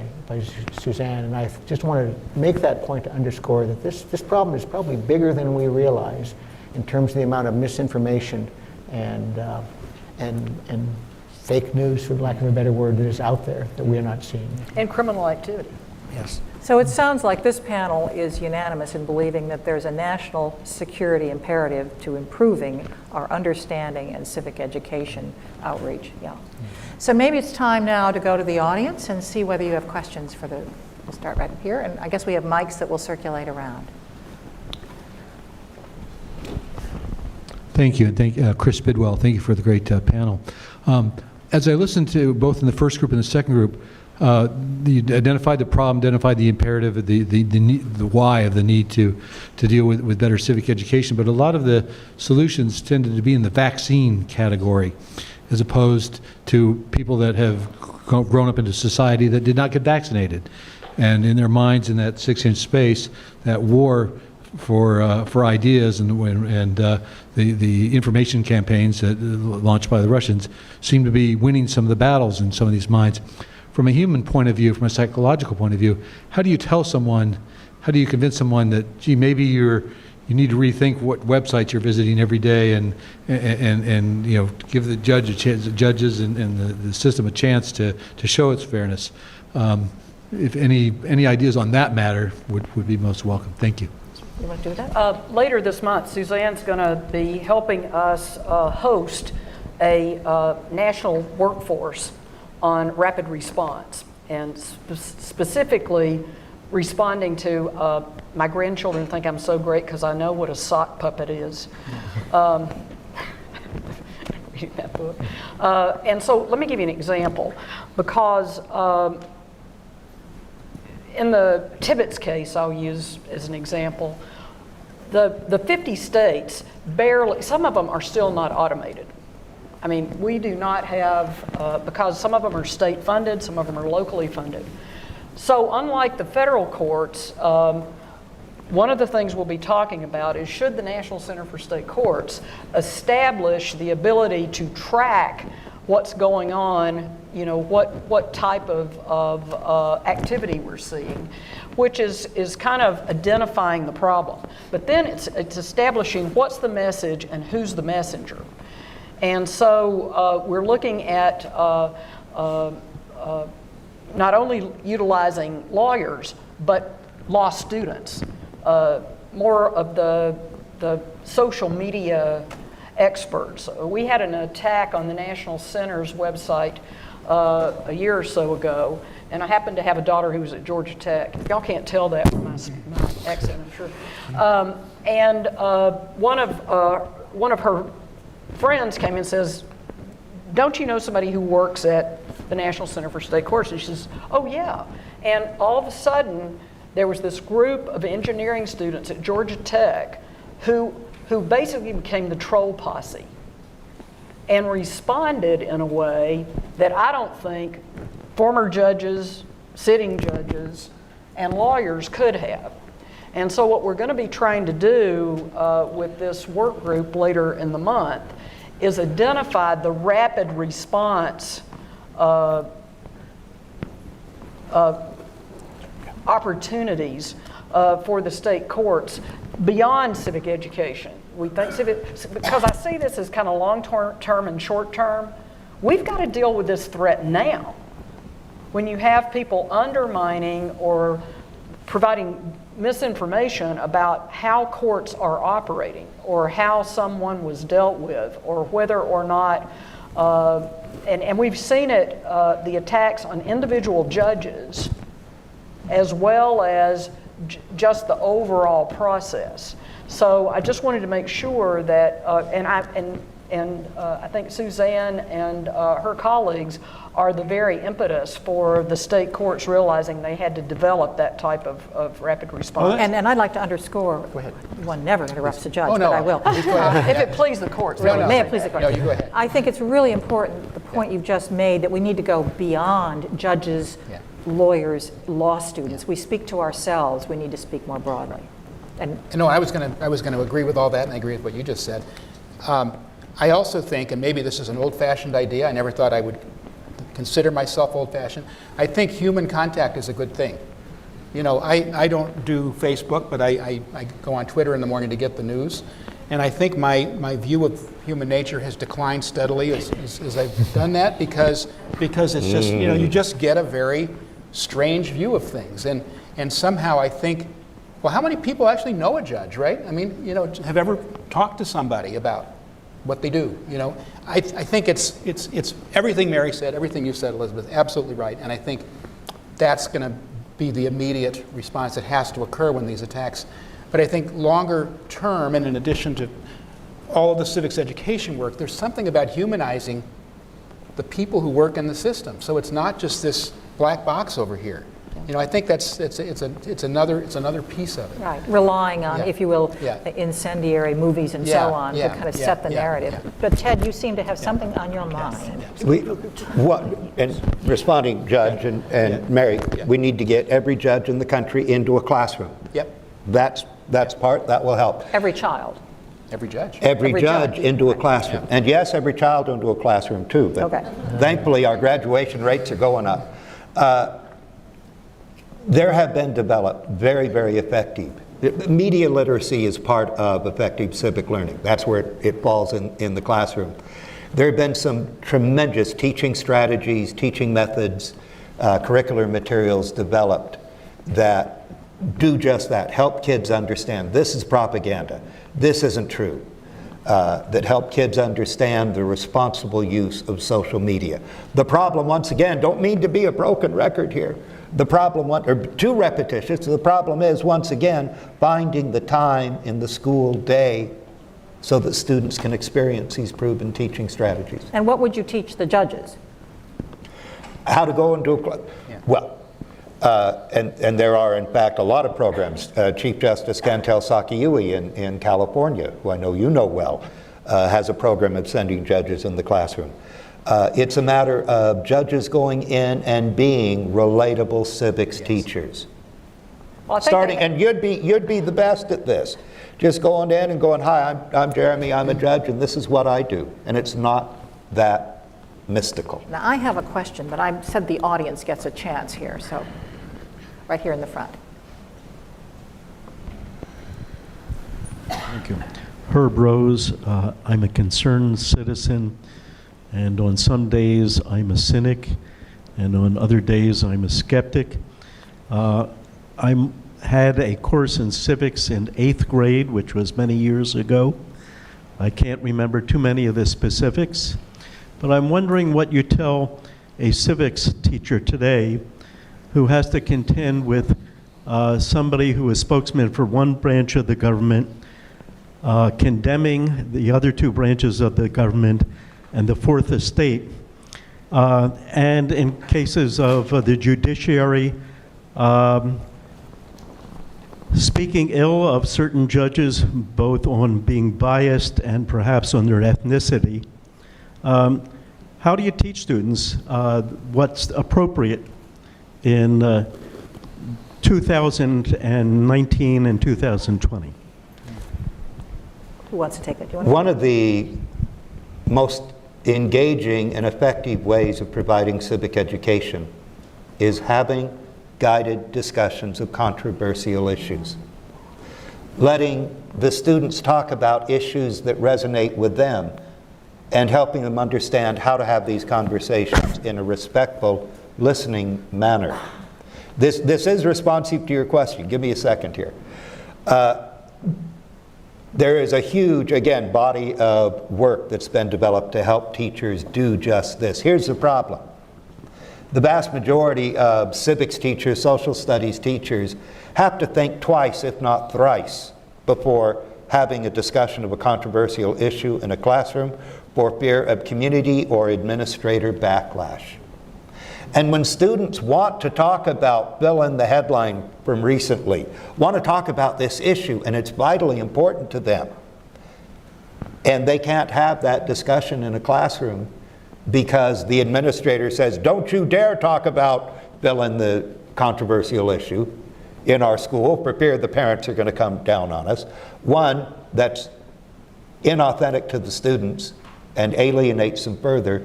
Suzanne. And I just want to make that point to underscore that this problem is probably bigger than we realize in terms of the amount of misinformation and fake news, for lack of a better word, that is out there that we are not seeing. And criminal activity. Yes. So it sounds like this panel is unanimous in believing that there's a national security imperative to improving our understanding and civic education outreach. Yeah. So maybe it's time now to go to the audience and see whether you have questions for we'll start right here. And I guess we have mics that will circulate around. Thank you, and Chris Bidwell. Thank you for the great panel. As I listened to both in the first group and the second group, you identified the problem, identified the imperative, the why of the need to deal with better civic education. But a lot of the solutions tended to be in the vaccine category, as opposed to people that have grown up into society that did not get vaccinated, and in their minds, in that 6-inch space, that war for ideas and the information campaigns that launched by the Russians seem to be winning some of the battles in some of these minds. From a human point of view, from a psychological point of view, how do you convince someone that, gee, maybe you need to rethink what websites you're visiting every day, and give the judges and the system a chance to show its fairness. If any ideas on that matter would be most welcome. Thank you. You want to do that? Later this month, Suzanne's going to be helping us host a national workforce on rapid response, and specifically responding to my grandchildren think I'm so great because I know what a sock puppet is. Reading that book. And so let me give you an example, because in the Tibbetts case I'll use as an example, the 50 states barely, some of them are still not automated. I mean, we do not have, because some of them are state funded, some of them are locally funded. So unlike the federal courts, one of the things we'll be talking about is, should the National Center for State Courts establish the ability to track what's going on, what type of activity we're seeing, which is kind of identifying the problem. But then it's establishing what's the message and who's the messenger. And so we're looking at not only utilizing lawyers, but law students, more of the social media experts. We had an attack on the National Center's website a year or so ago, and I happened to have a daughter who was at Georgia Tech. Y'all can't tell that from my accent, I'm sure. And one of her friends came and says, "Don't you know somebody who works at the National Center for State Courts?" And she says, "Oh yeah." And all of a sudden, there was this group of engineering students at Georgia Tech who basically became the troll posse and responded in a way that I don't think former judges, sitting judges, and lawyers could have. And so what we're going to be trying to do with this work group later in the month is identify the rapid response opportunities for the state courts beyond civic education. We think because I see this as kind of long-term and short-term, we've got to deal with this threat now. When you have people undermining or providing misinformation about how courts are operating or how someone was dealt with or whether or not, and we've seen it, the attacks on individual judges as well as just the overall process. So I just wanted to make sure that, I think Suzanne and her colleagues are the very impetus for the state courts realizing they had to develop that type of rapid response. And I'd like to underscore, one never interrupts the judge, but I will. If it please the court. May it please the court. No, you go ahead. I think it's really important, the point you've just made, that we need to go beyond judges, lawyers, law students. We speak to ourselves. We need to speak more broadly. And no, I was going to agree with all that, and I agree with what you just said. I also think, and maybe this is an old-fashioned idea, I never thought I would consider myself old-fashioned. I think human contact is a good thing. You know, I don't do Facebook, but I go on Twitter in the morning to get the news. And I think my view of human nature has declined steadily as I've done that because it's just, you know, you just get a very strange view of things. And somehow I think, well, how many people actually know a judge, right? I mean, you know, have ever talked to somebody about what they do, you know? I think it's everything Mary said, everything you said, Elizabeth, absolutely right. And I think that's going to be the immediate response that has to occur when these attacks. But I think longer term, and in addition to all of the civics education work, there's something about humanizing the people who work in the system. So it's not just this black box over here. You know, I think it's another piece of it. right, relying on, if you will, incendiary movies and so on to kind of set the narrative. But Ted, you seem to have something on your mind. And responding, Judge and Mary, we need to get every judge in the country into a classroom. Yep. That's part that will help. Every child. Every judge. Every judge into a classroom. And yes, every child into a classroom too. But thankfully, our graduation rates are going up. There have been developed very, very effective. Media literacy is part of effective civic learning. That's where it falls in the classroom. There have been some tremendous teaching strategies, teaching methods, curricular materials developed that do just that, help kids understand this is propaganda, this isn't true, that help kids understand the responsible use of social media. The problem, once again, don't mean to be a broken record here, the problem, or too repetitious, the problem is, once again, finding the time in the school day so that students can experience these proven teaching strategies. And what would you teach the judges? How to go into a class. Well, and there are, in fact, a lot of programs. Chief Justice Gantel Sakiui in California, who I know you know well, has a program of sending judges in the classroom. It's a matter of judges going in and being relatable civics teachers. Well, and you'd be the best at this. Just going in and going, hi, I'm Jeremy, I'm a judge, and this is what I do. And it's not that mystical. Now, I have a question, but I said the audience gets a chance here, so right here in the front. Thank you. Herb Rose, I'm a concerned citizen, and on some days I'm a cynic, and on other days I'm a skeptic. I had a course in civics in 8th grade, which was many years ago. I can't remember too many of the specifics, but I'm wondering what you tell a civics teacher today who has to contend with somebody who is spokesman for one branch of the government, condemning the other two branches of the government and the fourth estate. And in cases of the judiciary, speaking ill of certain judges, both on being biased and perhaps on their ethnicity, how do you teach students what's appropriate in 2019 and 2020? Who wants to take it? One of the most engaging and effective ways of providing civic education is having guided discussions of controversial issues. Letting the students talk about issues that resonate with them and helping them understand how to have these conversations in a respectful, listening manner. This is responsive to your question. Give me a second here. There is a huge, again, body of work that's been developed to help teachers do just this. Here's the problem. The vast majority of civics teachers, social studies teachers, have to think twice, if not thrice, before having a discussion of a controversial issue in a classroom for fear of community or administrator backlash. And when students want to talk about, fill in the headline from recently, want to talk about this issue and it's vitally important to them, and they can't have that discussion in a classroom because the administrator says, don't you dare talk about, fill in the controversial issue in our school for fear the parents are going to come down on us. One, that's inauthentic to the students and alienates them further.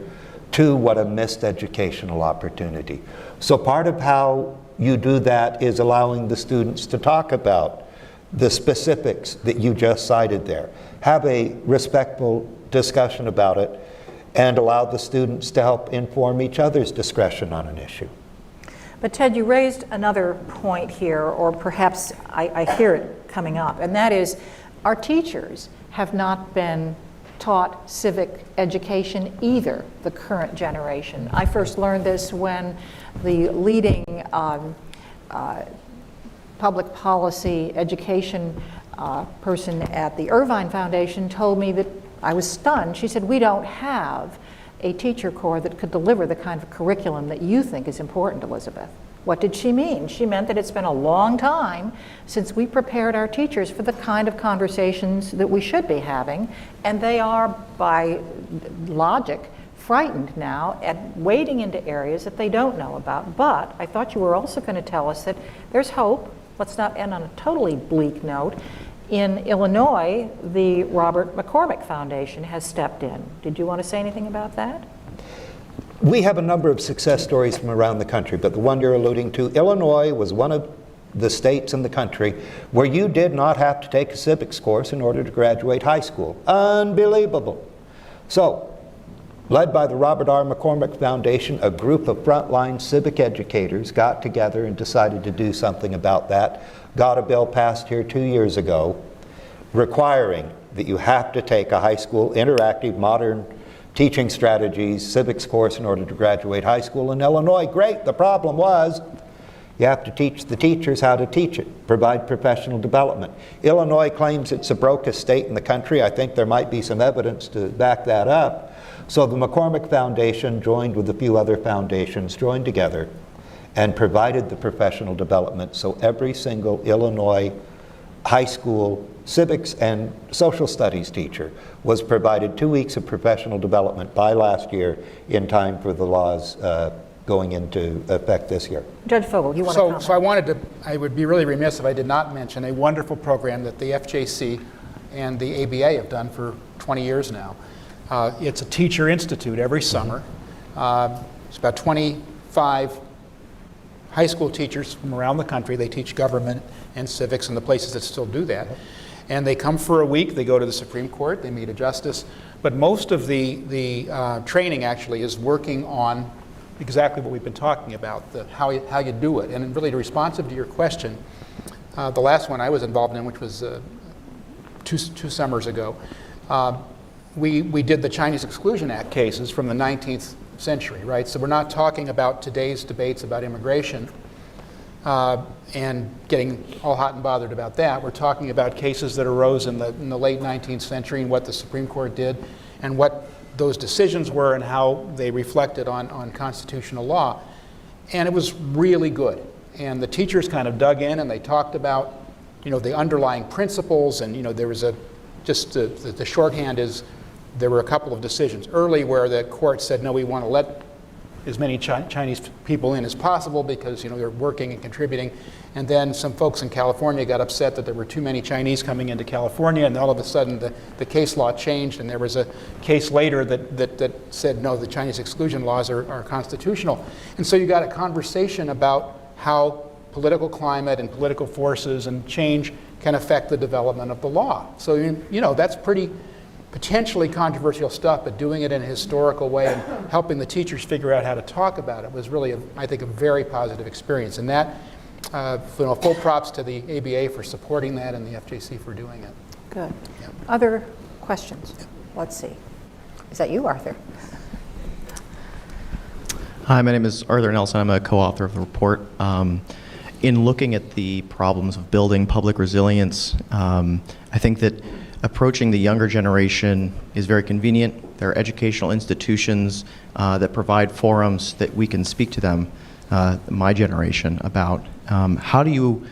Two, what a missed educational opportunity. So part of how you do that is allowing the students to talk about the specifics that you just cited there. Have a respectful discussion about it and allow the students to help inform each other's discretion on an issue. But Ted, you raised another point here, or perhaps I hear it coming up, and that is our teachers have not been taught civic education either, the current generation. I first learned this when the leading public policy education person at the Irvine Foundation told me that I was stunned. She said, we don't have a teacher corps that could deliver the kind of curriculum that you think is important, Elizabeth. What did she mean? She meant that it's been a long time since we prepared our teachers for the kind of conversations that we should be having, and they are, by logic, frightened now at wading into areas that they don't know about. But I thought you were also going to tell us that there's hope. Let's not end on a totally bleak note. In Illinois, the Robert McCormick Foundation has stepped in. Did you want to say anything about that? We have a number of success stories from around the country, but the one you're alluding to, Illinois was one of the states in the country where you did not have to take a civics course in order to graduate high school. Unbelievable. So, led by the Robert R. McCormick Foundation, a group of frontline civic educators got together and decided to do something about that. Got a bill passed here 2 years ago requiring that you have to take a high school interactive modern teaching strategies civics course in order to graduate high school in Illinois. Great. The problem was you have to teach the teachers how to teach it, provide professional development. Illinois claims it's the brokest state in the country. I think there might be some evidence to back that up. So the McCormick Foundation, joined with a few other foundations, joined together and provided the professional development so every single Illinois high school civics and social studies teacher was provided 2 weeks of professional development by last year in time for the laws going into effect this year. Judge Fogel, you want to comment? So I would be really remiss if I did not mention a wonderful program that the FJC and the ABA have done for 20 years now. It's a teacher institute every summer. It's about 25 high school teachers from around the country. They teach government and civics in the places that still do that. And they come for a week, they go to the Supreme Court, they meet a justice. But most of the training actually is working on exactly what we've been talking about, how you do it. And really responsive to your question, the last one I was involved in, which was two summers ago, we did the Chinese Exclusion Act cases from the 19th century, right? So we're not talking about today's debates about immigration and getting all hot and bothered about that. We're talking about cases that arose in the late 19th century and what the Supreme Court did and what those decisions were and how they reflected on constitutional law. And it was really good. And the teachers kind of dug in and they talked about the underlying principles, and there was the shorthand is there were a couple of decisions early where the court said, no, we want to let as many Chinese people in as possible because they're working and contributing. And then some folks in California got upset that there were too many Chinese coming into California, and all of a sudden the case law changed, and there was a case later that said, no, the Chinese exclusion laws are constitutional. And so you got a conversation about how political climate and political forces and change can affect the development of the law. So that's pretty potentially controversial stuff, but doing it in a historical way and helping the teachers figure out how to talk about it was really, I think, a very positive experience. And that, full props to the ABA for supporting that and the FJC for doing it. Good. Yeah. Other questions? Yeah. Let's see. Is that you, Arthur? Hi, my name is Arthur Nelson. I'm a co-author of the report. In looking at the problems of building public resilience, I think that approaching the younger generation is very convenient. There are educational institutions that provide forums that we can speak to them, my generation, about. How do you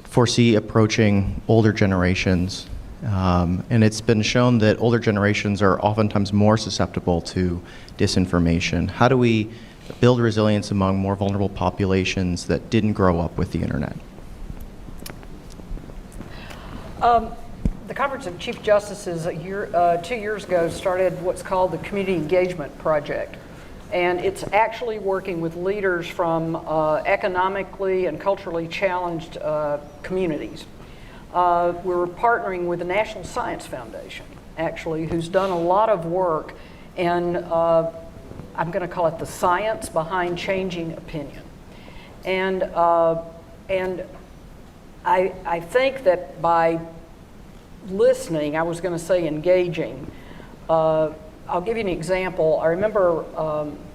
foresee approaching older generations? And it's been shown that older generations are oftentimes more susceptible to disinformation. How do we build resilience among more vulnerable populations that didn't grow up with the internet? The Conference of Chief Justices 2 years ago started what's called the Community Engagement Project. And it's actually working with leaders from economically and culturally challenged communities. We're partnering with the National Science Foundation, actually, who's done a lot of work in, I'm going to call it the science behind changing opinion. And I think that by listening, I was going to say engaging. I'll give you an example. I remember,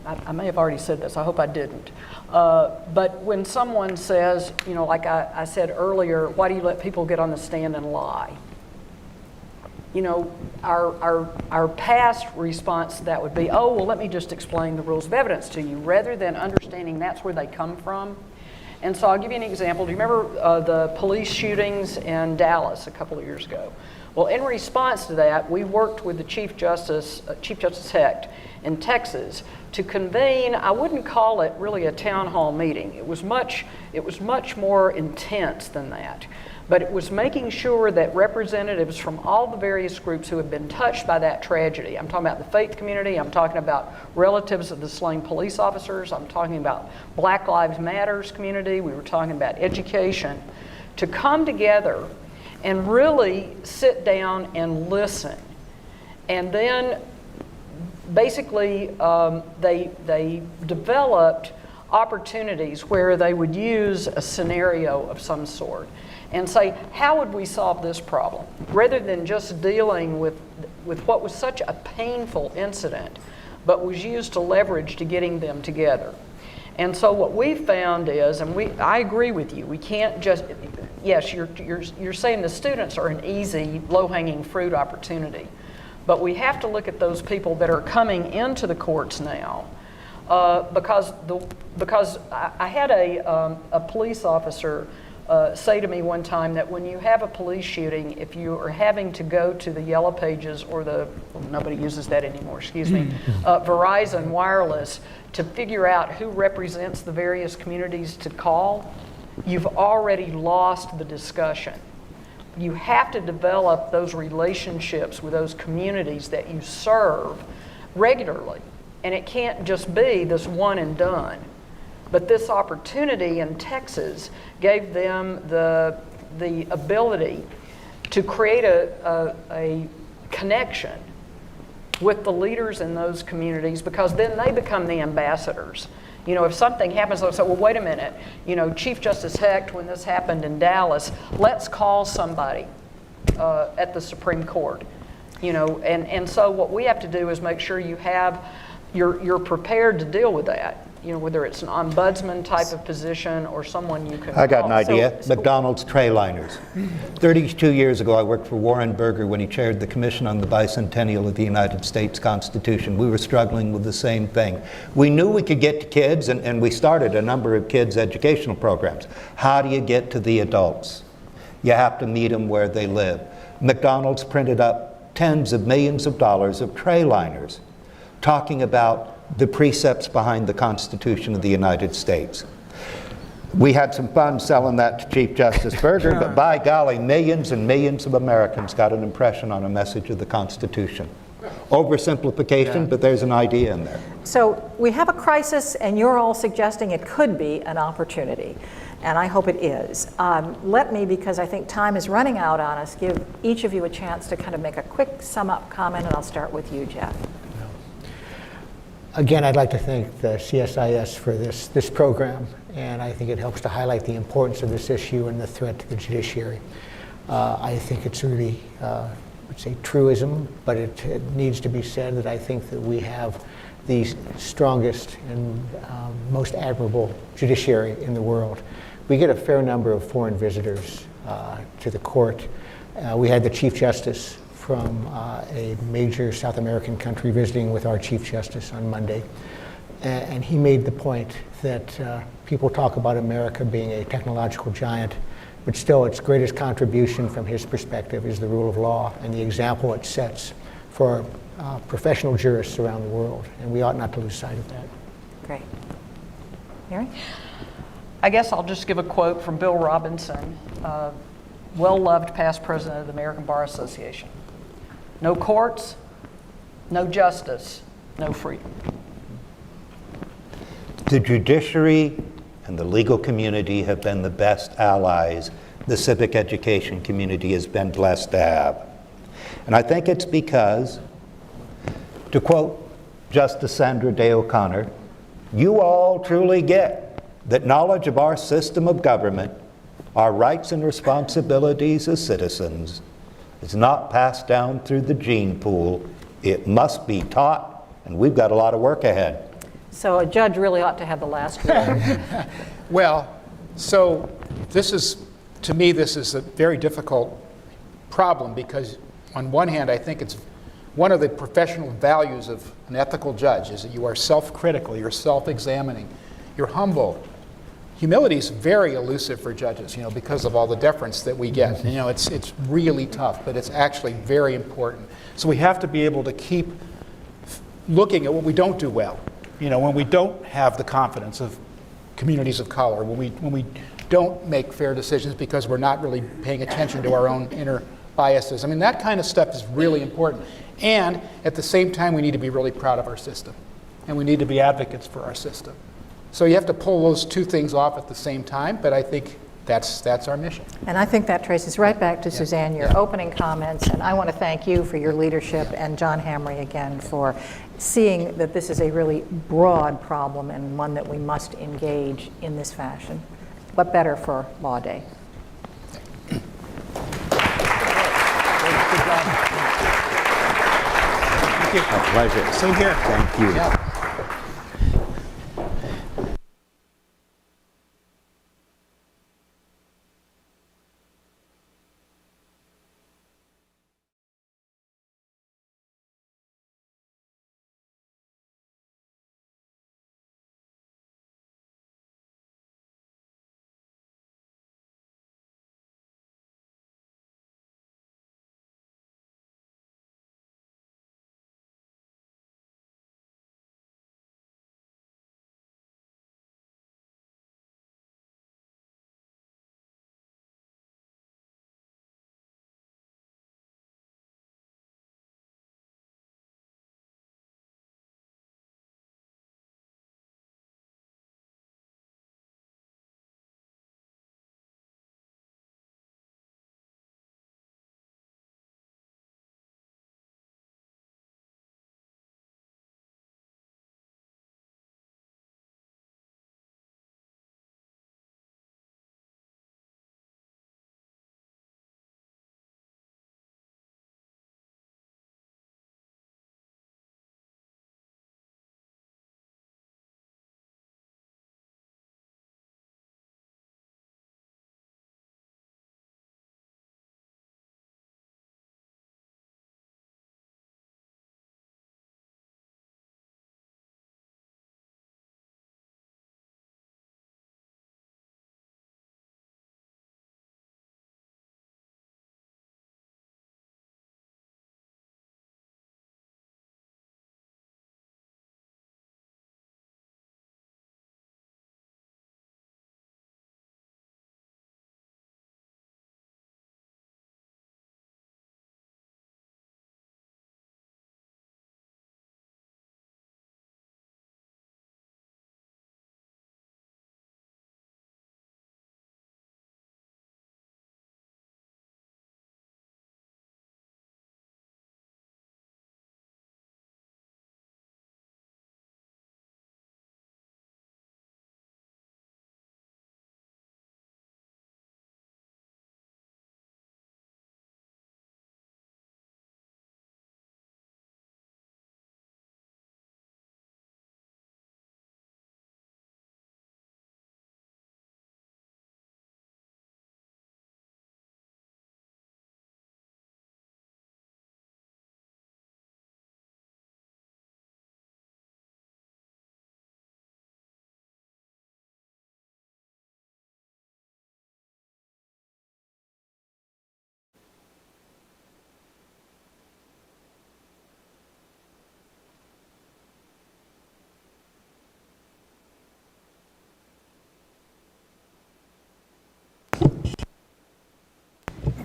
I may have already said this, I hope I didn't. But when someone says, like I said earlier, why do you let people get on the stand and lie? Our past response to that would be, oh, well, let me just explain the rules of evidence to you, rather than understanding that's where they come from. And so I'll give you an example. Do you remember the police shootings in Dallas a couple of years ago? Well, in response to that, we worked with the Chief Justice Hecht in Texas to convene, I wouldn't call it really a town hall meeting. It was much more intense than that. But it was making sure that representatives from all the various groups who have been touched by that tragedy, I'm talking about the faith community, I'm talking about relatives of the slain police officers, I'm talking about Black Lives Matters community, we were talking about education, to come together and really sit down and listen. And then basically they developed opportunities where they would use a scenario of some sort and say, how would we solve this problem? Rather than just dealing with what was such a painful incident, but was used to leverage to getting them together. And so what we found is, and I agree with you, we can't just, yes, you're saying the students are an easy, low-hanging fruit opportunity, but we have to look at those people that are coming into the courts now, because I had a police officer say to me one time that when you have a police shooting, if you are having to go to the Yellow Pages or nobody uses that anymore, excuse me, Verizon Wireless to figure out who represents the various communities to call, you've already lost the discussion. You have to develop those relationships with those communities that you serve regularly. And it can't just be this one and done. But this opportunity in Texas gave them the ability to create a connection with the leaders in those communities, because then they become the ambassadors. If something happens, they'll say, well, wait a minute, Chief Justice Hecht, when this happened in Dallas, let's call somebody at the Supreme Court. And so what we have to do is make sure you're prepared to deal with that. Whether it's an ombudsman type of position or someone you can I got call. an idea. McDonald's tray liners. 32 years ago, I worked for Warren Burger when he chaired the Commission on the Bicentennial of the United States Constitution. We were struggling with the same thing. We knew we could get to kids, and we started a number of kids' educational programs. How do you get to the adults? You have to meet them where they live. McDonald's printed up tens of millions of dollars of tray liners talking about the precepts behind the Constitution of the United States. We had some fun selling that to Chief Justice Berger, but by golly, millions and millions of Americans got an impression on a message of the Constitution. Oversimplification, but there's an idea in there. So we have a crisis, and you're all suggesting it could be an opportunity, and I hope it is. Let me, because I think time is running out on us, give each of you a chance to kind of make a quick sum-up comment, and I'll start with you, Jeff. Again, I'd like to thank the CSIS for this program, and I think it helps to highlight the importance of this issue and the threat to the judiciary. I think it's really, I would say truism, but it needs to be said that I think that we have the strongest and most admirable judiciary in the world. We get a fair number of foreign visitors to the court. We had the Chief Justice from a major South American country visiting with our Chief Justice on Monday. And he made the point that people talk about America being a technological giant, but still its greatest contribution from his perspective is the rule of law and the example it sets for professional jurists around the world. And we ought not to lose sight of that. Great. Mary? I guess I'll just give a quote from Bill Robinson, well-loved past president of the American Bar Association. No courts, no justice, no freedom. The judiciary and the legal community have been the best allies the civic education community has been blessed to have. And I think it's because, to quote Justice Sandra Day O'Connor, you all truly get that knowledge of our system of government, our rights and responsibilities as citizens, is not passed down through the gene pool. It must be taught, and we've got a lot of work ahead. So a judge really ought to have the last word. Well, so this is, to me, this is a very difficult problem because on one hand, I think it's one of the professional values of an ethical judge is that you are self-critical, you're self-examining, you're humble. Humility is very elusive for judges, because of all the deference that we get. It's really tough, but it's actually very important. So we have to be able to keep looking at what we don't do well. When we don't have the confidence of communities of color, when we don't make fair decisions because we're not really paying attention to our own inner biases. I mean, that kind of stuff is really important. And at the same time, we need to be really proud of our system. And we need to be advocates for our system. So you have to pull those two things off at the same time, but I think that's our mission. And I think that traces right back to Suzanne, your opening comments, and I want to thank you for your leadership and John Hamre again for seeing that this is a really broad problem and one that we must engage in this fashion. What better for Law Day? Thank you. A pleasure. Same here. Thank you. Yeah.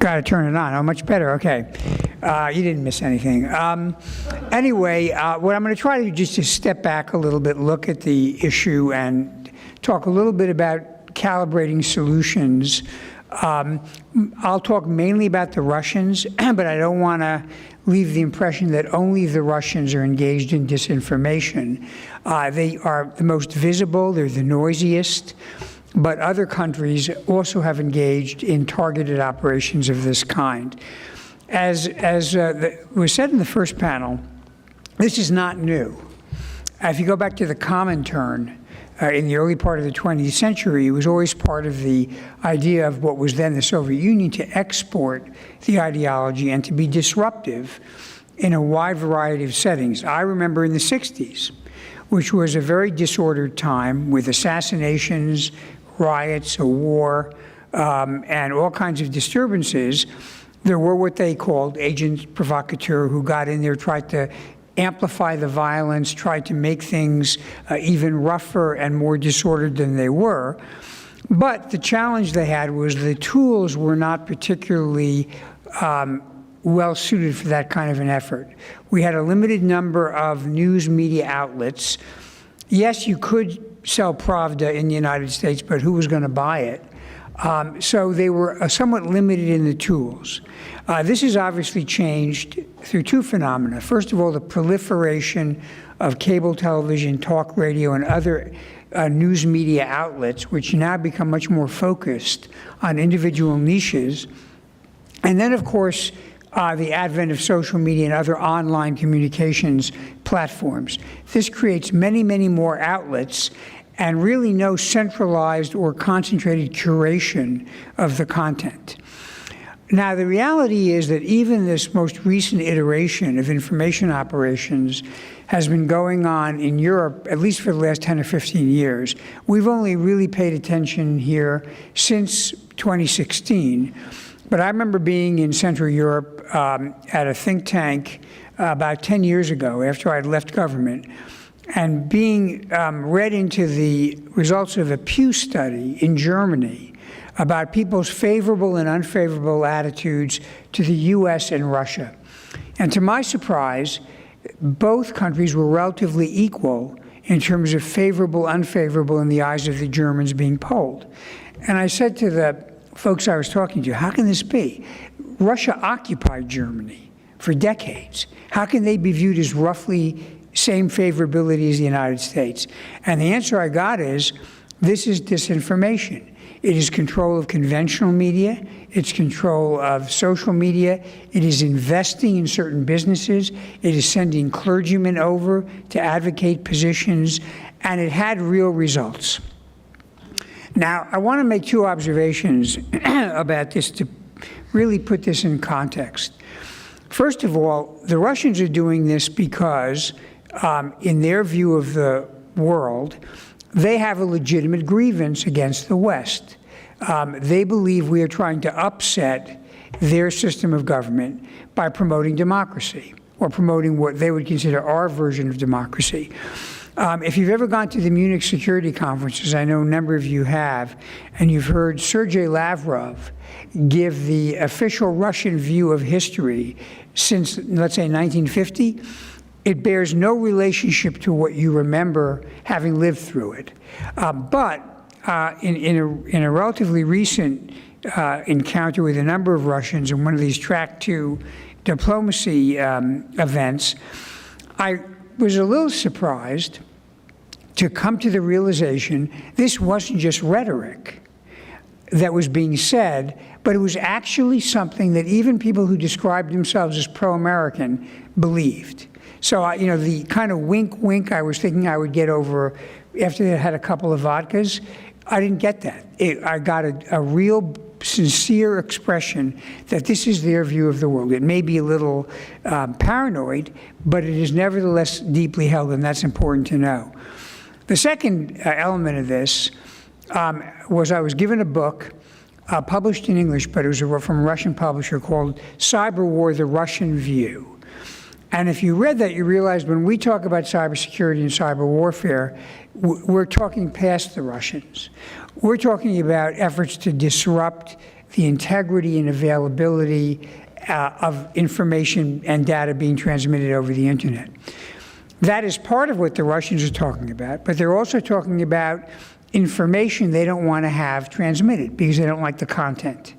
Got to turn it on. Oh, much better. Okay. You didn't miss anything. Anyway, what I'm going to try to do just to step back a little bit, look at the issue, and talk a little bit about calibrating solutions. I'll talk mainly about the Russians, but I don't want to leave the impression that only the Russians are engaged in disinformation. They are the most visible, they're the noisiest, but other countries also have engaged in targeted operations of this kind. As was said in the first panel, this is not new. If you go back to the Comintern, in the early part of the 20th century, it was always part of the idea of what was then the Soviet Union to export the ideology and to be disruptive in a wide variety of settings. I remember in the 60s, which was a very disordered time with assassinations, riots, a war, and all kinds of disturbances. There were what they called agents provocateurs who got in there, tried to amplify the violence, tried to make things even rougher and more disordered than they were. But the challenge they had was the tools were not particularly well suited for that kind of an effort. We had a limited number of news media outlets. Yes, you could sell Pravda in the United States, but who was going to buy it? So they were somewhat limited in the tools. This has obviously changed through two phenomena. First of all, the proliferation of cable television, talk radio, and other news media outlets, which now become much more focused on individual niches. And then, of course, the advent of social media and other online communications platforms. This creates many, many more outlets and really no centralized or concentrated curation of the content. Now, the reality is that even this most recent iteration of information operations has been going on in Europe, at least for the last 10 or 15 years. We've only really paid attention here since 2016. But I remember being in Central Europe at a think tank about 10 years ago after I'd left government, and being read into the results of a Pew study in Germany about people's favorable and unfavorable attitudes to the US and Russia. And to my surprise, both countries were relatively equal in terms of favorable, unfavorable in the eyes of the Germans being polled. And I said to the folks I was talking to, how can this be? Russia occupied Germany for decades. How can they be viewed as roughly same favorability as the United States? And the answer I got is, this is disinformation. It is control of conventional media. It's control of social media. It is investing in certain businesses. It is sending clergymen over to advocate positions, and it had real results. Now, I want to make two observations about this to really put this in context. First of all, the Russians are doing this because, in their view of the world, they have a legitimate grievance against the West. They believe we are trying to upset their system of government by promoting democracy, or promoting what they would consider our version of democracy. If you've ever gone to the Munich security conferences, I know a number of you have, and you've heard Sergei Lavrov give the official Russian view of history since, let's say, 1950, it bears no relationship to what you remember having lived through it. But in a relatively recent encounter with a number of Russians in one of these Track 2 diplomacy events, I was a little surprised to come to the realization this wasn't just rhetoric that was being said, but it was actually something that even people who described themselves as pro-American believed. So, you know, the kind of wink I was thinking I would get over after they had a couple of vodkas, I didn't get that. I got a real sincere expression that this is their view of the world. It may be a little paranoid, but it is nevertheless deeply held, and that's important to know. The second element of this was I was given a book published in English, but it was from a Russian publisher called Cyber War, The Russian View. And if you read that, you realize when we talk about cybersecurity and cyber warfare, we're talking past the Russians. We're talking about efforts to disrupt the integrity and availability of information and data being transmitted over the internet. That is part of what the Russians are talking about, but they're also talking about information they don't want to have transmitted because they don't like the content.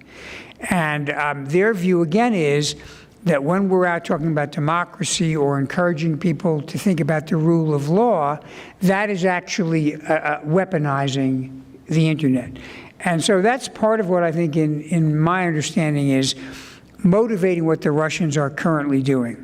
And their view, again, is that when we're out talking about democracy or encouraging people to think about the rule of law, that is actually weaponizing the internet. And so that's part of what I think, in my understanding, is motivating what the Russians are currently doing.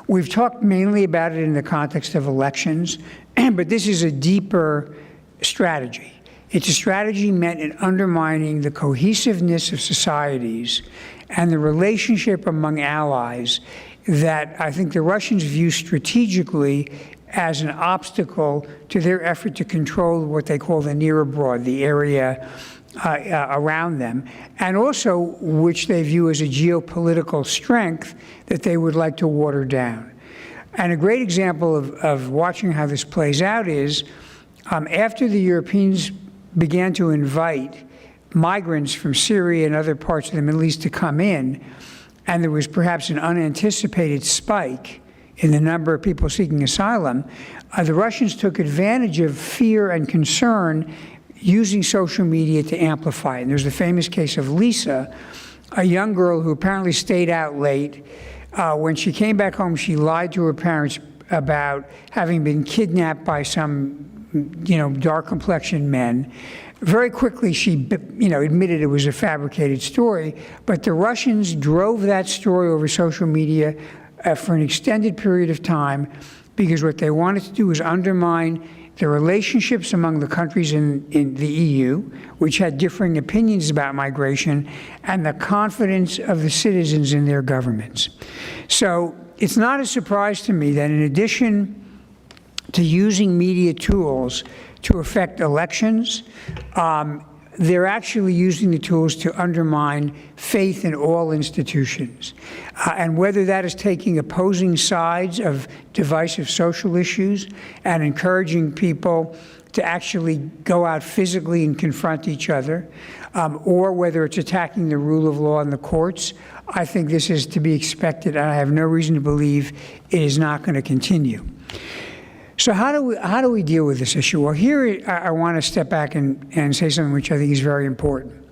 We've talked mainly about it in the context of elections, but this is a deeper strategy. It's a strategy meant in undermining the cohesiveness of societies and the relationship among allies that I think the Russians view strategically as an obstacle to their effort to control what they call the near abroad, the area around them, and also which they view as a geopolitical strength that they would like to water down. And a great example of watching how this plays out is after the Europeans began to invite migrants from Syria and other parts of the Middle East to come in, and there was perhaps an unanticipated spike in the number of people seeking asylum, the Russians took advantage of fear and concern using social media to amplify it. And there's the famous case of Lisa, a young girl who apparently stayed out late. When she came back home, she lied to her parents about having been kidnapped by some, dark-complexioned men. Very quickly, she, admitted it was a fabricated story, but the Russians drove that story over social media for an extended period of time because what they wanted to do was undermine the relationships among the countries in the EU, which had differing opinions about migration, and the confidence of the citizens in their governments. So it's not a surprise to me that in addition to using media tools to affect elections, they're actually using the tools to undermine faith in all institutions. And whether that is taking opposing sides of divisive social issues and encouraging people to actually go out physically and confront each other, or whether it's attacking the rule of law in the courts, I think this is to be expected, and I have no reason to believe it is not going to continue. So how do we deal with this issue? Well, here I want to step back and say something which I think is very important.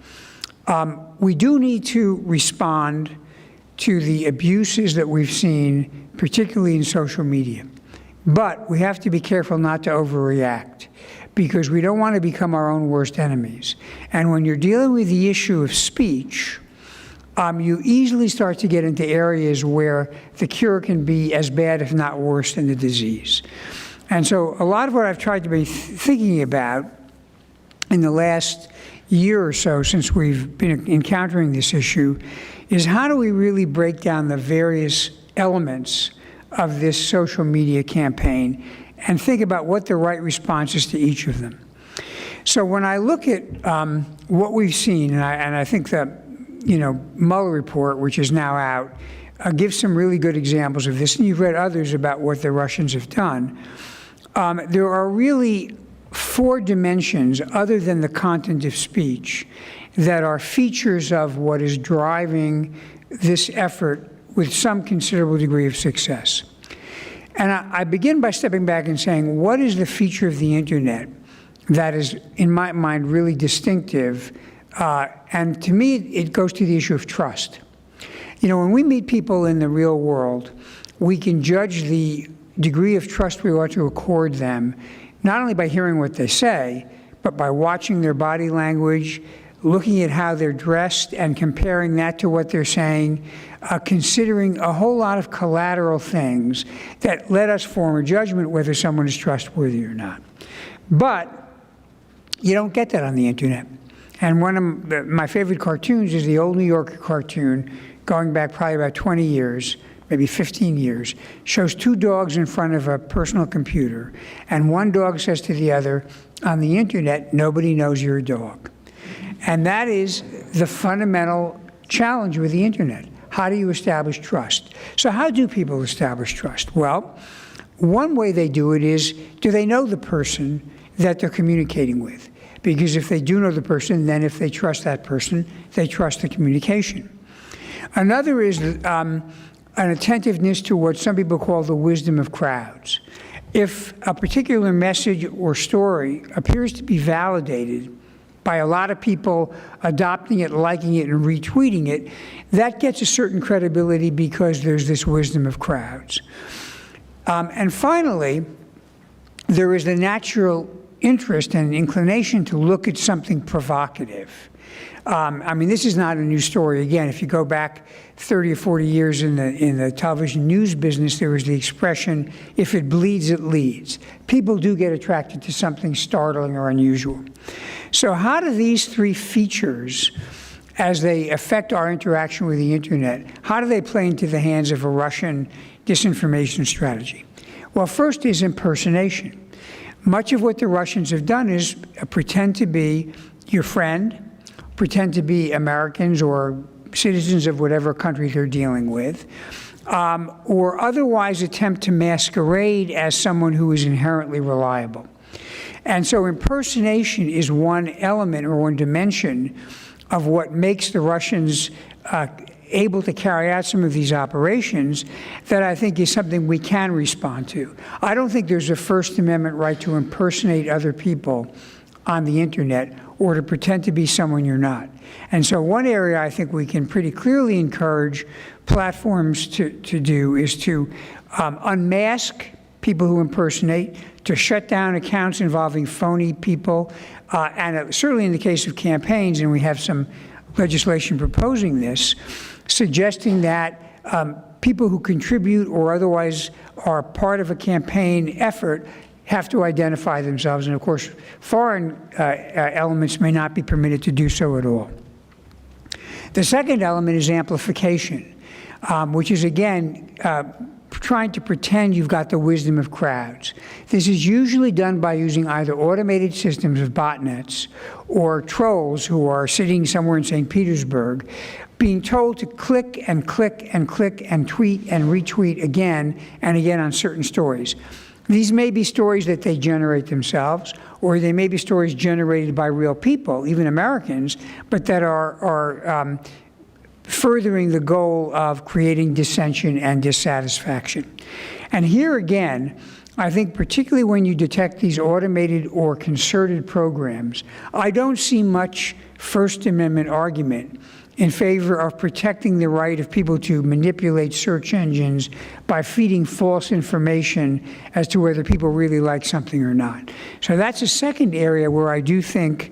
We do need to respond to the abuses that we've seen, particularly in social media. But we have to be careful not to overreact because we don't want to become our own worst enemies. And when you're dealing with the issue of speech, you easily start to get into areas where the cure can be as bad, if not worse, than the disease. And so a lot of what I've tried to be thinking about in the last year or so since we've been encountering this issue is how do we really break down the various elements of this social media campaign and think about what the right response is to each of them. So when I look at what we've seen, and I think the Mueller report, which is now out, gives some really good examples of this, and you've read others about what the Russians have done. There are really 4 dimensions other than the content of speech that are features of what is driving this effort with some considerable degree of success. And I begin by stepping back and saying, what is the feature of the internet that is, in my mind, really distinctive? And to me, it goes to the issue of trust. When we meet people in the real world, we can judge the degree of trust we ought to accord them, not only by hearing what they say, but by watching their body language, looking at how they're dressed and comparing that to what they're saying, considering a whole lot of collateral things that let us form a judgment whether someone is trustworthy or not. But you don't get that on the internet. And one of my favorite cartoons is the old New Yorker cartoon going back probably about 20 years, maybe 15 years, shows 2 dogs in front of a personal computer. And one dog says to the other, on the internet, nobody knows you're a dog. And that is the fundamental challenge with the internet. How do you establish trust? So how do people establish trust? Well, one way they do it is, do they know the person that they're communicating with? because if they do know the person, then if they trust that person, they trust the communication. Another is an attentiveness to what some people call the wisdom of crowds. If a particular message or story appears to be validated by a lot of people adopting it, liking it, and retweeting it, that gets a certain credibility because there's this wisdom of crowds. And finally, there is the natural interest and inclination to look at something provocative. I mean, this is not a new story. Again, if you go back 30 or 40 years in the television news business, there was the expression, if it bleeds, it leads. People do get attracted to something startling or unusual. So how do these three features, as they affect our interaction with the internet, how do they play into the hands of a Russian disinformation strategy? Well, first is impersonation. Much of what the Russians have done is pretend to be your friend, pretend to be Americans or citizens of whatever country they're dealing with, or otherwise attempt to masquerade as someone who is inherently reliable. And so impersonation is one element or one dimension of what makes the Russians able to carry out some of these operations that I think is something we can respond to. I don't think there's a First Amendment right to impersonate other people on the internet or to pretend to be someone you're not. And so one area I think we can pretty clearly encourage platforms to do is to unmask people who impersonate, to shut down accounts involving phony people, and certainly in the case of campaigns, and we have some legislation proposing this, suggesting that people who contribute or otherwise are part of a campaign effort have to identify themselves. And of course, foreign elements may not be permitted to do so at all. The second element is amplification, which is, again, trying to pretend you've got the wisdom of crowds. This is usually done by using either automated systems of botnets or trolls who are sitting somewhere in St. Petersburg being told to click and click and click and tweet and retweet again and again on certain stories. These may be stories that they generate themselves, or they may be stories generated by real people, even Americans, but that are furthering the goal of creating dissension and dissatisfaction. And here again, I think particularly when you detect these automated or concerted programs, I don't see much First Amendment argument in favor of protecting the right of people to manipulate search engines by feeding false information as to whether people really like something or not. So that's a second area where I do think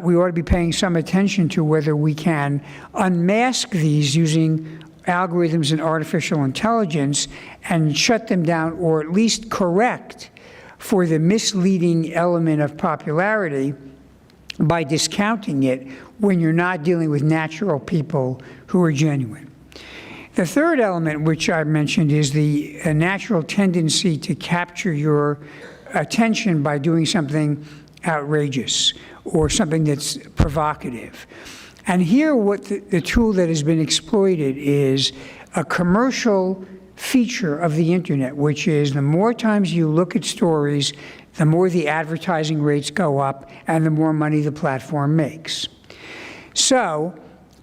we ought to be paying some attention to whether we can unmask these using algorithms and artificial intelligence and shut them down, or at least correct for the misleading element of popularity by discounting it when you're not dealing with natural people who are genuine. The third element, which I mentioned, is the natural tendency to capture your attention by doing something outrageous or something that's provocative. And here what the tool that has been exploited is a commercial feature of the internet, which is the more times you look at stories, the more the advertising rates go up and the more money the platform makes. So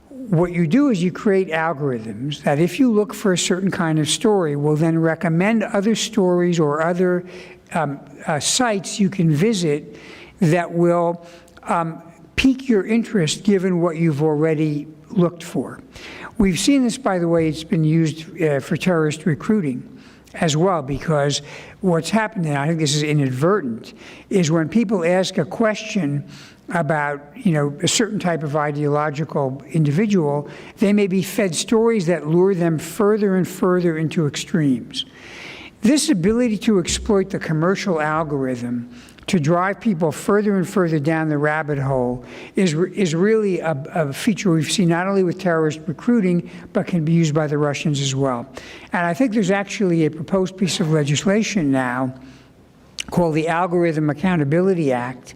what you do is you create algorithms that if you look for a certain kind of story will then recommend other stories or other sites you can visit that will pique your interest given what you've already looked for. We've seen this, by the way, it's been used for terrorist recruiting as well, because what's happened, and I think this is inadvertent, is when people ask a question about, a certain type of ideological individual, they may be fed stories that lure them further and further into extremes. This ability to exploit the commercial algorithm to drive people further and further down the rabbit hole is really a feature we've seen not only with terrorist recruiting, but can be used by the Russians as well. And I think there's actually a proposed piece of legislation now called the Algorithm Accountability Act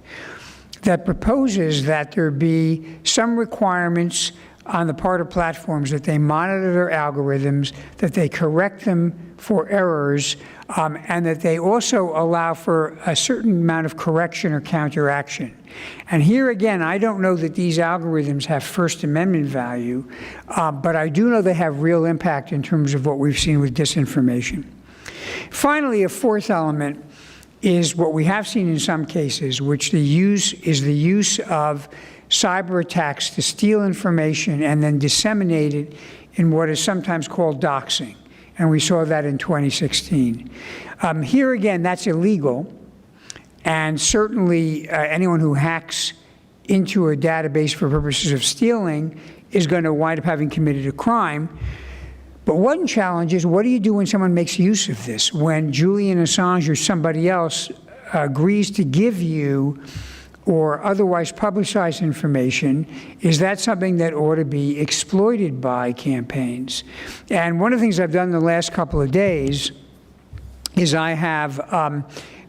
that proposes that there be some requirements on the part of platforms that they monitor their algorithms, that they correct them for errors, and that they also allow for a certain amount of correction or counteraction. And here again, I don't know that these algorithms have First Amendment value, but I do know they have real impact in terms of what we've seen with disinformation. Finally, a fourth element is what we have seen in some cases, which is the use of cyber attacks to steal information and then disseminate it in what is sometimes called doxing. And we saw that in 2016. Here again, that's illegal. And certainly anyone who hacks into a database for purposes of stealing is going to wind up having committed a crime. But one challenge is, what do you do when someone makes use of this? When Julian Assange or somebody else agrees to give you or otherwise publicize information, is that something that ought to be exploited by campaigns? And one of the things I've done the last couple of days is I have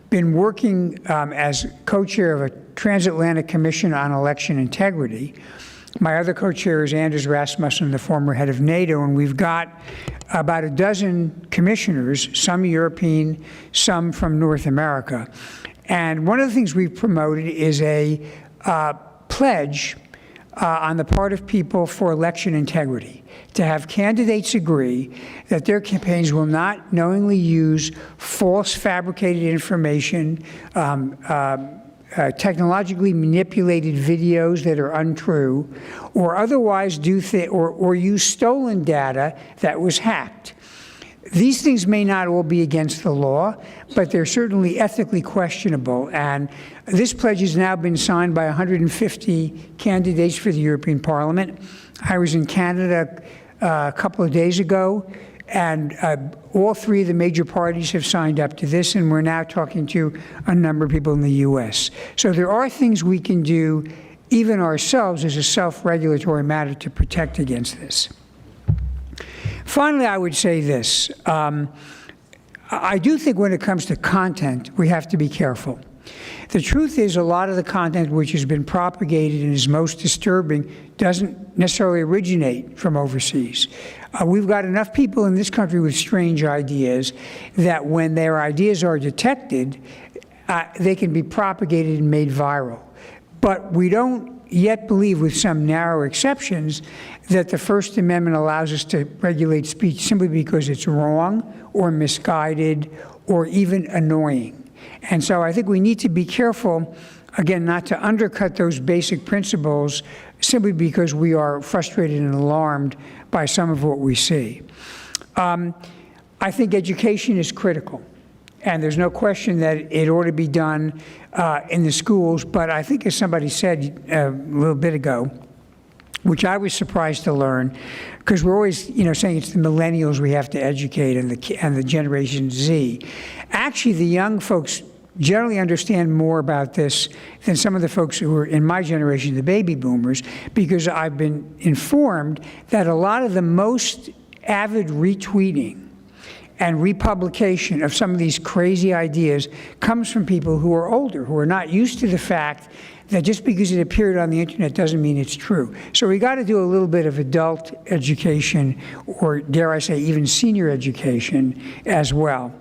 been working as co-chair of a transatlantic commission on election integrity. My other co-chair is Anders Rasmussen, the former head of NATO, and we've got about a dozen commissioners, some European, some from North America. And one of the things we've promoted is a pledge on the part of people for election integrity, to have candidates agree that their campaigns will not knowingly use false, fabricated information, technologically manipulated videos that are untrue, or otherwise or use stolen data that was hacked. These things may not all be against the law, but they're certainly ethically questionable. And this pledge has now been signed by 150 candidates for the European Parliament. I was in Canada a couple of days ago, and all three of the major parties have signed up to this, and we're now talking to a number of people in the U.S. So there are things we can do, even ourselves, as a self-regulatory matter to protect against this. Finally, I would say this. I do think when it comes to content, we have to be careful. The truth is, a lot of the content which has been propagated and is most disturbing doesn't necessarily originate from overseas. We've got enough people in this country with strange ideas that when their ideas are detected, they can be propagated and made viral. But we don't yet believe, with some narrow exceptions, that the First Amendment allows us to regulate speech simply because it's wrong or misguided or even annoying. And so I think we need to be careful, again, not to undercut those basic principles simply because we are frustrated and alarmed by some of what we see. I think education is critical, and there's no question that it ought to be done in the schools, but I think, as somebody said a little bit ago, which I was surprised to learn, because we're always, saying it's the millennials we have to educate and the Generation Z. Actually, the young folks generally understand more about this than some of the folks who were in my generation, the baby boomers, because I've been informed that a lot of the most avid retweeting and republication of some of these crazy ideas comes from people who are older, who are not used to the fact that just because it appeared on the internet doesn't mean it's true. So we got to do a little bit of adult education, or dare I say even senior education as well.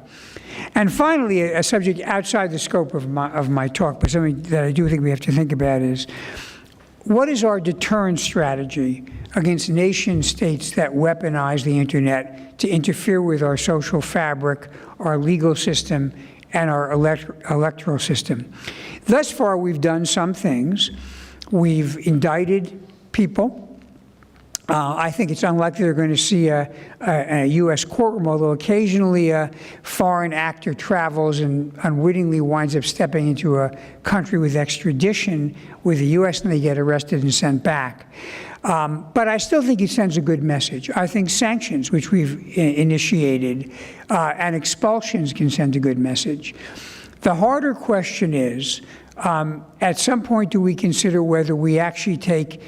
And finally, a subject outside the scope of my talk, but something that I do think we have to think about is, what is our deterrence strategy against nation states that weaponize the internet to interfere with our social fabric, our legal system, and our electoral system? Thus far, we've done some things. We've indicted people. I think it's unlikely they're going to see a U.S. courtroom, although occasionally a foreign actor travels and unwittingly winds up stepping into a country with extradition with the U.S. and they get arrested and sent back. But I still think it sends a good message. I think sanctions, which we've initiated, and expulsions can send a good message. The harder question is, at some point, do we consider whether we actually take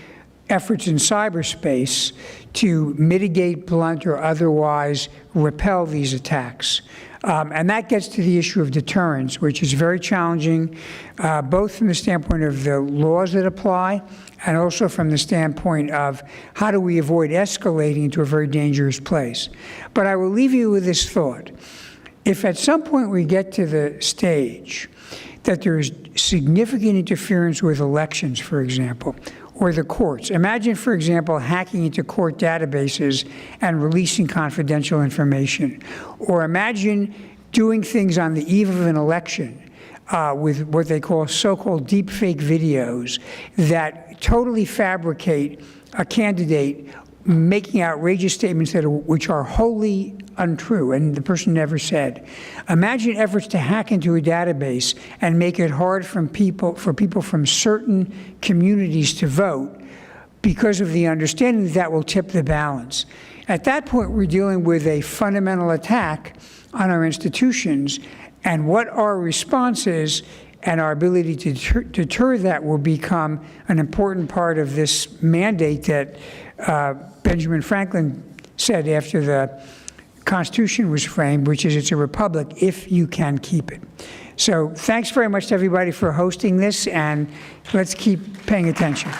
efforts in cyberspace to mitigate, blunt, or otherwise repel these attacks. And that gets to the issue of deterrence, which is very challenging, both from the standpoint of the laws that apply and also from the standpoint of how do we avoid escalating to a very dangerous place. But I will leave you with this thought. If at some point we get to the stage that there is significant interference with elections, for example, or the courts. Imagine, for example, hacking into court databases and releasing confidential information. Or imagine doing things on the eve of an election with what they call so-called deepfake videos that totally fabricate a candidate making outrageous statements which are wholly untrue and the person never said. Imagine efforts to hack into a database and make it hard for people from certain communities to vote because of the understanding that will tip the balance. At that point, we're dealing with a fundamental attack on our institutions, and what our response is and our ability to deter that will become an important part of this mandate that Benjamin Franklin said after the Constitution was framed, which is it's a republic if you can keep it. So thanks very much to everybody for hosting this, and let's keep paying attention.